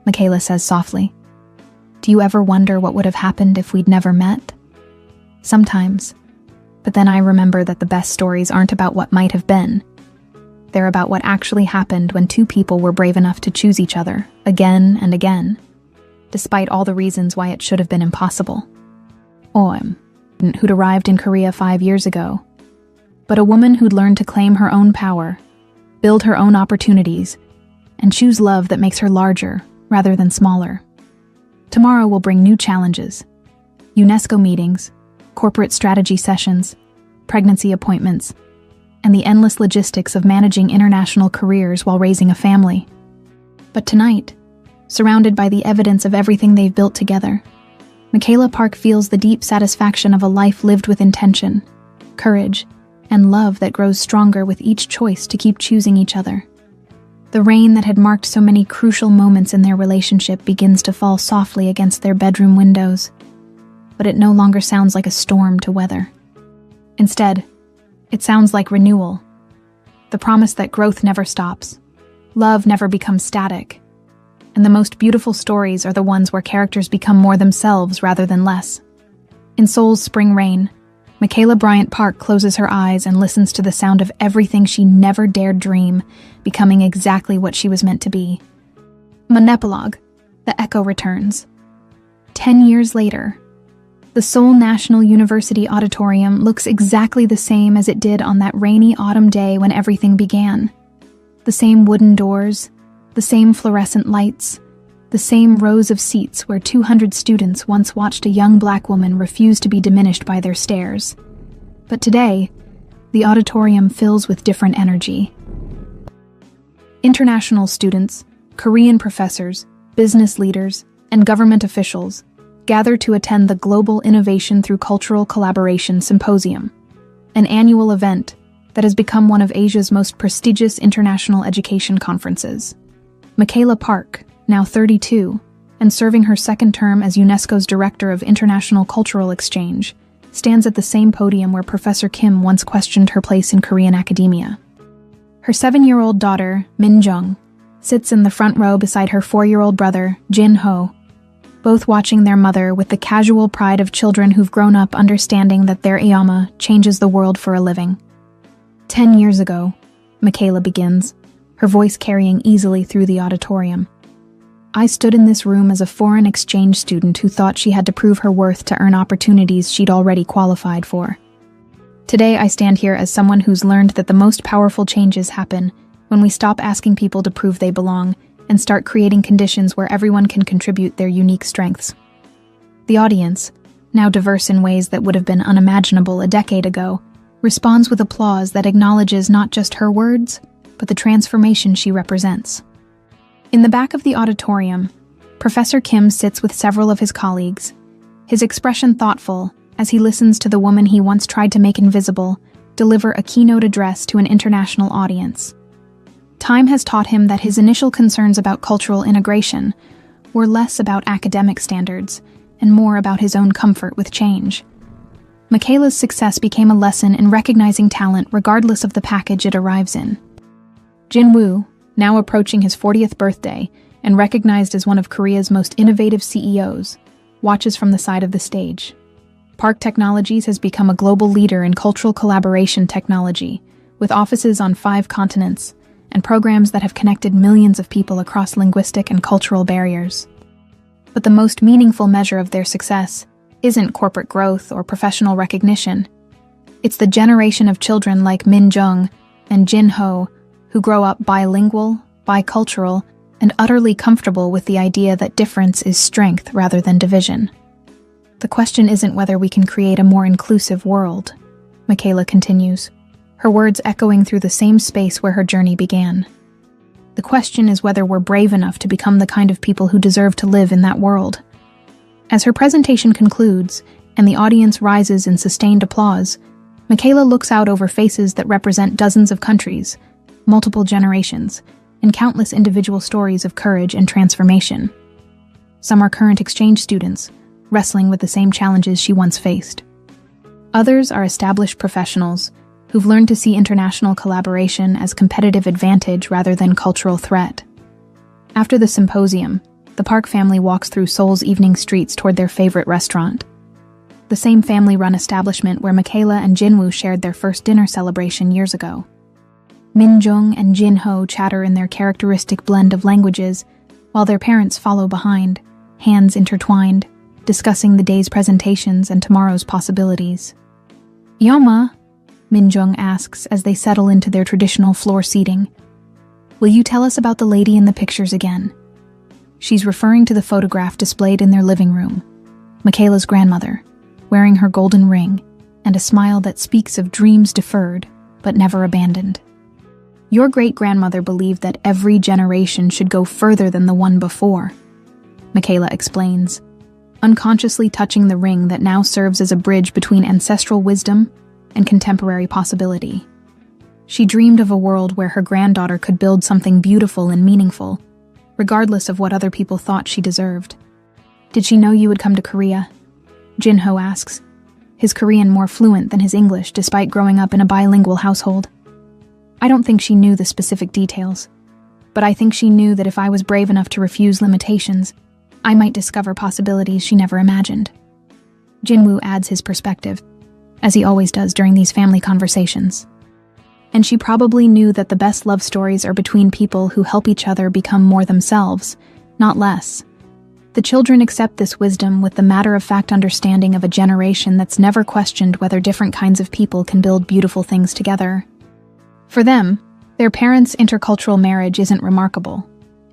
Michaela says softly, do you ever wonder what would have happened if we'd never met? Sometimes. But then I remember that the best stories aren't about what might have been. They're about what actually happened when two people were brave enough to choose each other, again and again, despite all the reasons why it should have been impossible. Who'd arrived in Korea 5 years ago, but a woman who'd learned to claim her own power, build her own opportunities, and choose love that makes her larger rather than smaller. Tomorrow will bring new challenges: UNESCO meetings, corporate strategy sessions, pregnancy appointments, and the endless logistics of managing international careers while raising a family. But tonight, surrounded by the evidence of everything they've built together, Michaela Park feels the deep satisfaction of a life lived with intention, courage, and love that grows stronger with each choice to keep choosing each other. The rain that had marked so many crucial moments in their relationship begins to fall softly against their bedroom windows, but it no longer sounds like a storm to weather. Instead, it sounds like renewal, the promise that growth never stops, love never becomes static, and the most beautiful stories are the ones where characters become more themselves rather than less. In Seoul's spring rain, Michaela Bryant Park closes her eyes and listens to the sound of everything she never dared dream becoming exactly what she was meant to be. Epilogue, the echo returns. 10 years later, the Seoul National University Auditorium looks exactly the same as it did on that rainy autumn day when everything began. The same wooden doors, the same fluorescent lights, the same rows of seats where 200 students once watched a young black woman refuse to be diminished by their stares. But today, the auditorium fills with different energy. International students, Korean professors, business leaders, and government officials gather to attend the Global Innovation Through Cultural Collaboration Symposium, an annual event that has become one of Asia's most prestigious international education conferences. Michaela Park, now 32, and serving her second term as UNESCO's Director of International Cultural Exchange, stands at the same podium where Professor Kim once questioned her place in Korean academia. Her 7-year-old daughter, Min Jung, sits in the front row beside her 4-year-old brother, Jin Ho, both watching their mother with the casual pride of children who've grown up understanding that their Iyama changes the world for a living. 10 years ago, Michaela begins, her voice carrying easily through the auditorium. I stood in this room as a foreign exchange student who thought she had to prove her worth to earn opportunities she'd already qualified for. Today I stand here as someone who's learned that the most powerful changes happen when we stop asking people to prove they belong and start creating conditions where everyone can contribute their unique strengths. The audience, now diverse in ways that would have been unimaginable a decade ago, responds with applause that acknowledges not just her words, but the transformation she represents. In the back of the auditorium, Professor Kim sits with several of his colleagues, his expression thoughtful as he listens to the woman he once tried to make invisible deliver a keynote address to an international audience. Time has taught him that his initial concerns about cultural integration were less about academic standards and more about his own comfort with change. Michaela's success became a lesson in recognizing talent regardless of the package it arrives in. Jinwoo, now approaching his 40th birthday, and recognized as one of Korea's most innovative CEOs, watches from the side of the stage. Park Technologies has become a global leader in cultural collaboration technology, with offices on 5 continents and programs that have connected millions of people across linguistic and cultural barriers. But the most meaningful measure of their success isn't corporate growth or professional recognition. It's the generation of children like Min Jung and Jin Ho who grow up bilingual, bicultural, and utterly comfortable with the idea that difference is strength rather than division. The question isn't whether we can create a more inclusive world, Michaela continues, her words echoing through the same space where her journey began. The question is whether we're brave enough to become the kind of people who deserve to live in that world. As her presentation concludes, and the audience rises in sustained applause, Michaela looks out over faces that represent dozens of countries, multiple generations, and countless individual stories of courage and transformation. Some are current exchange students, wrestling with the same challenges she once faced. Others are established professionals who've learned to see international collaboration as competitive advantage rather than cultural threat. After the symposium, the Park family walks through Seoul's evening streets toward their favorite restaurant, the same family-run establishment where Michaela and Jinwoo shared their first dinner celebration years ago. Min Jung and Jin Ho chatter in their characteristic blend of languages, while their parents follow behind, hands intertwined, discussing the day's presentations and tomorrow's possibilities. "Yoma," Min Jung asks as they settle into their traditional floor seating, "will you tell us about the lady in the pictures again?" She's referring to the photograph displayed in their living room, Michaela's grandmother, wearing her golden ring and a smile that speaks of dreams deferred but never abandoned. "Your great-grandmother believed that every generation should go further than the one before," Michaela explains, unconsciously touching the ring that now serves as a bridge between ancestral wisdom and contemporary possibility. She dreamed of a world where her granddaughter could build something beautiful and meaningful, regardless of what other people thought she deserved. "Did she know you would come to Korea?" Jin Ho asks, his Korean more fluent than his English despite growing up in a bilingual household. "I don't think she knew the specific details, but I think she knew that if I was brave enough to refuse limitations, I might discover possibilities she never imagined." Jinwoo adds his perspective, as he always does during these family conversations. "And she probably knew that the best love stories are between people who help each other become more themselves, not less. The children accept this wisdom with the matter-of-fact understanding of a generation that's never questioned whether different kinds of people can build beautiful things together. For them, their parents' intercultural marriage isn't remarkable.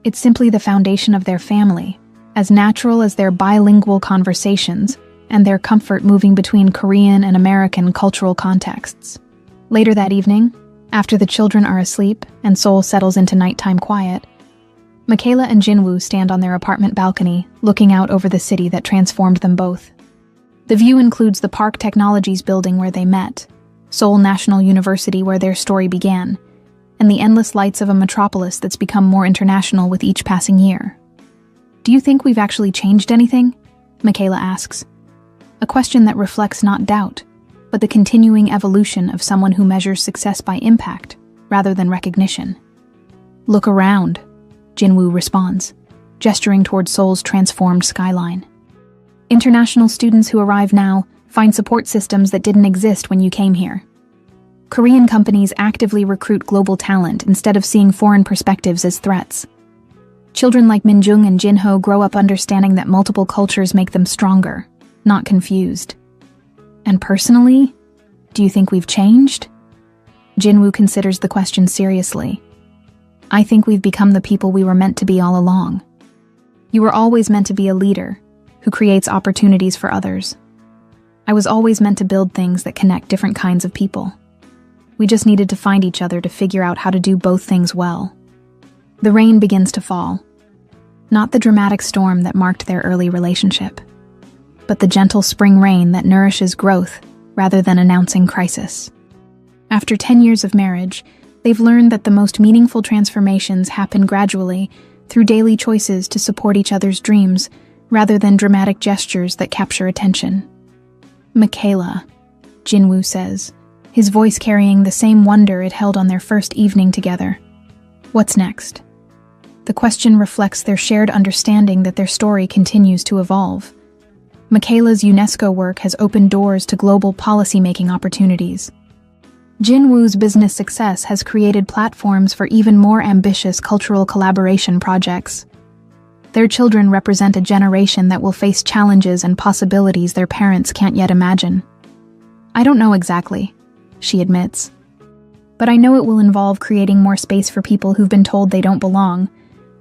It's simply the foundation of their family, as natural as their bilingual conversations and their comfort moving between Korean and American cultural contexts." Later that evening, after the children are asleep and Seoul settles into nighttime quiet, Michaela and Jinwoo stand on their apartment balcony, looking out over the city that transformed them both. The view includes the Park Technologies building where they met, Seoul National University where their story began, and the endless lights of a metropolis that's become more international with each passing year. "Do you think we've actually changed anything?" Michaela asks, a question that reflects not doubt, but the continuing evolution of someone who measures success by impact rather than recognition. "Look around," Jinwoo responds, gesturing toward Seoul's transformed skyline. "International students who arrive now find support systems that didn't exist when you came here. Korean companies actively recruit global talent instead of seeing foreign perspectives as threats. Children like Min Jung and Jin Ho grow up understanding that multiple cultures make them stronger, not confused. And personally, do you think we've changed?" Jinwoo considers the question seriously. "I think we've become the people we were meant to be all along. You were always meant to be a leader who creates opportunities for others. I was always meant to build things that connect different kinds of people. We just needed to find each other to figure out how to do both things well." The rain begins to fall. Not the dramatic storm that marked their early relationship, but the gentle spring rain that nourishes growth rather than announcing crisis. After 10 years of marriage, they've learned that the most meaningful transformations happen gradually through daily choices to support each other's dreams rather than dramatic gestures that capture attention. "Michaela," Jinwoo says, his voice carrying the same wonder it held on their first evening together. "What's next?" The question reflects their shared understanding that their story continues to evolve. Michaela's UNESCO work has opened doors to global policymaking opportunities. Jinwoo's business success has created platforms for even more ambitious cultural collaboration projects. Their children represent a generation that will face challenges and possibilities their parents can't yet imagine. I don't know exactly, she admits. But I know it will involve creating more space for people who've been told they don't belong,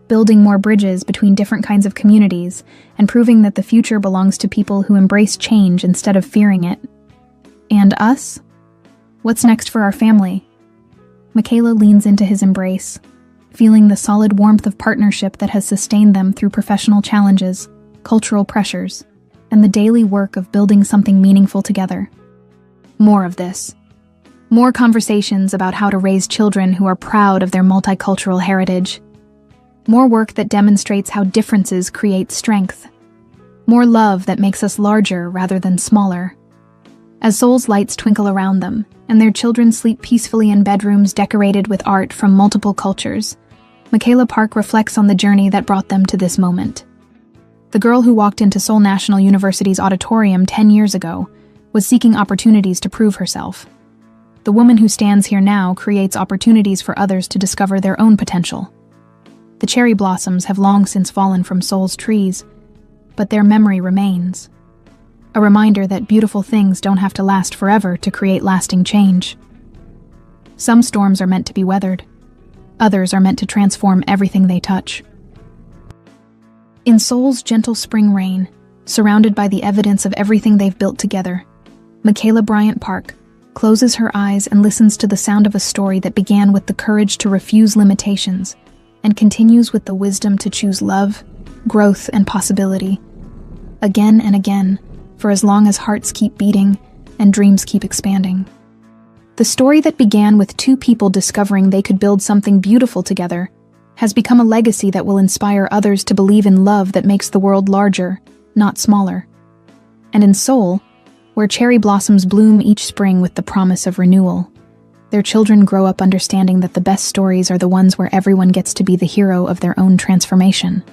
building more bridges between different kinds of communities, and proving that the future belongs to people who embrace change instead of fearing it. And us? What's next for our family? Michaela leans into his embrace, feeling the solid warmth of partnership that has sustained them through professional challenges, cultural pressures, and the daily work of building something meaningful together. More of this. More conversations about how to raise children who are proud of their multicultural heritage. More work that demonstrates how differences create strength. More love that makes us larger rather than smaller. As Seoul's lights twinkle around them, and their children sleep peacefully in bedrooms decorated with art from multiple cultures, Michaela Park reflects on the journey that brought them to this moment. The girl who walked into Seoul National University's auditorium 10 years ago was seeking opportunities to prove herself. The woman who stands here now creates opportunities for others to discover their own potential. The cherry blossoms have long since fallen from Seoul's trees, but their memory remains. A reminder that beautiful things don't have to last forever to create lasting change. Some storms are meant to be weathered. Others are meant to transform everything they touch. In Seoul's gentle spring rain, surrounded by the evidence of everything they've built together, Michaela Bryant Park closes her eyes and listens to the sound of a story that began with the courage to refuse limitations and continues with the wisdom to choose love, growth, and possibility. Again and again, for as long as hearts keep beating and dreams keep expanding. The story that began with two people discovering they could build something beautiful together has become a legacy that will inspire others to believe in love that makes the world larger, not smaller. And in Seoul, where cherry blossoms bloom each spring with the promise of renewal, their children grow up understanding that the best stories are the ones where everyone gets to be the hero of their own transformation.